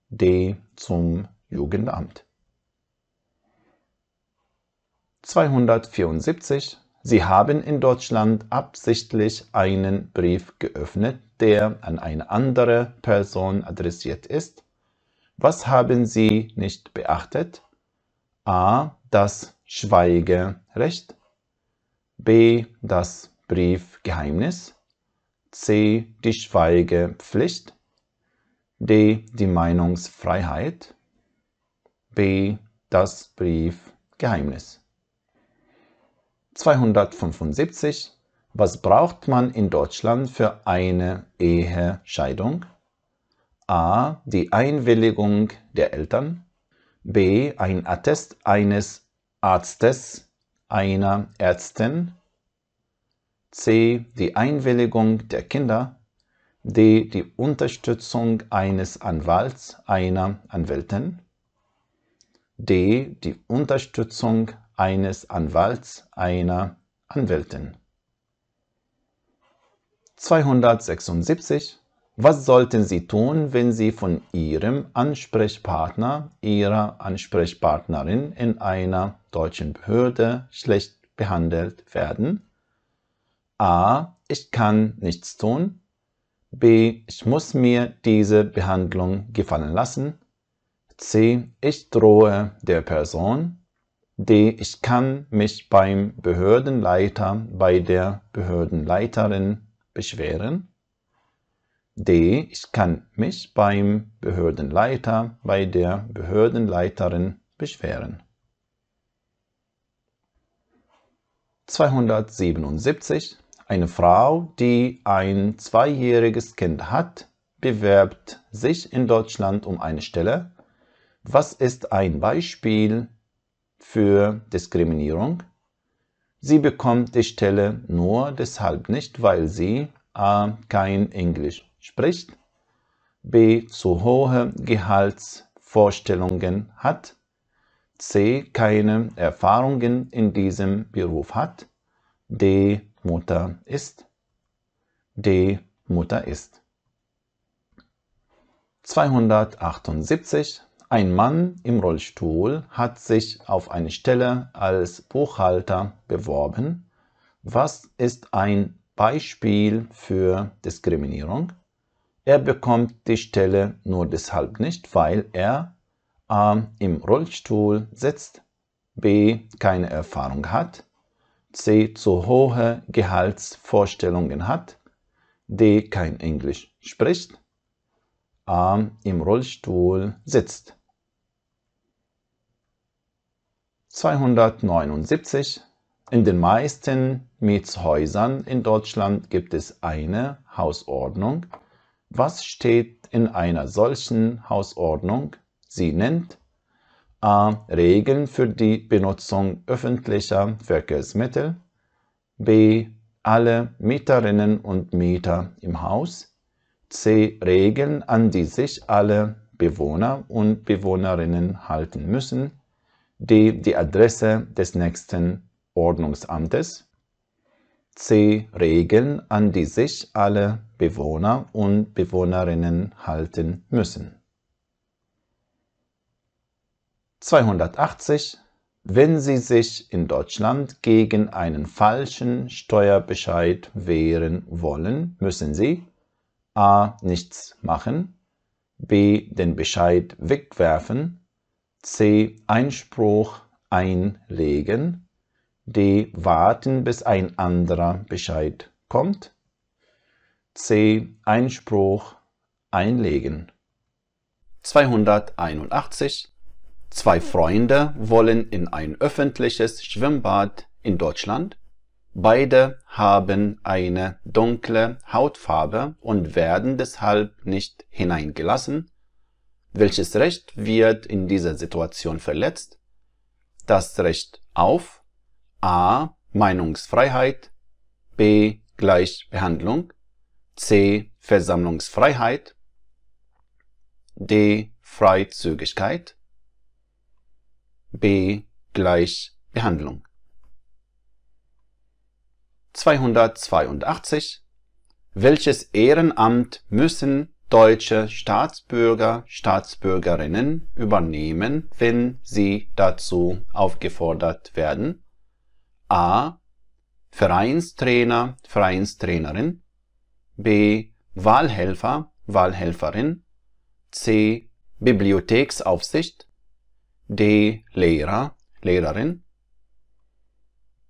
D. zum Jugendamt. 274. Sie haben in Deutschland absichtlich einen Brief geöffnet, der an eine andere Person adressiert ist. Was haben Sie nicht beachtet? A. Das Schweigerecht, B. das Briefgeheimnis, C. die Schweigepflicht, D. die Meinungsfreiheit, B. das Briefgeheimnis. 275. Was braucht man in Deutschland für eine Ehescheidung? A. Die Einwilligung der Eltern, B. ein Attest eines Arztes, einer Ärztin, C. die Einwilligung der Kinder, D. die Unterstützung eines Anwalts, einer Anwältin, D. die Unterstützung eines Anwalts, einer Anwältin. 276. Was sollten Sie tun, wenn Sie von Ihrem Ansprechpartner, Ihrer Ansprechpartnerin in einer deutschen Behörde schlecht behandelt werden? A. Ich kann nichts tun. B. Ich muss mir diese Behandlung gefallen lassen. C. Ich drohe der Person. D. Ich kann mich beim Behördenleiter, bei der Behördenleiterin beschweren. D. Ich kann mich beim Behördenleiter, bei der Behördenleiterin beschweren. 277. Eine Frau, die ein 2-jähriges Kind hat, bewerbt sich in Deutschland um eine Stelle. Was ist ein Beispiel für Diskriminierung? Sie bekommt die Stelle nur deshalb nicht, weil sie A. kein Englisch spricht, B. zu hohe Gehaltsvorstellungen hat, C. keine Erfahrungen in diesem Beruf hat, D. Mutter ist, D. Mutter ist. 278. Ein Mann im Rollstuhl hat sich auf eine Stelle als Buchhalter beworben. Was ist ein Beispiel für Diskriminierung? Er bekommt die Stelle nur deshalb nicht, weil er A. Im Rollstuhl sitzt, B. Keine Erfahrung hat, C. Zu hohe Gehaltsvorstellungen hat, D. Kein Englisch spricht, A. Im Rollstuhl sitzt. 279. In den meisten Mietshäusern in Deutschland gibt es eine Hausordnung. Was steht in einer solchen Hausordnung? Sie nennt A. Regeln für die Benutzung öffentlicher Verkehrsmittel, B. Alle Mieterinnen und Mieter im Haus, C. Regeln, an die sich alle Bewohner und Bewohnerinnen halten müssen, D. Die Adresse des nächsten Ordnungsamtes, C. Regeln, an die sich alle Bewohner und Bewohnerinnen halten müssen. 280. Wenn Sie sich in Deutschland gegen einen falschen Steuerbescheid wehren wollen, müssen Sie A. Nichts machen, B. Den Bescheid wegwerfen, C. Einspruch einlegen, D. Warten, bis ein anderer Bescheid kommt, C. Einspruch einlegen. 281. Zwei Freunde wollen in ein öffentliches Schwimmbad in Deutschland. Beide haben eine dunkle Hautfarbe und werden deshalb nicht hineingelassen. Welches Recht wird in dieser Situation verletzt? Das Recht auf A. Meinungsfreiheit, B. Gleichbehandlung, C. Versammlungsfreiheit, D. Freizügigkeit, B. Gleichbehandlung. 282. Welches Ehrenamt müssen deutsche Staatsbürger, Staatsbürgerinnen übernehmen, wenn sie dazu aufgefordert werden? A. Vereinstrainer, Vereinstrainerin, B. Wahlhelfer, Wahlhelferin, C. Bibliotheksaufsicht, D. Lehrer, Lehrerin,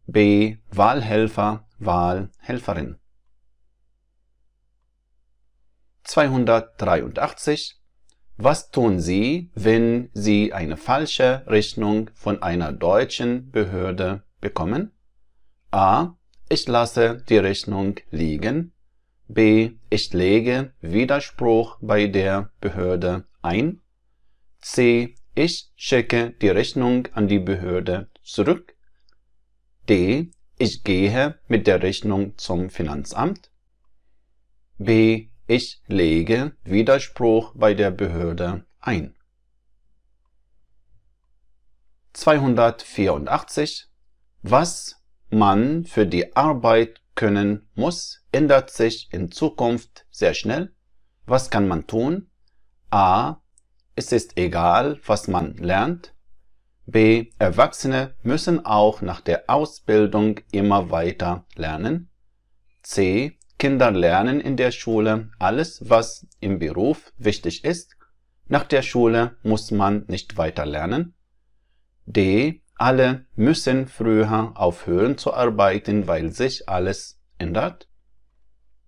B. Wahlhelfer, Wahlhelferin. 283. Was tun Sie, wenn Sie eine falsche Rechnung von einer deutschen Behörde bekommen? A. Ich lasse die Rechnung liegen. B. Ich lege Widerspruch bei der Behörde ein. C. Ich schicke die Rechnung an die Behörde zurück. D. Ich gehe mit der Rechnung zum Finanzamt. B. Ich lege Widerspruch bei der Behörde ein. 284. Was man für die Arbeit können muss, ändert sich in Zukunft sehr schnell. Was kann man tun? A. Es ist egal, was man lernt. B. Erwachsene müssen auch nach der Ausbildung immer weiter lernen. C. Kinder lernen in der Schule alles, was im Beruf wichtig ist. Nach der Schule muss man nicht weiter lernen. D. Alle müssen früher aufhören zu arbeiten, weil sich alles ändert.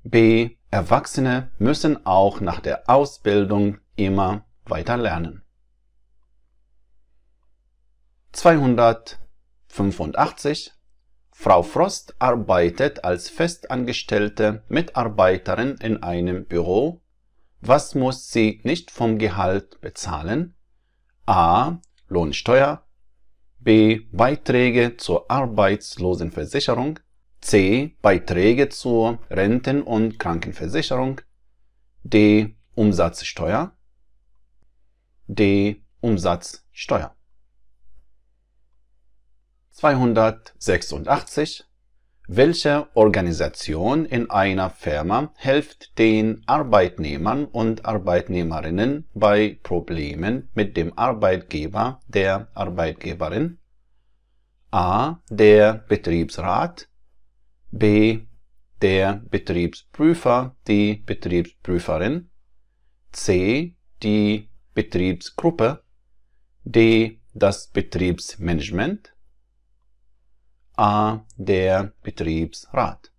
B. Erwachsene müssen auch nach der Ausbildung immer weiter lernen. 285. Frau Frost arbeitet als festangestellte Mitarbeiterin in einem Büro. Was muss sie nicht vom Gehalt bezahlen? A. Lohnsteuer, B. Beiträge zur Arbeitslosenversicherung, C. Beiträge zur Renten- und Krankenversicherung, D. Umsatzsteuer, D. Umsatzsteuer. 286. Welche Organisation in einer Firma hilft den Arbeitnehmern und Arbeitnehmerinnen bei Problemen mit dem Arbeitgeber, der Arbeitgeberin? A. Der Betriebsrat, B. Der Betriebsprüfer, die Betriebsprüferin, C. Die Betriebsgruppe, D. Das Betriebsmanagement. A. Der Betriebsrat.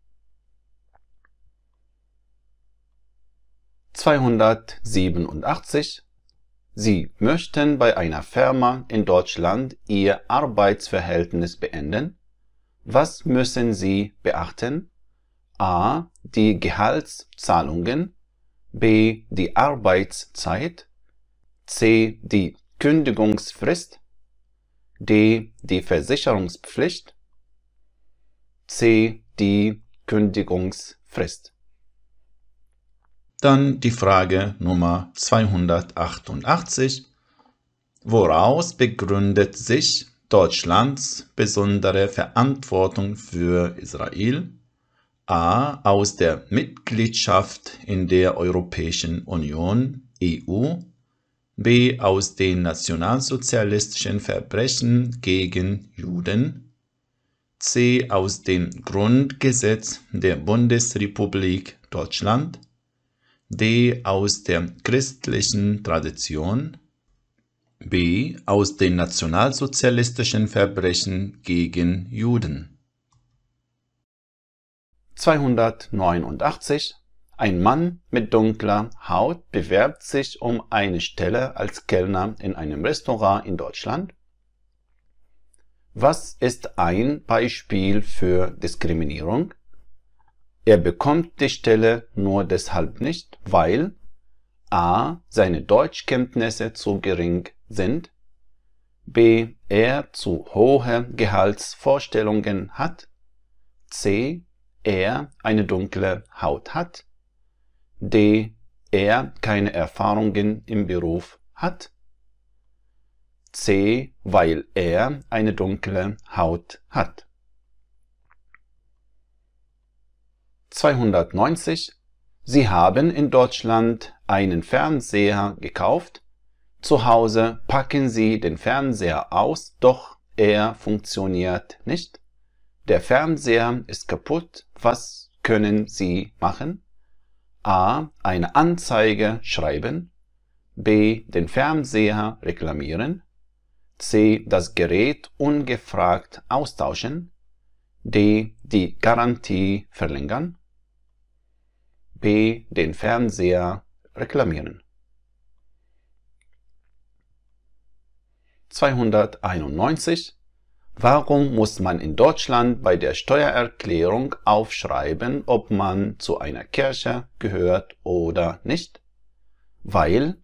287. Sie möchten bei einer Firma in Deutschland Ihr Arbeitsverhältnis beenden. Was müssen Sie beachten? A. Die Gehaltszahlungen. B. Die Arbeitszeit. C. Die Kündigungsfrist. D. Die Versicherungspflicht. C. Die Kündigungsfrist. Dann die Frage Nummer 288. Woraus begründet sich Deutschlands besondere Verantwortung für Israel? A. Aus der Mitgliedschaft in der Europäischen Union (EU). B. Aus den nationalsozialistischen Verbrechen gegen Juden. C. Aus dem Grundgesetz der Bundesrepublik Deutschland. D. Aus der christlichen Tradition. B. Aus den nationalsozialistischen Verbrechen gegen Juden. 289. Ein Mann mit dunkler Haut bewirbt sich um eine Stelle als Kellner in einem Restaurant in Deutschland. Was ist ein Beispiel für Diskriminierung? Er bekommt die Stelle nur deshalb nicht, weil a. seine Deutschkenntnisse zu gering sind, b. er zu hohe Gehaltsvorstellungen hat, c. er eine dunkle Haut hat, d. er keine Erfahrungen im Beruf hat, c. weil er eine dunkle Haut hat. 290. Sie haben in Deutschland einen Fernseher gekauft. Zu Hause packen Sie den Fernseher aus, doch er funktioniert nicht. Der Fernseher ist kaputt. Was können Sie machen? A. Eine Anzeige schreiben. B. Den Fernseher reklamieren. C. Das Gerät ungefragt austauschen. D. Die Garantie verlängern. B. Den Fernseher reklamieren. 291. Warum muss man in Deutschland bei der Steuererklärung aufschreiben, ob man zu einer Kirche gehört oder nicht? Weil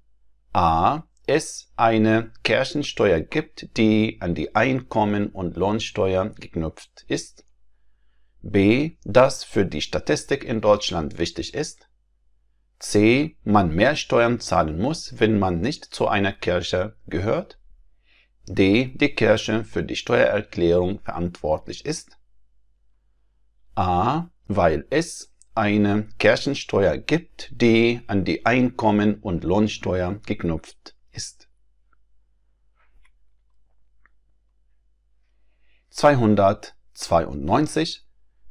a. es eine Kirchensteuer gibt, die an die Einkommen- und Lohnsteuer geknüpft ist. B. Das für die Statistik in Deutschland wichtig ist. C. Man mehr Steuern zahlen muss, wenn man nicht zu einer Kirche gehört. D. Die Kirche für die Steuererklärung verantwortlich ist. A. Weil es eine Kirchensteuer gibt, die an die Einkommen- und Lohnsteuer geknüpft ist. 292.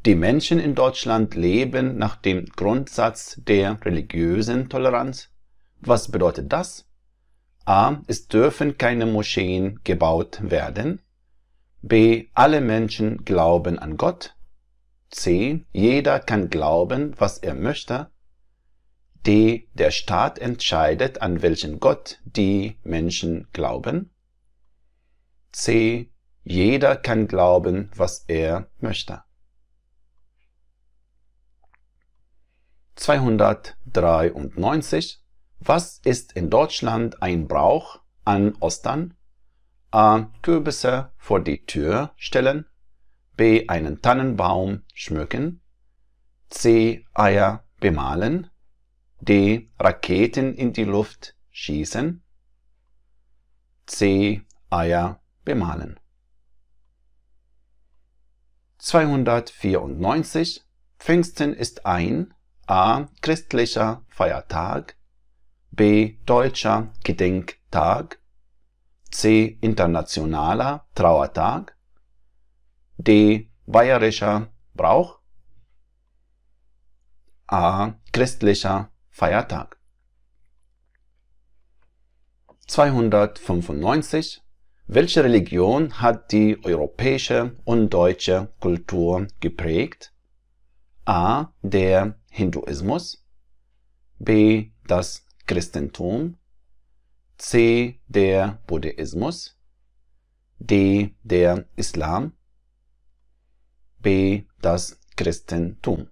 Die Menschen in Deutschland leben nach dem Grundsatz der religiösen Toleranz. Was bedeutet das? A. Es dürfen keine Moscheen gebaut werden. B. Alle Menschen glauben an Gott. C. Jeder kann glauben, was er möchte. D. Der Staat entscheidet, an welchen Gott die Menschen glauben. C. Jeder kann glauben, was er möchte. 293. Was ist in Deutschland ein Brauch an Ostern? A. Kürbisse vor die Tür stellen. B. Einen Tannenbaum schmücken. C. Eier bemalen. D. Raketen in die Luft schießen. C. Eier bemalen. 294. Pfingsten ist ein A. Christlicher Feiertag. B. Deutscher Gedenktag. C. Internationaler Trauertag. D. Bayerischer Brauch. A. Christlicher Feiertag. 295. Welche Religion hat die europäische und deutsche Kultur geprägt? A. Der Hinduismus, B. das Christentum, C. der Buddhismus, D. der Islam, B. das Christentum.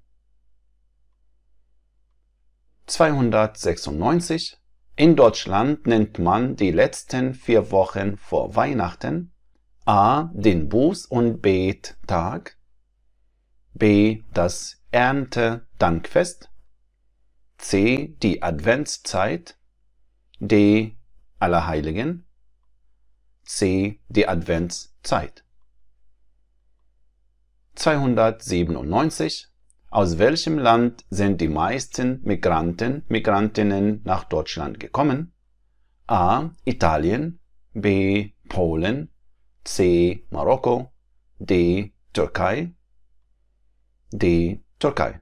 296. In Deutschland nennt man die letzten 4 Wochen vor Weihnachten A. den Buß- und Bettag, B. das Erntedankfest, C. die Adventszeit, D. Allerheiligen, C. die Adventszeit. 297. Aus welchem Land sind die meisten Migrantinnen nach Deutschland gekommen? A. Italien, B. Polen, C. Marokko, D. Türkei, D. Türkei.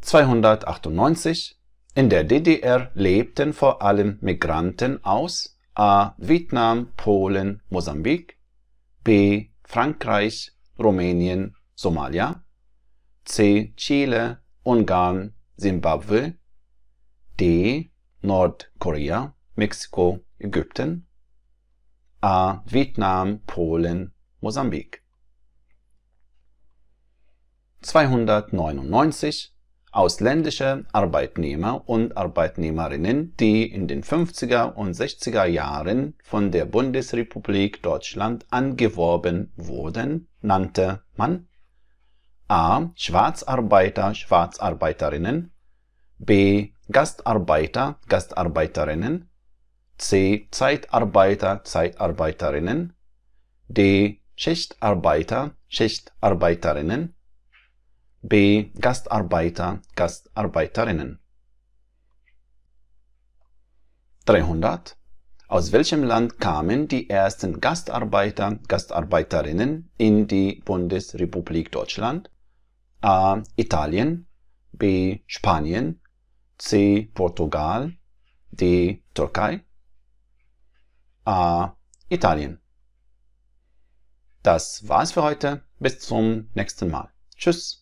298. In der DDR lebten vor allem Migranten aus A. Vietnam, Polen, Mosambik, B. Frankreich, Rumänien, Somalia, C. Chile, Ungarn, Simbabwe, D. Nordkorea, Mexiko, Ägypten, A. Vietnam, Polen, Mosambik. 299. Ausländische Arbeitnehmer und Arbeitnehmerinnen, die in den 50er und 60er Jahren von der Bundesrepublik Deutschland angeworben wurden, nannte man A. Schwarzarbeiter, Schwarzarbeiterinnen, B. Gastarbeiter, Gastarbeiterinnen, C. Zeitarbeiter, Zeitarbeiterinnen, D. Schichtarbeiter, Schichtarbeiterinnen, B. Gastarbeiter, Gastarbeiterinnen. 300. Aus welchem Land kamen die ersten Gastarbeiter, Gastarbeiterinnen in die Bundesrepublik Deutschland? A. Italien, B. Spanien, C. Portugal, D. Türkei, A. Italien. Das war's für heute. Bis zum nächsten Mal. Tschüss.